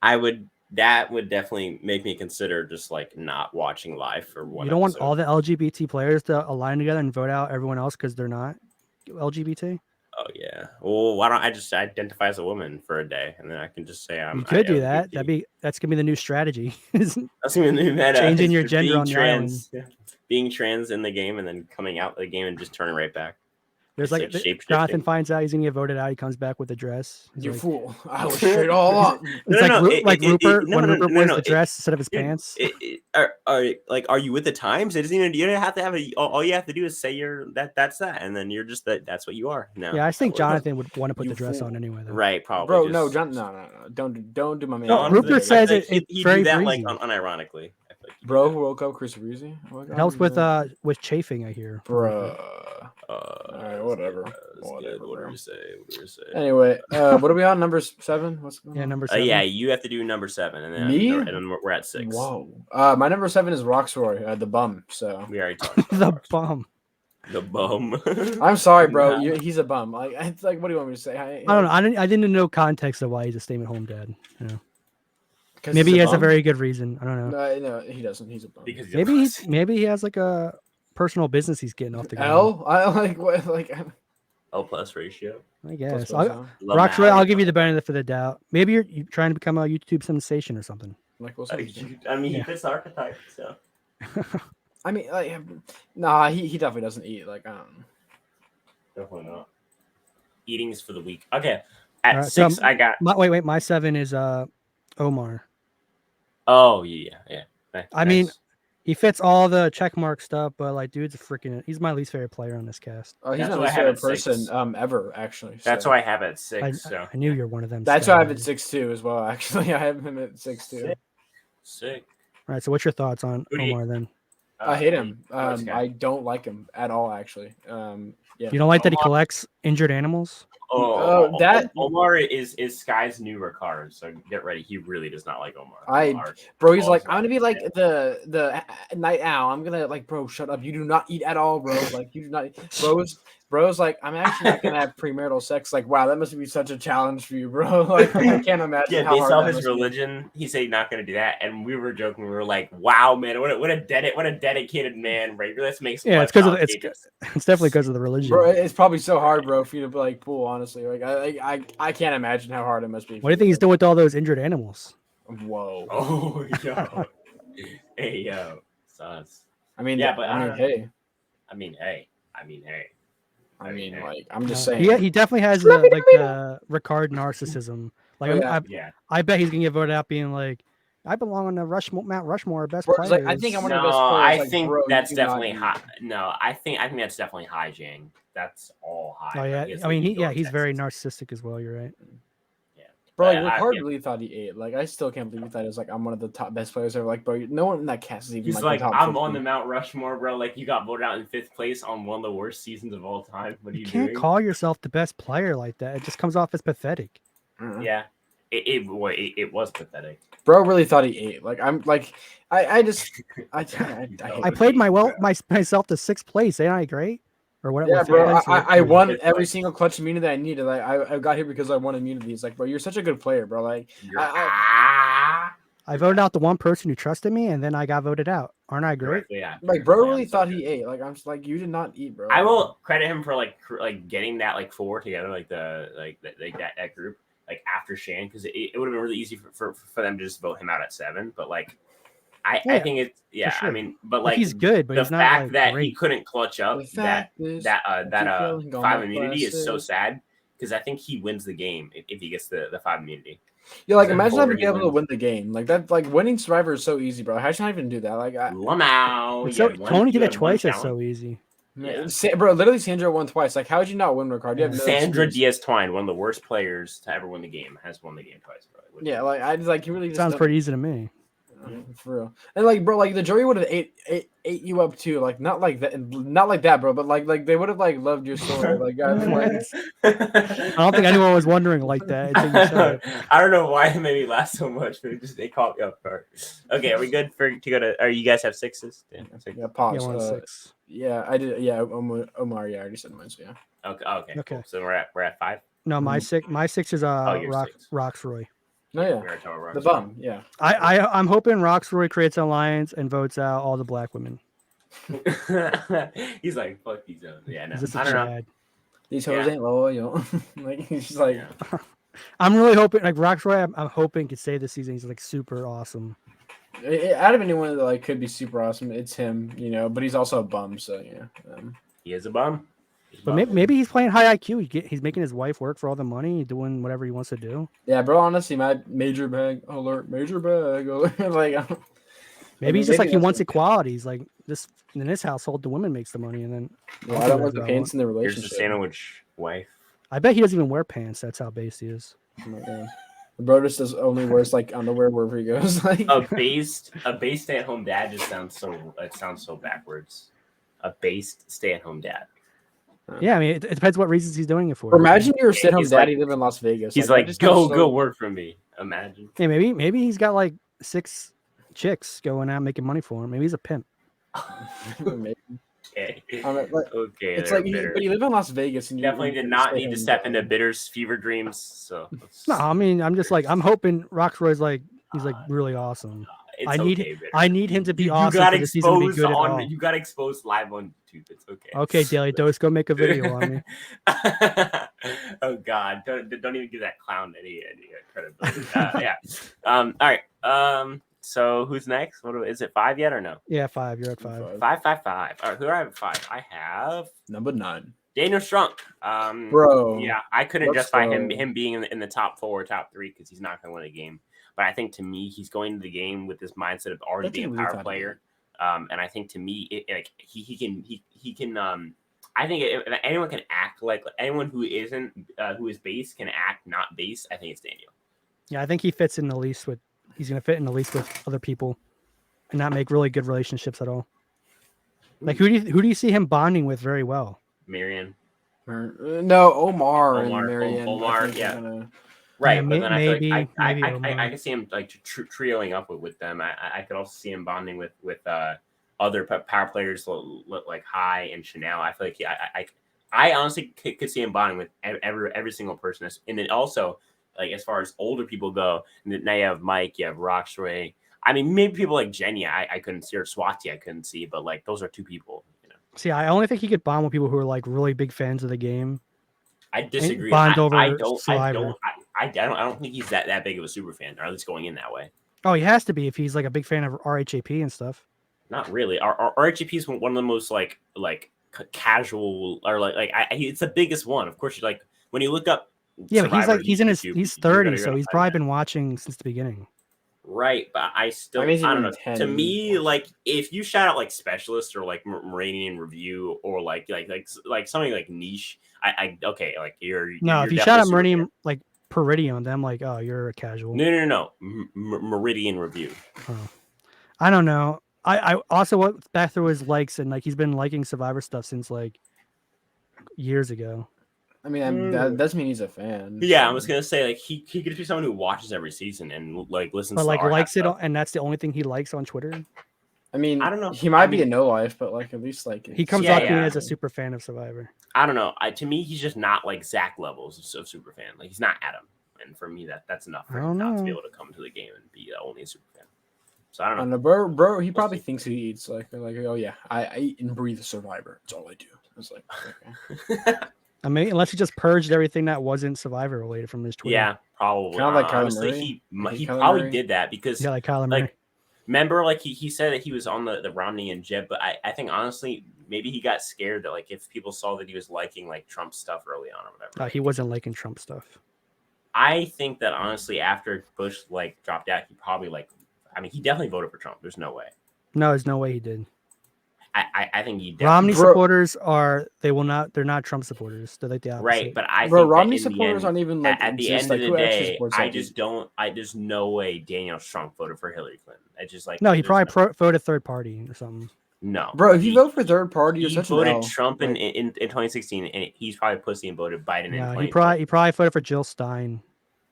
Speaker 1: That would definitely make me consider just like not watching live for one.
Speaker 3: You don't want all the LGBT players to align together and vote out everyone else because they're not LGBT.
Speaker 1: Oh yeah. Well, why don't I just identify as a woman for a day and then I can just say I'm.
Speaker 3: You could do that. That's gonna be the new strategy.
Speaker 1: That's gonna be the new meta.
Speaker 3: Changing your gender on the island.
Speaker 1: Yeah. Being trans in the game and then coming out of the game and just turning right back.
Speaker 3: There's like Jonathan finds out he's gonna get voted out. He comes back with a dress.
Speaker 2: You fool! I was straight all up.
Speaker 3: It's Rupert when Rupert wears the dress instead of his pants.
Speaker 1: Are you with the times? It doesn't even. You don't have to have all you have to do is say that's that, and then you're just that's what you are. No.
Speaker 3: Yeah, I think Jonathan would want to put the dress on anyway. Though.
Speaker 1: Right, probably.
Speaker 2: Bro, no, John, no. Don't do my man.
Speaker 3: No, Rupert says
Speaker 1: he do that like unironically.
Speaker 2: Bro, who woke up Chris Breezy?
Speaker 3: It helps with chafing, I hear.
Speaker 2: Bro. All right, whatever.
Speaker 1: What do we say?
Speaker 2: Anyway, what are we on? Number 7? What's going on?
Speaker 3: Number 7.
Speaker 1: Yeah, you have to do number 7, and then
Speaker 2: me.
Speaker 1: And then we're at 6.
Speaker 2: Whoa. My number 7 is Roxroy, the bum. So
Speaker 1: we already talked
Speaker 3: about
Speaker 1: the bum.
Speaker 2: I'm sorry, bro. He's a bum. Like, what do you want me to say?
Speaker 3: I don't know. I didn't know context of why he's a stay-at-home dad. Maybe he has a very good reason. I don't know.
Speaker 2: No, he doesn't. He's a bum.
Speaker 3: Maybe he has like a personal business he's getting off the ground.
Speaker 1: L plus ratio.
Speaker 3: I guess. Roxroy, I'll give you the benefit of the doubt. Maybe you're trying to become a YouTube sensation or something.
Speaker 1: He fits the archetype. So.
Speaker 2: I mean, nah, he definitely doesn't eat. Like, I don't know.
Speaker 1: Definitely not. Eating is for the weak. Okay. At 6, I got.
Speaker 3: My 7 is Omar.
Speaker 1: Oh yeah.
Speaker 3: I mean, he fits all the checkmark stuff, but like, dude's he's my least favorite player on this cast.
Speaker 2: Oh, he's
Speaker 1: That's
Speaker 2: my
Speaker 1: why I
Speaker 2: least
Speaker 1: have
Speaker 2: favorite
Speaker 1: it 6.
Speaker 2: person ever, actually.
Speaker 1: That's
Speaker 2: so.
Speaker 1: why I have it at 6. So
Speaker 3: I knew you're one of them.
Speaker 2: That's why I have it 6-2 as well. Actually, I have him at 6-2.
Speaker 1: Sick.
Speaker 3: All right. So, what's your thoughts on Omar then?
Speaker 2: I hate him. I don't like him at all. Actually, yeah.
Speaker 3: You don't like that he collects injured animals?
Speaker 2: That
Speaker 1: Omar is Sky's new Ricard, so get ready. He really does not like Omar.
Speaker 2: Bro, he's like, I'm gonna be like the night owl. I'm gonna like, bro, shut up. You do not eat at all, bro. Like, you do not. Bro's like, I'm actually not gonna have premarital sex. Like, wow, that must be such a challenge for you, bro. Like, I can't imagine.
Speaker 1: Yeah,
Speaker 2: how
Speaker 1: based
Speaker 2: hard
Speaker 1: off
Speaker 2: that
Speaker 1: his
Speaker 2: must be.
Speaker 1: religion, he said he's not gonna do that, and we were joking. We were like, wow, man, what a dedicated man, right? Let's make some.
Speaker 3: Yeah, it's because it's definitely because of the religion.
Speaker 2: Bro, it's probably so hard, bro, for you to be like, pool. Honestly, like, I can't imagine how hard it must be.
Speaker 3: What do you think he's doing with all those injured animals?
Speaker 2: Whoa.
Speaker 1: Oh, yo. Hey, yo. Sus.
Speaker 2: I mean,
Speaker 1: yeah, but
Speaker 2: hey. Like, I'm just saying.
Speaker 3: He definitely has the Ricard narcissism. Like, I bet he's gonna get voted out, being like, I belong on the Mount Rushmore, best players.
Speaker 2: Like, I think I'm one of the best players.
Speaker 1: I think that's definitely high. No, I think that's definitely high, Jang. That's all high.
Speaker 3: Oh yeah, I mean, he's very narcissistic as well. You're right.
Speaker 2: Bro, like, Ricard really thought he ate. Like, I still can't believe he thought he was like, I'm one of the top best players ever. Like, bro, no one in that cast is even.
Speaker 1: He's like, I'm on the Mount Rushmore, bro. Like, you got voted out in 5th place on one of the worst seasons of all time. What are you doing?
Speaker 3: You can't call yourself the best player like that. It just comes off as pathetic.
Speaker 1: Yeah, it was pathetic.
Speaker 2: Bro really thought he ate. Like, I'm like, I
Speaker 3: played myself to 6th place. Ain't I great? Or whatever.
Speaker 2: Yeah, bro. I won every single clutch immunity that I needed. Like, I got here because I won immunities. Like, bro, you're such a good player, bro. Like,
Speaker 3: I voted out the one person who trusted me, and then I got voted out. Aren't I great?
Speaker 1: Yeah.
Speaker 2: Like, bro really thought he ate. Like, I'm just like, you did not eat, bro.
Speaker 1: I will credit him for like getting that like 4 together, like that group, like after Shan, because it would have been really easy for them to just vote him out at 7. But like, I think it's sure. I mean, but like,
Speaker 3: he's good, but
Speaker 1: the
Speaker 3: he's not,
Speaker 1: fact
Speaker 3: like,
Speaker 1: that
Speaker 3: great.
Speaker 1: He couldn't clutch up that 5 immunity is so sad, because I think he wins the game if he gets the 5 immunity.
Speaker 2: Yeah, like, imagine having been able to win the game. Like, that, like, winning Survivor is so easy, bro. How should I even do that? Like,
Speaker 3: Tony did it twice. It's so easy.
Speaker 2: Yeah. Bro, literally Sandra won twice. Like, how would you not win, Ricard?
Speaker 1: Sandra Diaz-Twine, one of the worst players to ever win the game, has won the game twice, bro.
Speaker 2: Yeah, like, I just like, he really
Speaker 3: sounds pretty easy to me.
Speaker 2: For real. And like, bro, like, the jury would have ate you up too. Like, not like that, bro, but like they would have like loved your story. Like, guys,
Speaker 3: I don't think anyone was wondering like that.
Speaker 1: I don't know why it made me laugh so much, but they caught me off guard. Okay, are we good to go to? Are you guys have 6s?
Speaker 2: Yeah, pause.
Speaker 3: Yeah, 6.
Speaker 2: Yeah, I did. Yeah, Omar. Yeah, I already said mine. So yeah.
Speaker 1: Okay. Cool. So we're at 5.
Speaker 3: No, my 6 is Roxroy.
Speaker 2: No, yeah, the bum. Yeah,
Speaker 3: I'm hoping Roxroy creates an alliance and votes out all the black women.
Speaker 1: He's like, fuck these hoes. Yeah, no,
Speaker 3: I don't know.
Speaker 2: These hoes ain't loyal. Like, he's just like,
Speaker 3: I'm really hoping, like, Roxroy, I'm hoping could say this season he's like super awesome.
Speaker 2: Out of anyone that like could be super awesome, it's him, you know. But he's also a bum, so yeah.
Speaker 1: He is a bum.
Speaker 3: But maybe he's playing high IQ. He's making his wife work for all the money, doing whatever he wants to do.
Speaker 2: Yeah, bro. Honestly, my major bag alert, major bag alert. Like,
Speaker 3: maybe he's just like he wants equality. He's like, this in this household, the woman makes the money, and then
Speaker 2: I don't want the pants in the relationship.
Speaker 1: Here's the sandwich wife.
Speaker 3: I bet he doesn't even wear pants. That's how based he is.
Speaker 2: Oh my god. The bro just only wears like underwear wherever he goes. Like,
Speaker 1: a based stay-at-home dad just sounds so backwards. A based stay-at-home dad.
Speaker 3: Yeah, I mean, it depends what reasons he's doing it for.
Speaker 2: Imagine you're a sit-home daddy live in Las Vegas.
Speaker 1: He's like go work for me. Imagine.
Speaker 3: Yeah, maybe he's got like 6 chicks going out making money for him. Maybe he's a pimp.
Speaker 2: Maybe.
Speaker 1: Okay.
Speaker 2: Okay. It's like, but you live in Las Vegas, and you
Speaker 1: definitely did not need to step into Bitter's fever dreams. So
Speaker 3: no, I mean, I'm just like, I'm hoping Roxroy's like, he's like really awesome. I need him to be awesome. You got
Speaker 1: exposed live on YouTube. It's okay.
Speaker 3: Okay, Daily Dose, go make a video on me.
Speaker 1: Oh God, don't even give that clown any credibility. Yeah. All right. So who's next? What is it? 5 yet or no?
Speaker 3: Yeah, 5. You're at 5.
Speaker 1: 5. All right. Who do I have at 5? I have
Speaker 2: number 9.
Speaker 1: Daniel Strunk.
Speaker 2: Bro.
Speaker 1: Yeah, I couldn't justify him being in the top 4 or top 3 because he's not going to win a game. But I think to me, he's going to the game with this mindset of already being a power player. And I think to me, he can. I think if anyone can act like anyone who is base can act not base. I think it's Daniel.
Speaker 3: Yeah, I think he fits in the least with. He's going to fit in the least with other people, and not make really good relationships at all. Like who do you see him bonding with very well?
Speaker 1: Marianne.
Speaker 2: No, Omar and Marianne.
Speaker 1: Omar, yeah. Right,
Speaker 3: yeah,
Speaker 1: but then
Speaker 3: maybe,
Speaker 1: I feel like
Speaker 3: maybe
Speaker 1: I can see him like trioing up with them. I could also see him bonding with other power players like High and Chanel. I feel like I honestly could see him bonding with every single person. And then also like as far as older people go, now you have Mike, you have Roxroy. I mean, maybe people like Jenny, I couldn't see, or Swati, I couldn't see, but like those are 2 people.
Speaker 3: See, I only think he could bond with people who are like really big fans of the game.
Speaker 1: I disagree.
Speaker 3: Bond over
Speaker 1: I don't think he's that big of a super fan, or at least going in that way.
Speaker 3: Oh, he has to be if he's like a big fan of RHAP and stuff.
Speaker 1: Not really. Our RHAP is one of the most like casual or it's the biggest one. Of course, you like when you look up.
Speaker 3: Yeah, but he's 30, so he's probably been watching since the beginning.
Speaker 1: Right, but I don't know. To me, like if you shout out like specialist or like Meridian Review or like something like niche, okay, like you're
Speaker 3: if you shout out Meridian like Peridion, then I'm like, oh, you're a casual.
Speaker 1: No. Meridian Review.
Speaker 3: Oh. I don't know. I also went back through his likes and like he's been liking Survivor stuff since like years ago.
Speaker 2: I mean, that doesn't mean he's a fan.
Speaker 1: Yeah, I was gonna say like he could be someone who watches every season and like listens.
Speaker 3: But like likes it,
Speaker 1: stuff.
Speaker 3: And that's the only thing he likes on Twitter.
Speaker 2: I mean,
Speaker 1: I don't know.
Speaker 2: He might be a no life, but like at least like
Speaker 3: he comes off being as a super fan of Survivor.
Speaker 1: I don't know. To me, he's just not like Zach levels of super fan. Like he's not Adam, and for me, that's enough for him not to be able to come to the game and be only a super fan. So I don't know.
Speaker 2: Bro, he probably thinks he eats like oh yeah, I eat and breathe a Survivor. That's all I do. I was like, okay.
Speaker 3: I mean, unless he just purged everything that wasn't Survivor related from his Twitter.
Speaker 1: Yeah, probably.
Speaker 2: Kind of like
Speaker 1: honestly, he probably did that because
Speaker 3: like Kyler Murray.
Speaker 1: Remember, like he said that he was on the Romney and Jeb, but I think honestly maybe he got scared that like if people saw that he was liking like Trump stuff early on or whatever.
Speaker 3: He wasn't liking Trump stuff.
Speaker 1: I think that honestly after Bush like dropped out, he probably he definitely voted for Trump. There's no way.
Speaker 3: No, there's no way he did.
Speaker 1: I think he
Speaker 3: Romney supporters they're not Trump supporters. They're like the opposite.
Speaker 1: Right, but I think
Speaker 2: Romney supporters aren't even like
Speaker 1: at the end of the day. There's no way Daniel Strunk voted for Hillary Clinton. It's just like
Speaker 3: no, he probably voted third party or something.
Speaker 1: No,
Speaker 2: bro, if you vote for third party, you're
Speaker 1: he
Speaker 2: such
Speaker 1: voted Trump in 2016, and he's probably pussy and voted Biden in 2020.
Speaker 3: He probably voted for Jill Stein.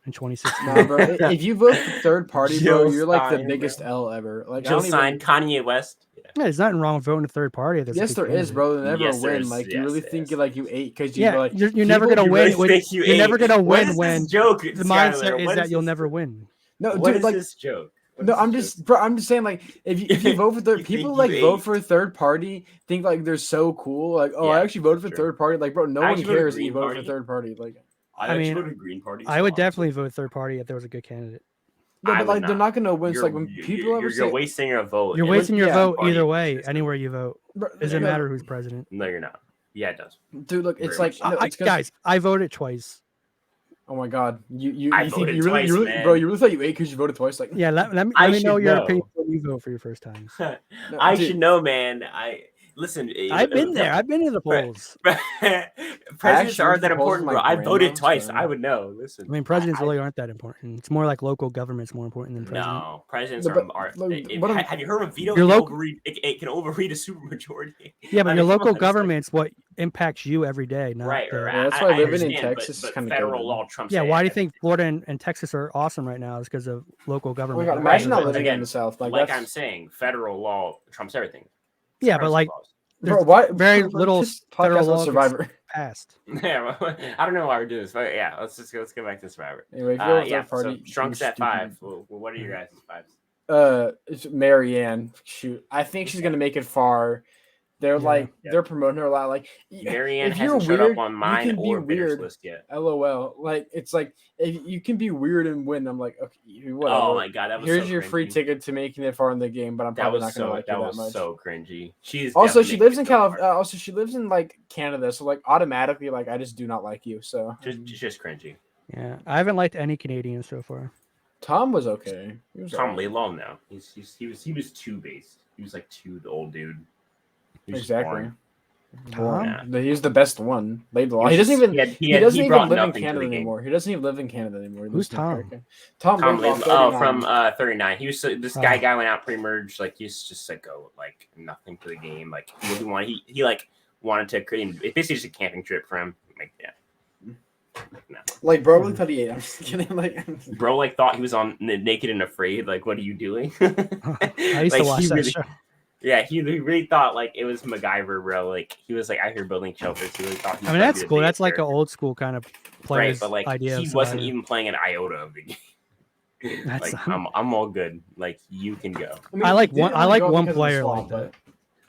Speaker 3: In 2016.
Speaker 2: Nah, bro. If you vote for third party, bro, you're like the biggest L ever. Like
Speaker 1: Jill Stein, Kanye West.
Speaker 3: Yeah, there's nothing wrong with voting a third party.
Speaker 2: Yes, there is, bro. They never win. Like you really think you ate because
Speaker 3: you're never gonna win. You're never gonna win when the mindset is that you'll never win.
Speaker 2: No, dude, like
Speaker 1: this joke.
Speaker 2: No, I'm just saying, like, if you vote for third, people like vote for a third party, think like they're so cool, like, oh, I actually voted for third party, like, bro, no one cares that you vote for third party, like.
Speaker 1: I mean, Green Party.
Speaker 3: I would definitely vote third party if there was a good candidate.
Speaker 2: No, but like they're not gonna win. So, like when people ever say
Speaker 1: you're wasting your vote.
Speaker 3: You're wasting your vote either way. Anywhere you vote, doesn't matter who's president.
Speaker 1: No, you're not. Yeah, it does.
Speaker 2: Dude, look, it's like
Speaker 3: guys. I voted twice.
Speaker 2: Oh my god, you
Speaker 1: think
Speaker 2: you really, bro? You really thought you ate because you voted twice? Like,
Speaker 3: yeah. Let me know your opinion when you vote for your first time.
Speaker 1: I should know, man. Listen,
Speaker 3: I've been there. I've been to the polls.
Speaker 1: Presidents aren't that important, bro. I voted twice. I would know. Listen,
Speaker 3: I mean, presidents really aren't that important. It's more like local government's more important than president.
Speaker 1: No, presidents are. Have you heard of veto? It can overread a supermajority.
Speaker 3: Yeah, but your local government's what impacts you every day.
Speaker 1: Right.
Speaker 2: That's why living in Texas is kind of
Speaker 1: federal law trumps.
Speaker 3: Yeah, why do you think Florida and Texas are awesome right now? Is because of local government.
Speaker 2: Oh my God, imagine not living in the South.
Speaker 1: Like I'm saying, federal law trumps everything.
Speaker 3: Yeah, but like,
Speaker 2: bro, what?
Speaker 3: Very little federal law
Speaker 2: Survivor
Speaker 3: passed.
Speaker 1: Yeah, well, I don't know why we're doing this, but yeah, let's get back to Survivor.
Speaker 2: Anyway,
Speaker 1: so Strunk's at 5. Well, what are your guys' 5s?
Speaker 2: It's Marianne. Shoot, I think she's gonna make it far. They're they're promoting her a lot. Like,
Speaker 1: Marianne
Speaker 2: if you're
Speaker 1: hasn't showed
Speaker 2: weird,
Speaker 1: up on mine
Speaker 2: you can
Speaker 1: or
Speaker 2: be weird.
Speaker 1: list yet.
Speaker 2: LOL. Like, it's like if you can be weird and win. I'm like, okay, whatever.
Speaker 1: Oh my god, that was
Speaker 2: here's
Speaker 1: so
Speaker 2: your
Speaker 1: cringy.
Speaker 2: free ticket to making it far in the game, but I'm probably not gonna like you that much.
Speaker 1: That was so cringy. She's
Speaker 2: also she lives in California. Also, she lives in like Canada, so like automatically, like I just do not like you. So
Speaker 1: just cringy.
Speaker 3: Yeah, I haven't liked any Canadians so far.
Speaker 2: Tom was okay. He was
Speaker 1: Tom Laidlaw now. He was too based. He was like too the old dude.
Speaker 2: Exactly.
Speaker 3: Tom?
Speaker 2: Yeah. He's the best one. Laidlaw. He doesn't even live in Canada anymore. He doesn't even live in Canada anymore.
Speaker 3: Who's Tom?
Speaker 2: Tom Laidlaw.
Speaker 1: Oh, from 39. He was this guy went out pre-merge. Like he's just like nothing to the game. Like he like wanted to create. It's basically just a camping trip for him. Like
Speaker 2: no. Like bro really thought he ate. I'm just kidding. Like
Speaker 1: bro like thought he was on Naked and Afraid. Like what are you doing?
Speaker 3: I used to watch that show.
Speaker 1: Yeah, he really thought like it was MacGyver, bro. Like he was like out here building shelters. He really thought.
Speaker 3: I mean, that's cool. That's like an old school kind of play.
Speaker 1: Right, but like he wasn't even playing an iota of the game. Like I'm all good. Like you can go.
Speaker 3: I, mean, I like one player like that.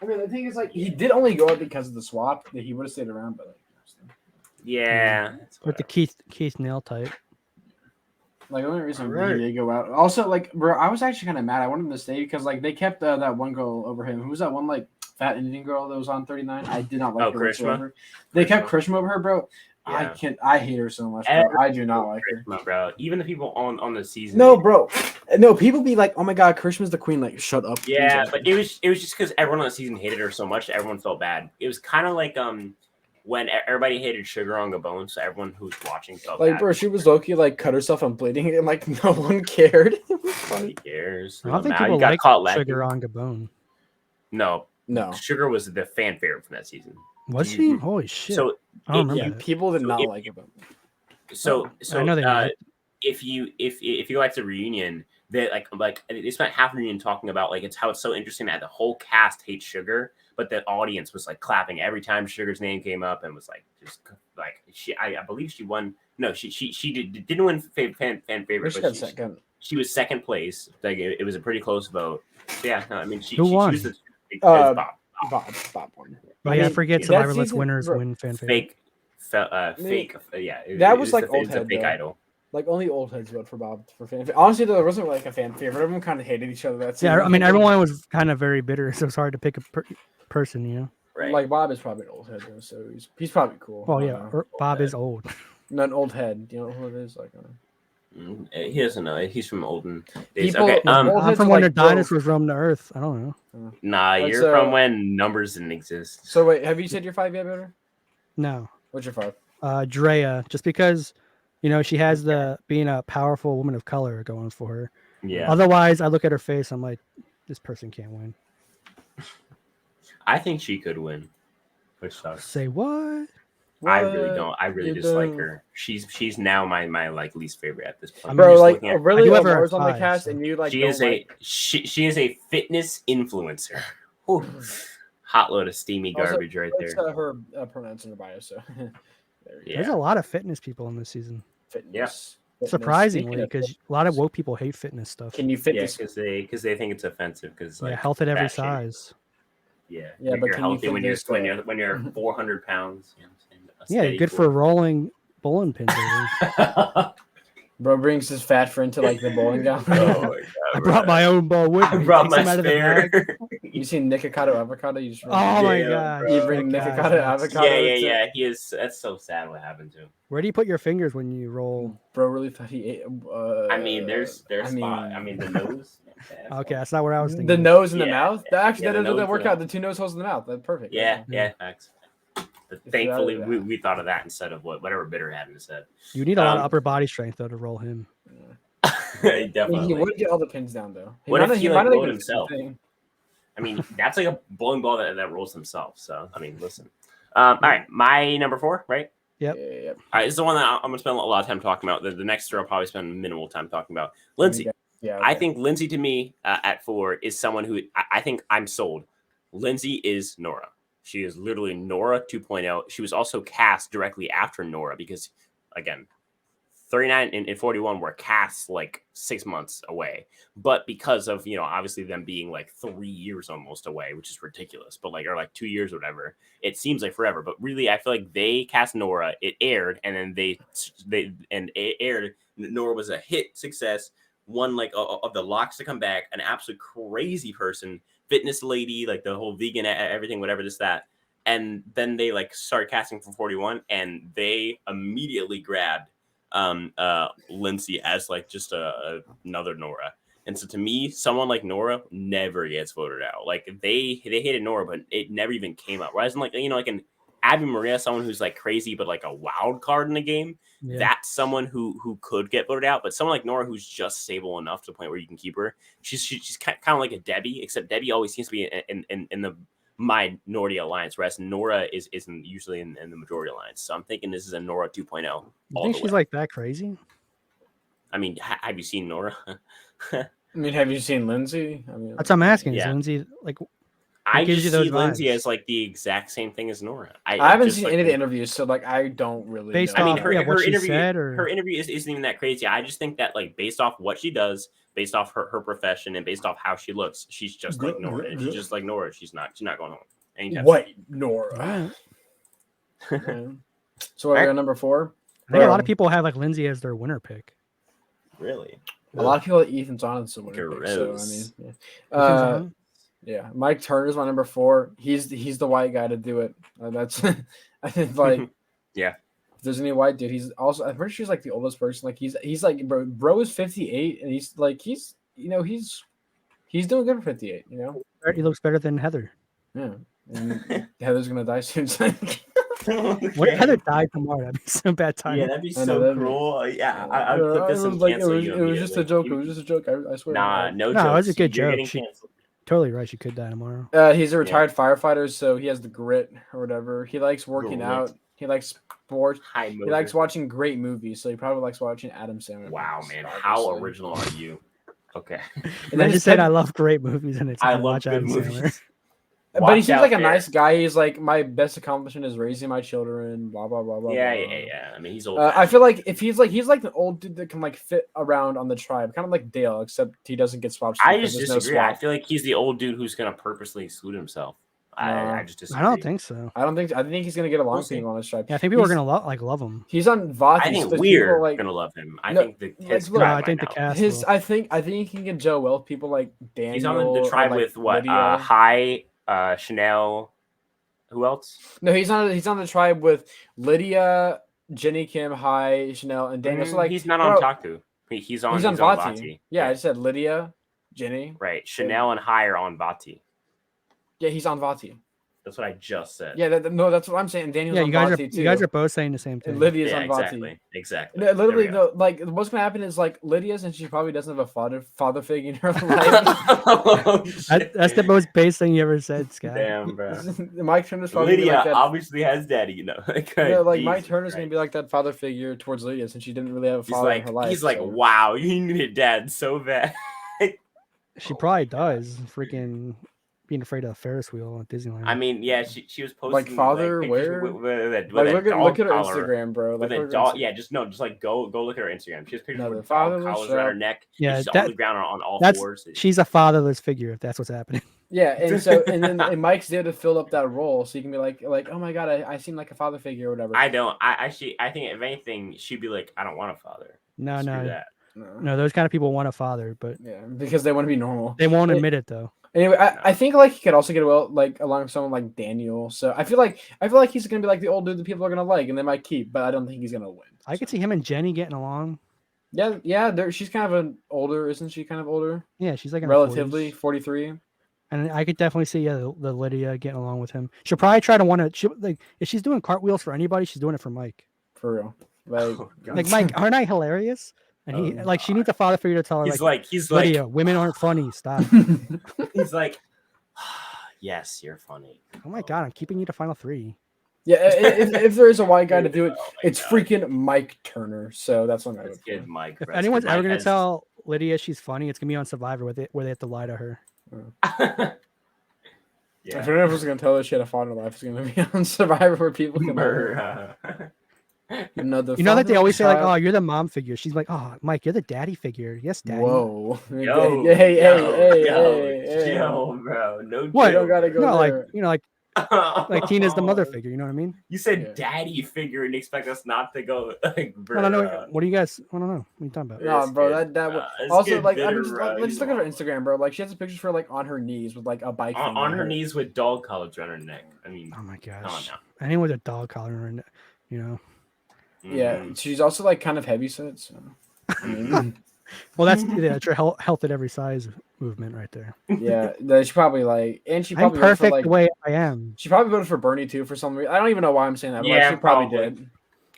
Speaker 2: I mean, the thing is, like, he did only go out because of the swap. That he would have stayed around, but like,
Speaker 1: yeah,
Speaker 3: with the Keith Nail type.
Speaker 2: Like, the only reason he did go out. Also, like, bro, I was actually kind of mad. I wanted him to stay because, like, they kept that one girl over him. Who was that one, like, fat Indian girl that was on 39? I did not like her whatsoever. They kept Krishma over her, bro. Yeah. I hate her so much, bro. I do not like her.
Speaker 1: Bro. Even the people on the season.
Speaker 2: No, bro. No, people be like, oh my god, Krishma's the queen. Like, shut up.
Speaker 1: Yeah, but it was just because everyone on the season hated her so much, everyone felt bad. It was kind of like when everybody hated Sugar on Gabon, so everyone who was watching felt
Speaker 2: like,
Speaker 1: bad.
Speaker 2: bro, she was low-key, like, cut herself and bleeding, and, like, no one cared.
Speaker 1: Nobody cares.
Speaker 3: I don't think people like Sugar on Gabon.
Speaker 1: No.
Speaker 2: No.
Speaker 1: Sugar was the fan favorite from that season.
Speaker 3: Was she? Holy shit.
Speaker 1: So,
Speaker 3: I don't remember
Speaker 2: people did not like Gabon.
Speaker 1: So
Speaker 3: I know they
Speaker 1: if you like the reunion, they like they spent half the reunion talking about like it's so interesting that the whole cast hates Sugar, but the audience was like clapping every time Sugar's name came up and was like just like I believe she won. No, she didn't win fan favorite.
Speaker 2: She got second.
Speaker 1: She was second place. Like it was a pretty close vote. So yeah, no, I mean
Speaker 3: who won?
Speaker 1: She was
Speaker 2: Bob won.
Speaker 3: Oh yeah, I forget Survivorless winners win fan favorite.
Speaker 1: Fake. Yeah,
Speaker 2: that was like old
Speaker 1: head. Fake idol.
Speaker 2: Like only old heads vote for Bob for fan favorite. Honestly, there wasn't like a fan favorite. Everyone kind of hated each other. That's
Speaker 3: I mean, everyone was kind of very bitter, so it's hard to pick a person, you know.
Speaker 2: Right. Like Bob is probably an old head though, so he's probably cool.
Speaker 3: Well, yeah, Bob is old.
Speaker 2: Not an old head. Do you know who it is? Like.
Speaker 1: He doesn't know. He's from olden days.
Speaker 2: People,
Speaker 1: okay,
Speaker 3: I'm from when the dinosaurs roamed the earth. I don't know.
Speaker 1: Nah, you're from when numbers didn't exist.
Speaker 2: So wait, have you said your 5 yet, better?
Speaker 3: No.
Speaker 2: What's your 5?
Speaker 3: Drea, just because, you know, she has the being a powerful woman of color going for her.
Speaker 1: Yeah.
Speaker 3: Otherwise, I look at her face, I'm like, this person can't win.
Speaker 1: I think she could win. Which sucks.
Speaker 3: Say what?
Speaker 1: I really don't. I really dislike her. She's now my like least favorite at this point.
Speaker 2: Bro, like really, Omar's on the cast, and you like.
Speaker 1: She is a fitness influencer. Ooh. Hot load of steamy garbage right there.
Speaker 2: Her pronouns in her bio. So
Speaker 3: there's a lot of fitness people in this season.
Speaker 2: Fitness.
Speaker 1: Yeah.
Speaker 3: Surprisingly, because a lot of woke people hate fitness stuff.
Speaker 2: Can you fitness?
Speaker 1: Yeah, because they think it's offensive. Because like
Speaker 3: health at every size.
Speaker 1: Yeah,
Speaker 2: but
Speaker 1: you're healthy when you're 400 pounds. You know what I'm saying?
Speaker 3: Yeah, good for rolling bowling pins.
Speaker 2: Bro brings his fat friend to like the bowling alley.
Speaker 1: Oh my God,
Speaker 3: I brought my own ball with me.
Speaker 1: I brought my spare.
Speaker 2: You seen Nikocado avocado? You just
Speaker 3: oh my God!
Speaker 2: You bring Nikocado avocado.
Speaker 1: Yeah. He is. That's so sad. What happened to him?
Speaker 3: Where do you put your fingers when you roll?
Speaker 2: Bro really thought he ate.
Speaker 1: I mean, there's spot. I mean, the nose.
Speaker 3: Okay, that's not what I was thinking.
Speaker 2: The nose and the mouth. Actually, that doesn't work out. The 2 nose holes in the mouth. That's perfect.
Speaker 1: Yeah. Facts. But thankfully, we thought of that instead of whatever Bitter had instead.
Speaker 3: You need a lot of upper body strength though to roll him.
Speaker 1: Definitely.
Speaker 2: He would get all the pins down though.
Speaker 1: What if he rolled himself? I mean, that's like a bowling ball that rolls himself. So I mean, listen. All right, my number 4, right?
Speaker 3: Yep.
Speaker 2: Yeah.
Speaker 1: All right, this is the one that I'm gonna spend a lot of time talking about. The next 3 I'll probably spend minimal time talking about. Lindsay.
Speaker 2: Yeah. Okay.
Speaker 1: I think Lindsay to me at 4 is someone who I think I'm sold. Lindsay is Nora. She is literally Nora 2.0. She was also cast directly after Nora because, again, 39 and 41 were cast like 6 months away, but because of obviously them being like 3 years almost away, which is ridiculous, but like or like 2 years or whatever, it seems like forever. But really, I feel like they cast Nora, it aired, and then it aired. Nora was a hit success, one like of the locks to come back, an absolute crazy person, fitness lady, like the whole vegan everything, whatever this that. And then they like started casting for 41, and they immediately grabbed Lindsay as like just another Nora. And so to me, someone like Nora never gets voted out. Like they hated Nora, but it never even came up. Whereas like like an Abby Maria, someone who's like crazy but like a wild card in the game, that's someone who could get voted out. But someone like Nora who's just stable enough to the point where you can keep her. She's kind of like a Debbie, except Debbie always seems to be in the minority alliance, whereas Nora isn't usually in the majority alliance. So I'm thinking this is a Nora 2.0.
Speaker 3: You think she's like that crazy?
Speaker 1: I mean, have you seen Nora?
Speaker 2: I mean, have you seen Lindsay? I mean,
Speaker 3: that's what I'm asking. Is Lindsay like?
Speaker 1: I just see Lindsay as like the exact same thing as Nora.
Speaker 2: I haven't seen any of the interviews, so like I don't really.
Speaker 3: Based
Speaker 2: know.
Speaker 3: off,
Speaker 1: I mean, her interview,
Speaker 3: said, or...
Speaker 1: her interview isn't even that crazy. I just think that like based off what she does, based off her profession, and based off how she looks, she's just like Nora. She's just like Nora. She's not going home. Anytime
Speaker 2: White Nora. So are we on number 4?
Speaker 3: I think a lot of people have like Lindsay as their winner pick.
Speaker 1: Really?
Speaker 2: A lot of people have Ethan Johnson's the winner pick. So I mean, yeah. Mike Turner's my number 4. He's the white guy to do it. That's I think like
Speaker 1: yeah.
Speaker 2: If there's any white dude, he's also I'm pretty sure he's like the oldest person. Like he's like bro is 58, and he's like he's doing good for 58.
Speaker 3: He looks better than Heather.
Speaker 2: Yeah. And Heather's gonna die soon.
Speaker 3: What if Heather died tomorrow? That'd be some bad time.
Speaker 1: Yeah, that'd be so cruel. Yeah, I would put this in cancel.
Speaker 2: It was just a joke. It was just a joke. I swear.
Speaker 1: Nah, no
Speaker 3: it was a good
Speaker 1: You're
Speaker 3: joke. Totally right. She could die tomorrow.
Speaker 2: He's a retired firefighter, so he has the grit or whatever. He likes working out. He likes sports. He likes watching great movies, so he probably likes watching Adam Sandler.
Speaker 1: Wow, man, how original are you? Okay.
Speaker 3: And I just said I love great movies, and
Speaker 1: I love good movies.
Speaker 2: But he seems like a nice guy. He's like, my best accomplishment is raising my children. Blah blah blah blah.
Speaker 1: Yeah. I mean, he's old.
Speaker 2: I feel like if he's like the old dude that can like fit around on the tribe, kind of like Dale, except he doesn't get swapped.
Speaker 1: I just disagree. I feel like he's the old dude who's gonna purposely exclude himself. I just disagree.
Speaker 3: I don't think so.
Speaker 2: I think he's gonna get along with people on his tribe.
Speaker 3: Yeah, I think people are gonna love him.
Speaker 2: He's on Vati.
Speaker 1: I think we're gonna love him. I think the
Speaker 3: cast.
Speaker 2: I think he can get Joe well. People like Daniel.
Speaker 1: He's on the tribe with what? High. Chanel, who else?
Speaker 2: No, he's on the tribe with Lydia, Jenny Kim, High, Chanel, and Daniel. So like
Speaker 1: he's not on Taku. He's on Vati.
Speaker 2: Yeah, I said Lydia, Jenny.
Speaker 1: Right. Chanel and High are on Vati.
Speaker 2: Yeah, he's on Vati.
Speaker 1: That's what I just said.
Speaker 2: Yeah, no, that's what I'm saying. Daniel's on Vati too.
Speaker 3: You guys are both saying the same thing.
Speaker 2: And Lydia's on Vati.
Speaker 1: Exactly.
Speaker 2: No, literally, like what's gonna happen is like Lydia, since she probably doesn't have a father figure in her life.
Speaker 3: That's the most base thing you ever said, Scott.
Speaker 1: Damn, bro.
Speaker 2: Mike Turner's probably
Speaker 1: Lydia
Speaker 2: like that.
Speaker 1: Obviously has daddy,
Speaker 2: like Mike Turner's gonna be like that father figure towards Lydia, since she didn't really have a father in her life.
Speaker 1: He's like, wow, you need a dad so bad.
Speaker 3: She probably does. Freaking being afraid of a Ferris wheel at Disneyland.
Speaker 1: I mean, yeah, she was posting
Speaker 2: like father where? Look at her Instagram, bro.
Speaker 1: Like a dog, just like go look at her Instagram. She has pictures with dog collars around her neck.
Speaker 3: Yeah,
Speaker 1: she's on the ground on all fours.
Speaker 3: She's a fatherless figure if that's what's happening.
Speaker 2: Yeah, and Mike's there to fill up that role, so you can be like, oh my god, I seem like a father figure or whatever.
Speaker 1: I don't. I think if anything, she'd be like, I don't want a father.
Speaker 3: No. Those kind of people want a father, but
Speaker 2: yeah, because they want to be normal.
Speaker 3: They won't admit it though.
Speaker 2: Anyway, I think like he could also get along with someone like Daniel. So I feel like he's gonna be like the old dude that people are gonna like, and they might keep, but I don't think he's gonna win.
Speaker 3: I could see him and Jenny getting along.
Speaker 2: Yeah. She's kind of older, isn't she? Kind of older.
Speaker 3: Yeah, she's like
Speaker 2: relatively 43.
Speaker 3: And I could definitely see the Lydia getting along with him. She'll probably try to if she's doing cartwheels for anybody, she's doing it for Mike.
Speaker 2: For real, like
Speaker 3: Mike, aren't I hilarious? And she needs a father figure to tell her
Speaker 1: he's
Speaker 3: Lydia, women aren't funny. Stop.
Speaker 1: He's like, yes, you're funny.
Speaker 3: Oh my god, I'm keeping you to final 3.
Speaker 2: Yeah, if there is a white guy to do it, it's freaking Mike Turner. So that's what I'm
Speaker 1: going Mike.
Speaker 3: If anyone's ever going to tell Lydia she's funny, it's going to be on Survivor where they have to lie to her.
Speaker 2: If anyone was going to tell her she had a father life, it's going to be on Survivor where people can murder her. Another.
Speaker 3: You know that they always say like,
Speaker 2: child.
Speaker 3: "Oh, you're the mom figure." She's like, "Oh, Mike, you're the daddy figure." Yes, daddy.
Speaker 2: Whoa.
Speaker 1: Yo, yo, bro. No
Speaker 3: What?
Speaker 2: You don't gotta go
Speaker 3: No, like
Speaker 2: there.
Speaker 3: like Tina's the mother figure. You know what I mean?
Speaker 1: You said
Speaker 2: Yeah.
Speaker 1: daddy figure and expect us not to go like, bro.
Speaker 3: I don't know. What do you guys? I don't know. What are you talking about?
Speaker 2: No,
Speaker 1: It's
Speaker 2: bro,
Speaker 1: good.
Speaker 2: that
Speaker 1: It's
Speaker 2: also
Speaker 1: good
Speaker 2: like
Speaker 1: bitter,
Speaker 2: just
Speaker 1: bro.
Speaker 2: let's look at her Instagram, bro. Like she has a picture for like on her knees with like a bike thing
Speaker 1: on her knees with dog collars around her neck. I mean,
Speaker 3: Oh my
Speaker 1: come on
Speaker 3: gosh.
Speaker 1: now.
Speaker 3: Anyone with a dog collar, and you know.
Speaker 2: Yeah, she's also like kind of heavy set. So.
Speaker 3: Well, that's your health at every size movement right there.
Speaker 2: Yeah, she probably like, and she
Speaker 3: I'm
Speaker 2: probably voted
Speaker 3: perfect
Speaker 2: for, like,
Speaker 3: the way I am.
Speaker 2: She probably voted for Bernie too for some reason. I don't even know why I'm saying that. But
Speaker 1: Yeah,
Speaker 2: like, she probably
Speaker 1: probably.
Speaker 2: did.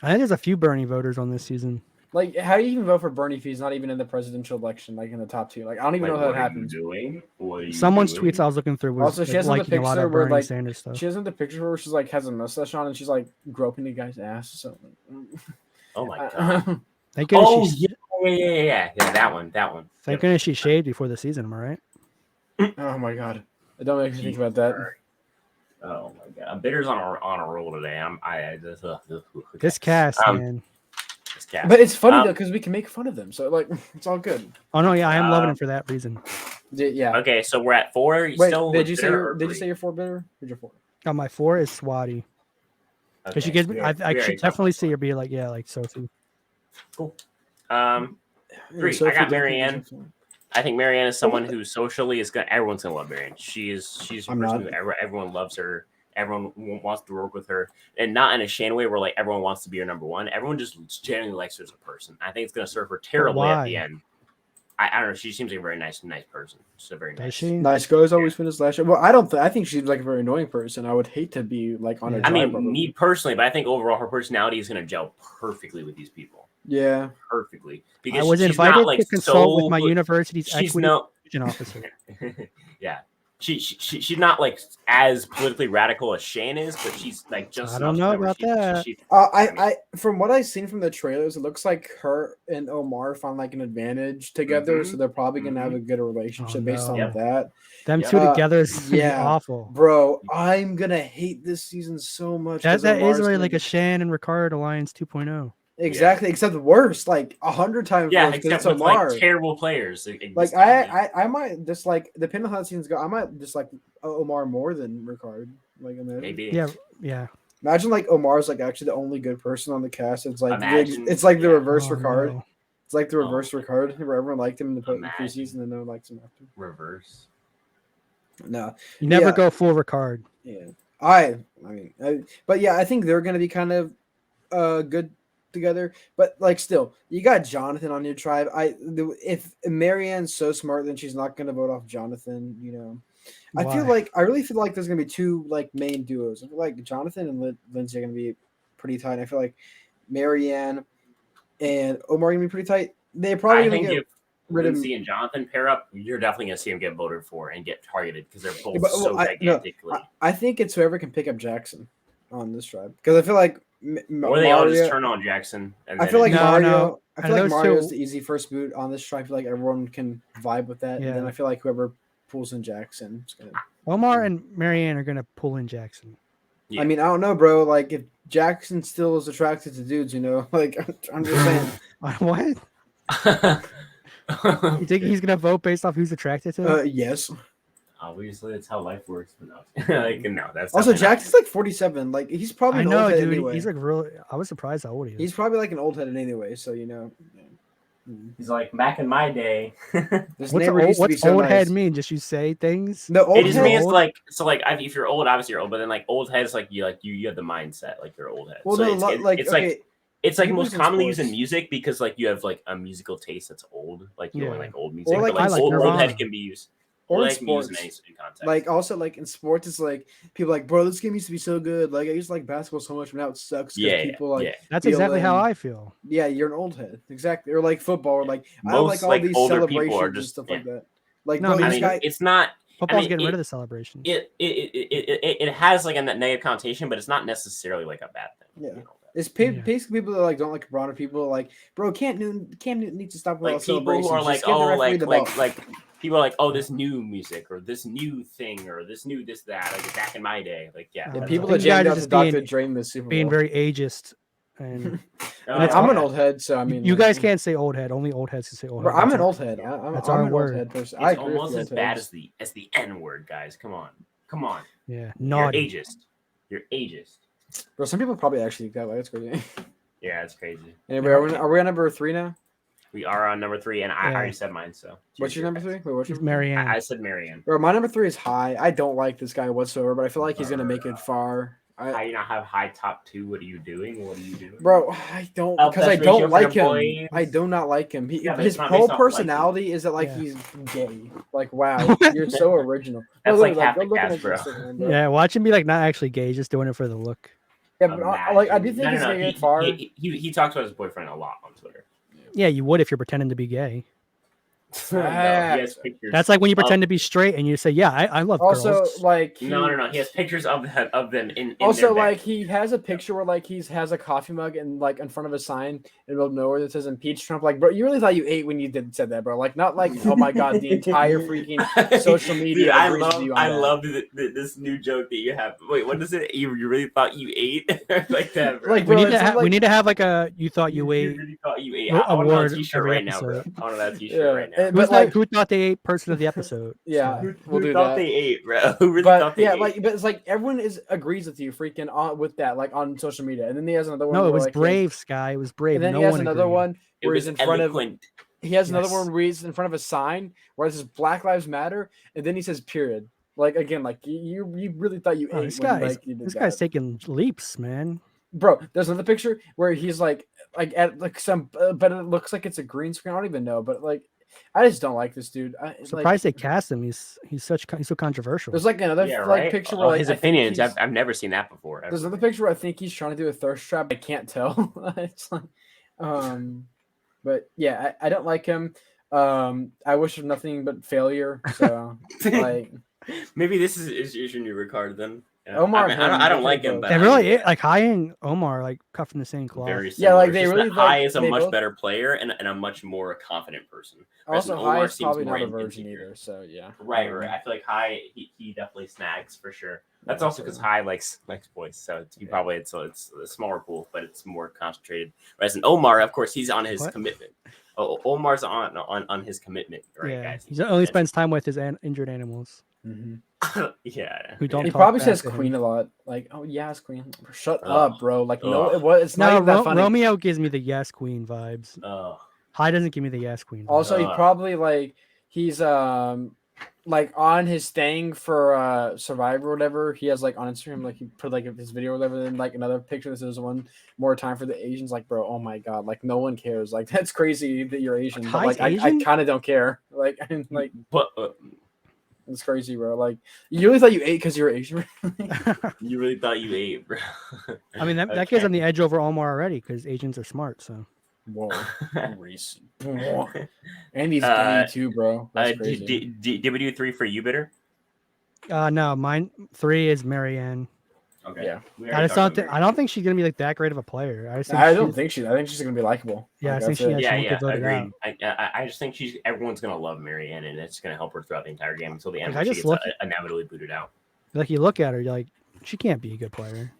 Speaker 3: I think there's a few Bernie voters on this season.
Speaker 2: Like, how do you even vote for Bernie if he's not even in the presidential election, like in the top 2? Like, I don't even know how that happens.
Speaker 3: Someone's tweets I was looking through was
Speaker 2: Also, she has
Speaker 3: liking a lot
Speaker 2: picture
Speaker 3: of
Speaker 2: where
Speaker 3: Bernie
Speaker 2: like
Speaker 3: Sanders stuff.
Speaker 2: she has the picture where she's like has a mustache on and she's like groping the guy's ass. So.
Speaker 1: Oh my god.
Speaker 3: Thank goodness
Speaker 1: Oh
Speaker 3: she,
Speaker 1: yeah, that one.
Speaker 3: Thank goodness she shaved before the season. Am I right?
Speaker 2: Oh my god! Don't make me think about that.
Speaker 1: Oh my god, Bitter's on a roll today.
Speaker 3: This cast, man.
Speaker 1: This cast.
Speaker 2: But it's funny though because we can make fun of them, so like it's all good.
Speaker 3: Oh no, yeah, I am loving it for that reason.
Speaker 2: Yeah.
Speaker 1: Okay, so we're at 4.
Speaker 2: Wait, did you say your 4 Bitter? Or your 4?
Speaker 3: Oh, my 4 is Swati. Because she gives me, I should definitely see her be like, yeah, like Sophie.
Speaker 1: Cool. 3. I got Marianne. I think Marianne is someone who socially is everyone's gonna love Marianne. She's a person who everyone loves her. Everyone wants to work with her, and not in a Shane way where like everyone wants to be her number one. Everyone just genuinely likes her as a person. I think it's gonna serve her terribly at the end. I don't know. She seems like a very nice person. She's a very
Speaker 2: nice girls always finish last year. Well, I think she's like a very annoying person. I would hate to be like on her.
Speaker 1: I mean, me personally, but I think overall her personality is gonna gel perfectly with these people.
Speaker 2: Yeah,
Speaker 1: perfectly. Because
Speaker 3: I was invited to consult with my university's equity officer.
Speaker 1: Yeah, she's not like as politically radical as Shane is, but she's like just.
Speaker 3: I don't know about that.
Speaker 2: I from what I've seen from the trailers, it looks like her and Omar found like an advantage together, so they're probably gonna have a good relationship based on that.
Speaker 3: Them two together is awful,
Speaker 2: bro. I'm gonna hate this season so much.
Speaker 3: That is really like a Shane and Ricard alliance 2.0.
Speaker 2: Exactly, except worse, like 100 times worse.
Speaker 1: Except with like terrible players.
Speaker 2: Like I might just like depending on how the seasons go, I might just like Omar more than Ricard. Like
Speaker 1: maybe.
Speaker 3: Yeah.
Speaker 2: Imagine like Omar's like actually the only good person on the cast. It's like it's like the reverse Ricard. No. It's like the reverse Ricard, where everyone liked him in the preseason and no one likes him after.
Speaker 1: Reverse.
Speaker 2: No,
Speaker 3: you never go full Ricard.
Speaker 2: Yeah, I mean, but yeah, I think they're gonna be kind of good together, but like still you got Jonathan on your tribe. If Marianne's so smart, then she's not gonna vote off Jonathan, you know.
Speaker 3: Why?
Speaker 2: I really feel like there's gonna be 2 like main duos. I feel like Jonathan and Lindsay are gonna be pretty tight. I feel like Marianne and Omar are gonna be pretty tight. They're probably gonna get rid of
Speaker 1: Lindsay and Jonathan pair up. You're definitely gonna see them get voted for and get targeted because they're both so gigantically.
Speaker 2: I think it's whoever can pick up Jackson on this tribe, because I feel like
Speaker 1: or they all just turn on Jackson. And
Speaker 2: I feel like Mario. I feel like Mario's
Speaker 3: the
Speaker 2: easy first boot on this tribe. I feel like everyone can vibe with that. Yeah. And then I feel like whoever pulls in Jackson is gonna.
Speaker 3: Omar and Marianne are gonna pull in Jackson.
Speaker 2: Yeah. I mean, I don't know, bro. Like if Jackson still is attracted to dudes, you know, like I'm just saying.
Speaker 3: What? You think he's gonna vote based off who's attracted to him?
Speaker 2: Yes.
Speaker 1: Obviously, that's how life works. But no, like no, that's
Speaker 2: also Jackson's like 47. Like he's probably an old head anyway.
Speaker 3: He's like really. I was surprised how old he is.
Speaker 2: He's probably like an old head anyway. So you know.
Speaker 1: He's like back in my day.
Speaker 3: What's old head mean? Just you say things?
Speaker 2: No,
Speaker 1: it just means like so. Like if you're old, obviously you're old. But then like old head is like you have the mindset like you're old head.
Speaker 2: Well,
Speaker 1: so
Speaker 2: no,
Speaker 1: it's like most commonly used in music because like you have like a musical taste that's old. Like you only like old music.
Speaker 2: Or,
Speaker 1: but like old head can be used.
Speaker 2: Or in sports, in context. Like also like in sports, it's like people like, bro, this game used to be so good. Like I used to like basketball so much, but now it sucks. People like
Speaker 3: that's exactly how I feel.
Speaker 2: Yeah, you're an old head, exactly. Or like football, or like I don't like all these celebrations and stuff like that. Like
Speaker 1: no, it's not.
Speaker 3: Football's getting rid of the celebrations.
Speaker 1: It has like a negative connotation, but it's not necessarily like a bad thing.
Speaker 2: Yeah. You know, it's basically people that like don't like LeBron, or people like, bro, Cam Newton needs to stop with all celebrations.
Speaker 1: People who are like people are like, oh, this new music or this new thing or this that like back in my day, like
Speaker 2: people that jammed out to Dr. Dre in the Super Bowl,
Speaker 3: being very ageist and
Speaker 2: I'm an old head, so I mean,
Speaker 3: you guys can't say old head. Only old heads can say old head.
Speaker 2: I'm an old head.
Speaker 1: Yeah.
Speaker 2: I'm
Speaker 3: our
Speaker 2: an
Speaker 3: word.
Speaker 2: old head person.
Speaker 1: It's almost as bad as the N word, guys. Come on.
Speaker 3: Yeah,
Speaker 1: You're
Speaker 3: naughty.
Speaker 1: ageist.
Speaker 2: Bro, some people probably actually think that way. It's crazy.
Speaker 1: Yeah, it's crazy.
Speaker 2: Anyway, are we on number 3 now?
Speaker 1: We are on number 3, and I already said mine. So
Speaker 2: what's your number 3? Wait, what's your
Speaker 3: Marianne?
Speaker 1: I said Marianne.
Speaker 2: Bro, my number 3 is High. I don't like this guy whatsoever, but I feel like he's gonna make it far.
Speaker 1: How you not have high top 2? What are you doing?
Speaker 2: Bro, I don't because I don't like him. I do not like him. His whole personality is that like he's gay. Like wow, you're so original.
Speaker 1: That's like half the cast, bro.
Speaker 3: Yeah, watch him be like not actually gay, just doing it for the look.
Speaker 2: Yeah, but I do think he's gonna get far.
Speaker 1: He talks about his boyfriend a lot on Twitter.
Speaker 3: Yeah, you would if you're pretending to be gay.
Speaker 1: No, he has pictures.
Speaker 3: That's like when you pretend to be straight and you say, "Yeah, I love girls."
Speaker 2: Also, like
Speaker 1: no. He has pictures of them in
Speaker 2: also
Speaker 1: their
Speaker 2: like
Speaker 1: bed.
Speaker 2: he has a picture where like he has a coffee mug and like in front of a sign in the middle of nowhere that says "Impeach Trump." Like, bro, you really thought you ate when you said that, bro? Like, not like oh my god, the entire freaking social media.
Speaker 1: Dude, I love this new joke that you have. Wait, what is it? You really thought you ate like that? Bro.
Speaker 3: Like we need to have like a you thought you ate.
Speaker 1: You really thought you ate. I want that T-shirt right now, bro. I want that T-shirt right now.
Speaker 3: But like, who thought they ate person of the episode?
Speaker 2: Yeah,
Speaker 1: we'll do that. They ate, bro. Who really thought they ate?
Speaker 2: Like, but it's like everyone agrees with you, freaking on with that, like on social media. And then he has another one.
Speaker 3: No, it was
Speaker 2: like,
Speaker 3: brave, Sky. It was brave.
Speaker 2: And then he has another one where he's in front of. He has another one where he's in front of a sign where it says Black Lives Matter, and then he says period. Like again, like you really thought you ate.
Speaker 3: This guy's taking leaps, man.
Speaker 2: Bro, there's another picture where he's like at like some, but it looks like it's a green screen. I don't even know, but like. I just don't like this dude.
Speaker 3: I'm surprised they cast him. He's so controversial.
Speaker 2: There's like another picture where like,
Speaker 1: his opinions. I've never seen that before.
Speaker 2: There's another picture where I think he's trying to do a thirst trap. I can't tell. It's like, but yeah, I don't like him. I wish him nothing but failure. So like,
Speaker 1: maybe this is your new Ricard then. Yeah.
Speaker 2: Omar,
Speaker 1: I don't like him, but
Speaker 3: they really like High and Omar like cut from the same cloth.
Speaker 2: Yeah, like they really
Speaker 1: High is a much better player and a much more confident person.
Speaker 2: Also, High is probably not a virgin either, so yeah.
Speaker 1: Right. I feel like High he definitely snags for sure. That's also because High likes boys, so it's a smaller pool, but it's more concentrated. Whereas in Omar, of course, he's on his commitment. Omar's on his commitment, right, guys?
Speaker 3: He only spends time with his injured animals.
Speaker 2: Mm-hmm.
Speaker 1: Yeah.
Speaker 3: Who don't
Speaker 2: he probably says Queen a lot. Like, oh yes, Queen. Shut up, bro. Like, no, it's not even that funny.
Speaker 3: Romeo gives me the yes Queen vibes. High doesn't give me the yes Queen vibes.
Speaker 2: Also, he probably like he's like on his thing for Survivor or whatever. He has like on Instagram, like he put like his video or whatever, then like another picture that says one more time for the Asians. Like, bro, oh my god, like no one cares. Like that's crazy that you're Asian. But like I kind of don't care. Like I'm like it's crazy, bro. Like you really thought you ate because you're Asian.
Speaker 1: You really thought you ate, bro.
Speaker 3: I mean that guy's on the edge over Omar already because Asians are smart. So.
Speaker 2: Whoa, race. And he's gay too, bro.
Speaker 1: Did we do 3 for you, Bitter?
Speaker 3: No, mine 3 is Marianne.
Speaker 1: Okay.
Speaker 2: Yeah.
Speaker 3: I don't think she's gonna be like that great of a player.
Speaker 2: I think she's gonna be likable.
Speaker 3: Yeah,
Speaker 2: like,
Speaker 3: I think she
Speaker 1: agreed. I just think everyone's gonna love Marianne, and it's gonna help her throughout the entire game until the end. Like, she gets inevitably booted out.
Speaker 3: Like you look at her, you're like, she can't be a good player.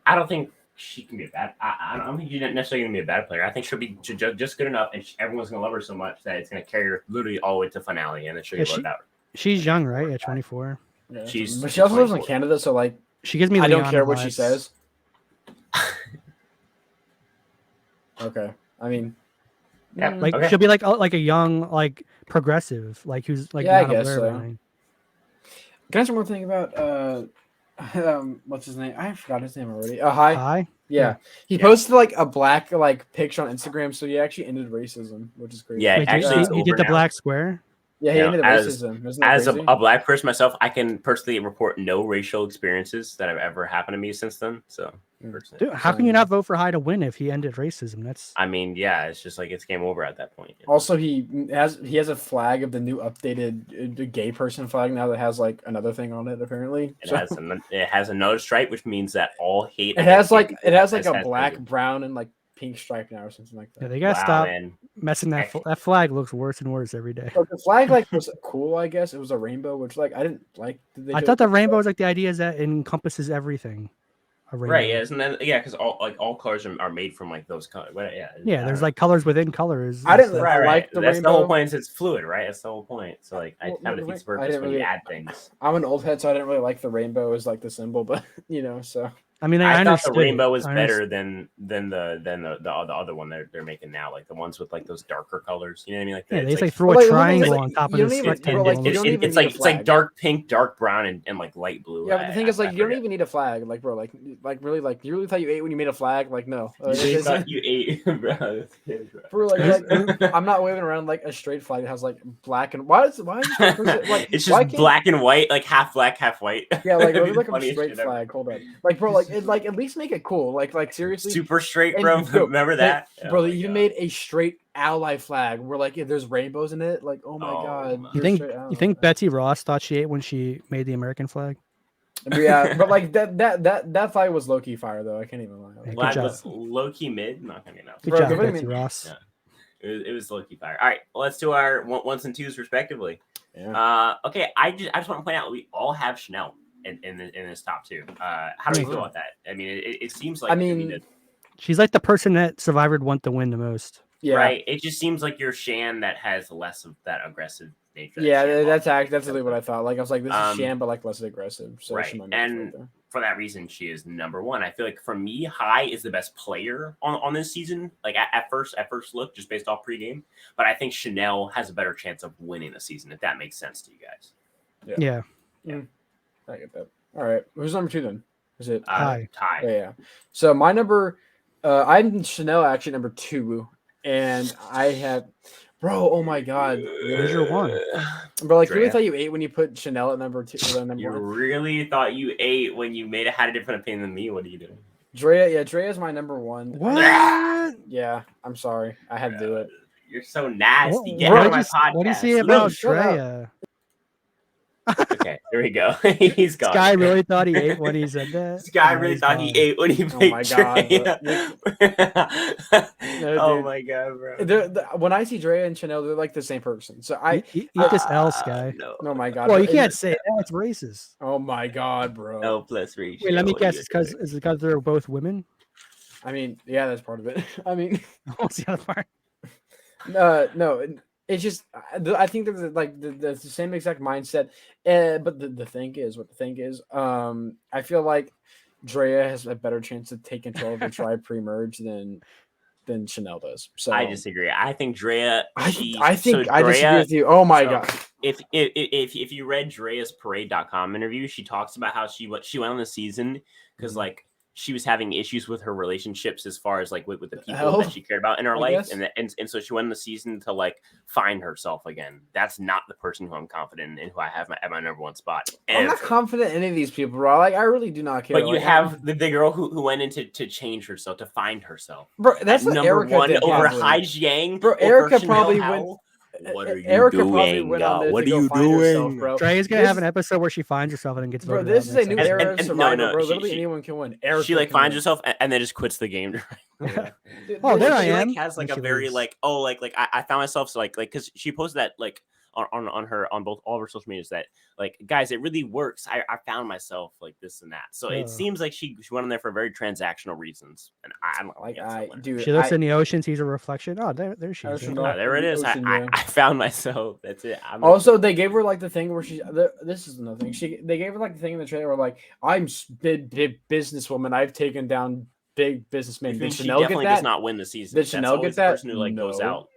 Speaker 1: I don't think she can be a bad. I don't think she's necessarily gonna be a bad player. I think she'll be just good enough, and everyone's gonna love her so much that it's gonna carry her literally all the way to finale, and then she'll get loved out.
Speaker 3: She's young, right? At 24.
Speaker 2: Yeah, but she also lives in Canada, so like.
Speaker 3: She gives me.
Speaker 2: I don't care what she says. Okay, I mean,
Speaker 1: yeah,
Speaker 3: like she'll be like a young like progressive, like who's like.
Speaker 2: Yeah, I guess so. Can I ask one more thing about what's his name? I forgot his name already. High. Yeah. He posted like a black like picture on Instagram, so he actually ended racism, which is crazy.
Speaker 1: Yeah,
Speaker 3: wait,
Speaker 1: actually,
Speaker 3: he did the black square.
Speaker 2: Yeah, he ended racism.
Speaker 1: As a black person myself, I can personally report no racial experiences that have ever happened to me since then. So,
Speaker 3: dude, how can you not vote for High to win if he ended racism? That's.
Speaker 1: I mean, yeah, it's just like it's game over at that point.
Speaker 2: You know? Also, he has a flag of the new updated gay person flag now that has like another thing on it. Apparently,
Speaker 1: it has another stripe, which means that all hate.
Speaker 2: It has like a black, brown, and like pink stripe now or something like that.
Speaker 3: Yeah, they gotta stop messing that. That flag looks worse and worse every day.
Speaker 2: But the flag like was cool, I guess. It was a rainbow, which like I didn't like.
Speaker 3: I thought the rainbow was like the idea is that it encompasses everything. a rainbow.
Speaker 1: Right, yes, and then because all colors are made from like those colors.
Speaker 3: Yeah, there's like colors within colors.
Speaker 2: I didn't
Speaker 1: like
Speaker 2: the
Speaker 1: That's
Speaker 2: rainbow.
Speaker 1: the whole point. It's fluid, right? That's the whole point. So like, I kind of defeats purpose when you add things.
Speaker 2: I'm an old head, so I didn't really like the rainbow as like the symbol, but so.
Speaker 3: I mean,
Speaker 1: I thought the rainbow was better than the other one they're making now, like the ones with like those darker colors. You know what I mean? Like
Speaker 3: they like throw a triangle on top of the rectangle.
Speaker 1: It's like dark pink, dark brown, and like light blue.
Speaker 2: Yeah, but the thing is, like, you don't even need a flag, like, bro, like really, like, you really thought you ate when you made a flag? Like, no.
Speaker 1: You thought you ate, bro.
Speaker 2: Bro, like, I'm not waving around like a straight flag that has like black and why is like
Speaker 1: it's just black and white, like half black, half white.
Speaker 2: Yeah, like a straight flag. Hold up, like, bro, like at least make it cool. Like seriously,
Speaker 1: super straight, bro. Remember that,
Speaker 2: bro? You made a straight ally flag where like if there's rainbows in it. Like, oh my god.
Speaker 3: You think Betsy Ross thought she ate when she made the American flag?
Speaker 2: Yeah, but like that flag was low key fire though. I can't even lie.
Speaker 1: Flag was low key mid. Not gonna know.
Speaker 3: Good job, Betsy Ross.
Speaker 1: Yeah. It was low key fire. All right, let's do our ones and twos respectively.
Speaker 2: Yeah.
Speaker 1: Okay, I just want to point out we all have Chanel in this top two. How do we feel about that? I mean, it seems like
Speaker 3: she's like the person that Survivor would want to win the most.
Speaker 2: Yeah.
Speaker 1: Right. It just seems like you're Shan that has less of that aggressive nature.
Speaker 2: Yeah, that's really what I thought. Like I was like, this is Shan, but like less aggressive. So
Speaker 1: right. And for that reason, she is number one. I feel like for me, Hai is the best player on this season. Like at first look, just based off pregame. But I think Chanel has a better chance of winning the season, if that makes sense to you guys.
Speaker 3: Yeah.
Speaker 2: I get that. All right. Who's number two then? Is it
Speaker 3: Hai?
Speaker 2: Yeah. So my number, I'm Chanel actually number two. And I had, bro, oh my god,
Speaker 3: where's your one?
Speaker 2: Bro, like, you really thought you ate when you put Chanel at number two?
Speaker 1: You really thought you ate when you had a different opinion than me? What are you doing?
Speaker 2: Drea is my number one.
Speaker 3: What?
Speaker 2: Yeah, I'm sorry, I had to do it.
Speaker 1: You're so nasty. Get
Speaker 3: out
Speaker 1: of my podcast.
Speaker 3: What do you say about Drea?
Speaker 1: Okay, here we go. He's gone.
Speaker 3: This guy really thought he ate when he said that.
Speaker 1: This guy really thought he ate when he picked
Speaker 2: my
Speaker 1: Drea.
Speaker 2: No,
Speaker 1: oh my god, bro.
Speaker 2: When I see Drea and Chanel, they're like the same person. So I
Speaker 3: eat this L, Sky.
Speaker 1: No.
Speaker 2: Oh my god.
Speaker 3: Well, you can't say that. It's racist.
Speaker 2: Oh my god, bro.
Speaker 1: L plus ratio.
Speaker 3: Wait, let me guess. Is it because they're both women?
Speaker 2: I mean, yeah, that's part of it. I mean,
Speaker 3: what's the other part?
Speaker 2: No. It's just, I think they're like the same exact mindset. But the thing is, I feel like Drea has a better chance to take control of the tribe pre-merge than Chanel does. So
Speaker 1: I disagree. I think Drea.
Speaker 2: I disagree with you. Oh my god!
Speaker 1: If you read Drea's Parade.com interview, she talks about how she went on the season because like she was having issues with her relationships as far as like with the people that she cared about in her life, and so she went in the season to like find herself again. That's not the person who I'm confident in, who I have at my number one spot.
Speaker 2: I'm not confident in any of these people, bro. Like I really do not care.
Speaker 1: But you have the girl who went into to change herself, to find herself,
Speaker 2: bro. That's what
Speaker 1: number
Speaker 2: Erica
Speaker 1: one
Speaker 2: did,
Speaker 1: over Hai Jiang.
Speaker 2: Bro, Erica probably went.
Speaker 1: What are you
Speaker 2: Erica
Speaker 1: doing?
Speaker 2: Probably went on there
Speaker 1: what
Speaker 2: to
Speaker 1: are you
Speaker 2: doing, herself, bro?
Speaker 3: Drea's gonna have an episode where she finds herself and then gets voted.
Speaker 2: Bro, this is a new era of Survivor,
Speaker 1: no,
Speaker 2: bro. Literally anyone can win. Erica
Speaker 1: she like finds herself and then just quits the game.
Speaker 3: Yeah. There I am.
Speaker 1: Like, has like a very like I found myself like because she posted that like on both all of her social medias that like guys, it really works. I found myself like this and that. So it seems like she went on there for very transactional reasons, and I don't like
Speaker 3: dude. She looks in the ocean, sees a reflection. Oh, there she is.
Speaker 1: There it is. I found myself. That's it.
Speaker 2: Also, they gave her like the thing where this is another thing. They gave her like the thing in the trailer where like I'm big businesswoman. I've taken down big businessmen. Did Chanel
Speaker 1: definitely
Speaker 2: get that?
Speaker 1: Does not win the season.
Speaker 2: Did Chanel get that?
Speaker 1: Person who like goes out.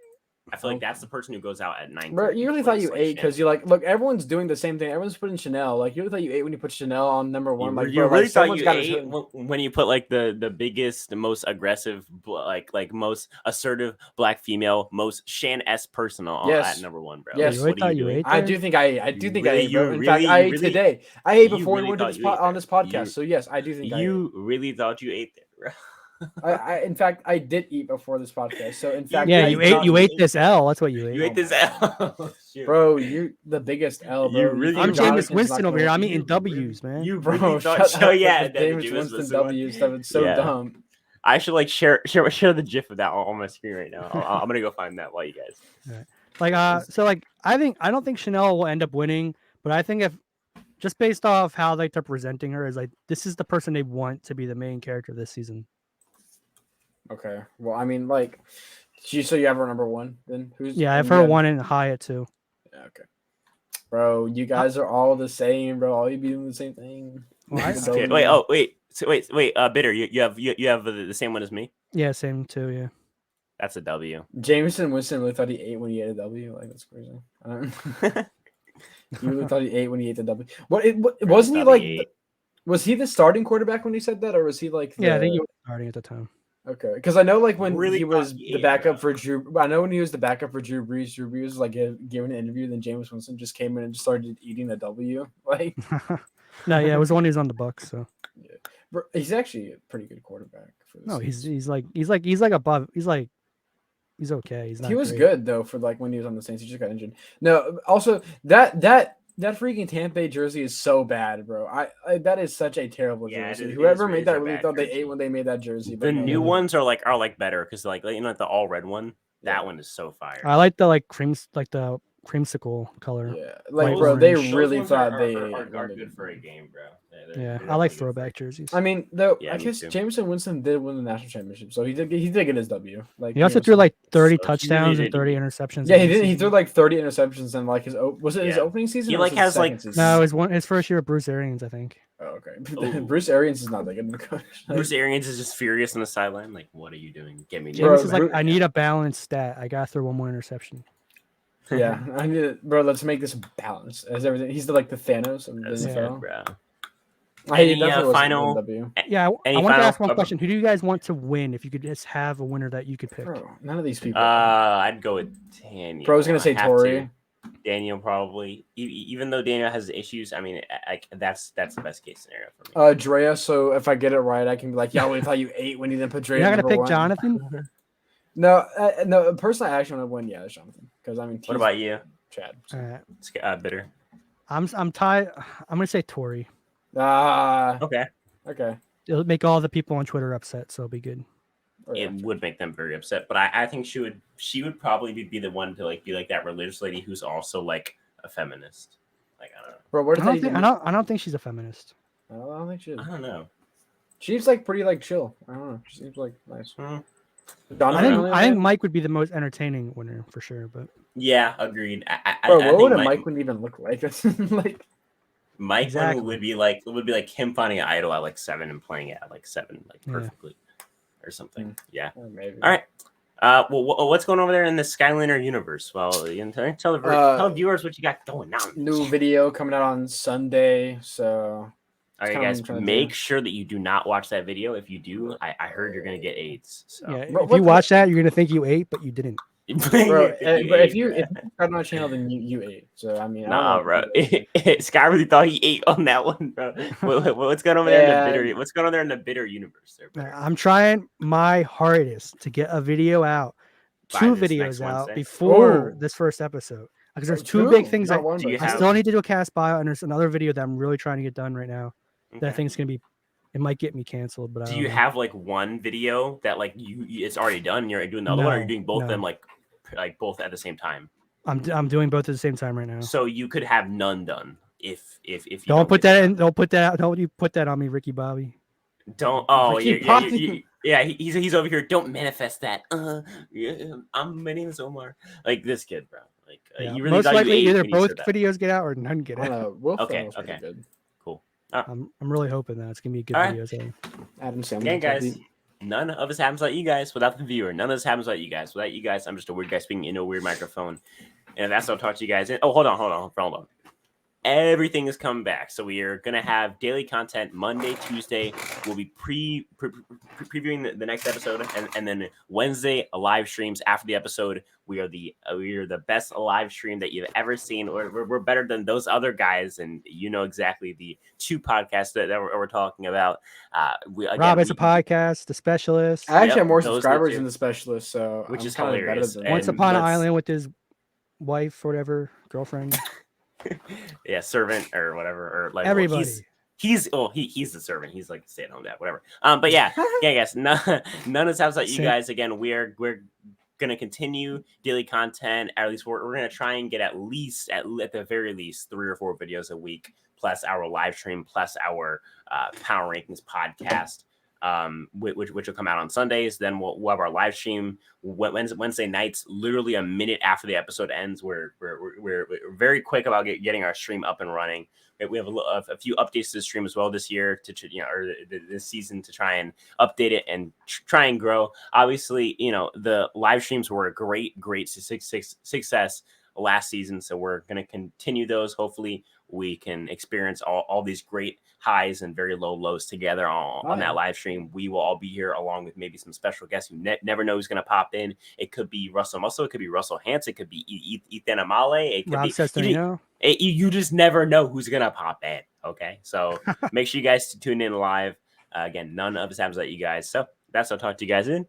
Speaker 1: I feel like that's the person who goes out at 9.
Speaker 2: Bro, you really thought you ate because you like look. Everyone's doing the same thing. Everyone's putting Chanel. Like you really thought you ate when you put Chanel on number one. Like
Speaker 1: you really thought you ate when you put like the biggest, the most aggressive, like most assertive black female, most Shan-esque person at number one, bro.
Speaker 2: Yes,
Speaker 3: what are you doing?
Speaker 2: I do think I ate. Bro. In fact, I ate today. I ate before we went on this podcast. So yes, I do think
Speaker 1: you really thought you ate there, bro.
Speaker 2: In fact, I did eat before this podcast. So in fact,
Speaker 3: yeah, you ate this L. That's what you ate.
Speaker 1: You ate this L,
Speaker 2: bro. You're the biggest L, bro.
Speaker 3: I'm Jameis Winston over here. I'm eating W's, man.
Speaker 1: You really thought so? Yeah,
Speaker 2: Jameis Winston W's. That was so dumb.
Speaker 1: I should like share the GIF of that on my screen right now. I'm gonna go find that while you guys.
Speaker 3: Right. Like so like I don't think Chanel will end up winning, but I think if just based off how like they're presenting her, is like this is the person they want to be the main character this season.
Speaker 2: Okay. Well, I mean, like, so you have her number 1 then?
Speaker 3: I have her 1 and high at 2.
Speaker 2: Yeah, okay. Bro, you guys are all the same, bro. All you be doing the same thing.
Speaker 3: Well,
Speaker 1: wait. Bitter, you have the same one as me.
Speaker 3: Yeah, same too. Yeah.
Speaker 1: That's a W.
Speaker 2: Jameson Winston really thought he ate when he ate a W. Like, that's crazy. He really thought he ate when he ate the W. Wasn't he like? Was he the starting quarterback when he said that, or was he like?
Speaker 3: Yeah, I think he was starting at the time.
Speaker 2: Okay, because I know like when
Speaker 1: really
Speaker 2: he was the backup for Drew. I know when he was the backup for Drew Brees. Drew Brees was like giving an interview. Then Jameis Winston just came in and just started eating a W. Like,
Speaker 3: no, yeah, it was the one he was on the Bucs. So
Speaker 2: yeah, bro, he's actually a pretty good quarterback. For this
Speaker 3: he's like above. He's okay. He's not.
Speaker 2: He was
Speaker 3: great.
Speaker 2: good though for like when he was on the Saints. He just got injured. No, also that freaking Tampa Bay jersey is so bad, bro. I that is such a terrible jersey. Whoever made that really thought they ate when they made that jersey.
Speaker 1: The new ones are better because like the all red one. That one is so fire.
Speaker 3: I like the the creamsicle color.
Speaker 2: Yeah, like bro, they really thought they
Speaker 1: are good for a game, bro.
Speaker 3: Yeah, I like throwback jerseys.
Speaker 2: I mean, though,
Speaker 1: Yeah,
Speaker 2: I guess Jameson Winston did win the national championship, so he did get his W. Like
Speaker 3: he also threw like 30 touchdowns and 30 interceptions.
Speaker 2: Yeah, he did. He threw like 30 interceptions in like his his opening season.
Speaker 1: He like has like
Speaker 3: no, his first year with Bruce Arians, I think.
Speaker 2: Oh, okay. Bruce Arians is not that good of a coach. Like,
Speaker 1: Bruce Arians is just furious on the sideline. Like, what are you doing? Get me.
Speaker 3: James is like, I need a balanced stat. I got to throw one more interception.
Speaker 2: Yeah, I need it, bro. Let's make this balanced as everything. He's the Thanos of the NFL,
Speaker 1: bro.
Speaker 2: Final W.
Speaker 3: Yeah, I want to ask one question. Who do you guys want to win if you could just have a winner that you could pick?
Speaker 2: Bro, none of these people.
Speaker 1: I'd go with Daniel.
Speaker 2: Bro's gonna say Tori.
Speaker 1: Daniel probably, even though Daniel has issues. I mean, that's the best case scenario for me.
Speaker 2: Drea. So if I get it right, I can be like, I thought you ate when you didn't put Drea.
Speaker 3: You're not gonna pick Jonathan?
Speaker 2: No, no. Personally, I actually want to win. Yeah, it's Jonathan. Because I mean,
Speaker 1: what about you,
Speaker 2: Chad?
Speaker 1: Bitter.
Speaker 3: I'm tied. I'm gonna say Tori.
Speaker 2: Okay.
Speaker 3: It'll make all the people on Twitter upset, so it'll be good.
Speaker 1: It would make them very upset, but I think she would probably be the one to like be like that religious lady who's also like a feminist. Like I don't know.
Speaker 2: Bro, where
Speaker 3: I don't think she's a feminist.
Speaker 2: I don't think she is.
Speaker 1: I don't know.
Speaker 2: She's like pretty like chill. I don't know. She seems like nice.
Speaker 3: I think Mike would be the most entertaining winner for sure, but
Speaker 1: yeah, agreed.
Speaker 2: Bro, what would Mike would even look like? Like
Speaker 1: Mike would be like him finding an idol at like 7 and playing it at like 7 like perfectly or something. Yeah.
Speaker 2: Maybe.
Speaker 1: All right. Well, what's going on over there in the Skyliner universe? Well, tell the viewers what you got going on.
Speaker 2: New video coming out on Sunday, so.
Speaker 1: All right, guys, make sure that you do not watch that video. If you do, I heard you're gonna get AIDS. So.
Speaker 3: Yeah, if you watch that, you're gonna think you ate, but you didn't.
Speaker 2: Bro, if you got on my channel, then you ate. So I mean,
Speaker 1: bro. Sky really thought he ate on that one, bro. What's going on there in the bitter? What's going on there in the bitter universe? There,
Speaker 3: I'm trying my hardest to get a video out, 2 videos out before this first episode, because there's 2 big things I still need to do a cast bio, and there's another video that I'm really trying to get done right now. That I think is gonna be, it might get me canceled. But
Speaker 1: do you have like one video that like it's already done? And you're doing the other one, or you're doing both of them like both at the same time?
Speaker 3: I'm doing both at the same time right now.
Speaker 1: So you could have none done if you
Speaker 3: don't put that in. Don't put that out. Don't you put that on me, Ricky Bobby?
Speaker 1: Don't. Oh yeah. He's over here. Don't manifest that. My name is Omar. Like this kid, bro. Like you really
Speaker 3: most likely either both
Speaker 1: videos
Speaker 3: videos get out or none get out.
Speaker 1: Okay. Good. Cool.
Speaker 3: I'm really hoping that it's gonna be a good video.
Speaker 2: Adam Sandler.
Speaker 1: Again, guys, none of this happens without you guys. Without the viewer, none of this happens without you guys. Without you guys, I'm just a weird guy speaking in a weird microphone. And that's what I'll talk to you guys. Hold on. Everything is coming back. So we are going to have daily content Monday, Tuesday. We'll be previewing the next episode. And then Wednesday, live streams after the episode. We are the best live stream that you've ever seen. We're better than those other guys. And you know exactly the 2 podcasts that we're talking about.
Speaker 3: Rob, it's a podcast, The Specialist.
Speaker 2: I actually have more subscribers than The Specialist. So
Speaker 1: which is hilarious.
Speaker 3: Once Upon an Island with his wife or whatever, girlfriend.
Speaker 1: Yeah, servant or whatever, or like
Speaker 3: everybody.
Speaker 1: He's the servant. He's like the stay-at-home dad, whatever. But yeah, guys, none of this sounds like you guys. Again, we're gonna continue daily content. At least we're gonna try and get at the very least 3 or 4 videos a week, plus our live stream, plus our Power Rankings podcast. Which will come out on Sundays. Then we'll have our live stream Wednesday nights, literally a minute after the episode ends. We're very quick about getting our stream up and running. We have a few updates to the stream as well this year or this season to try and update it and try and grow. Obviously, the live streams were a great success last season, so we're going to continue those. Hopefully we can experience all these great highs and very low lows together on that live stream. We will all be here along with maybe some special guests who never know who's going to pop in. It could be Russell Muscle, it could be Russell Hance, it could be Ethan Amale, it could be you just never know who's going to pop in. Okay, so make sure you guys tune in live. Again, none of this happens at you guys. So I'll talk to you guys in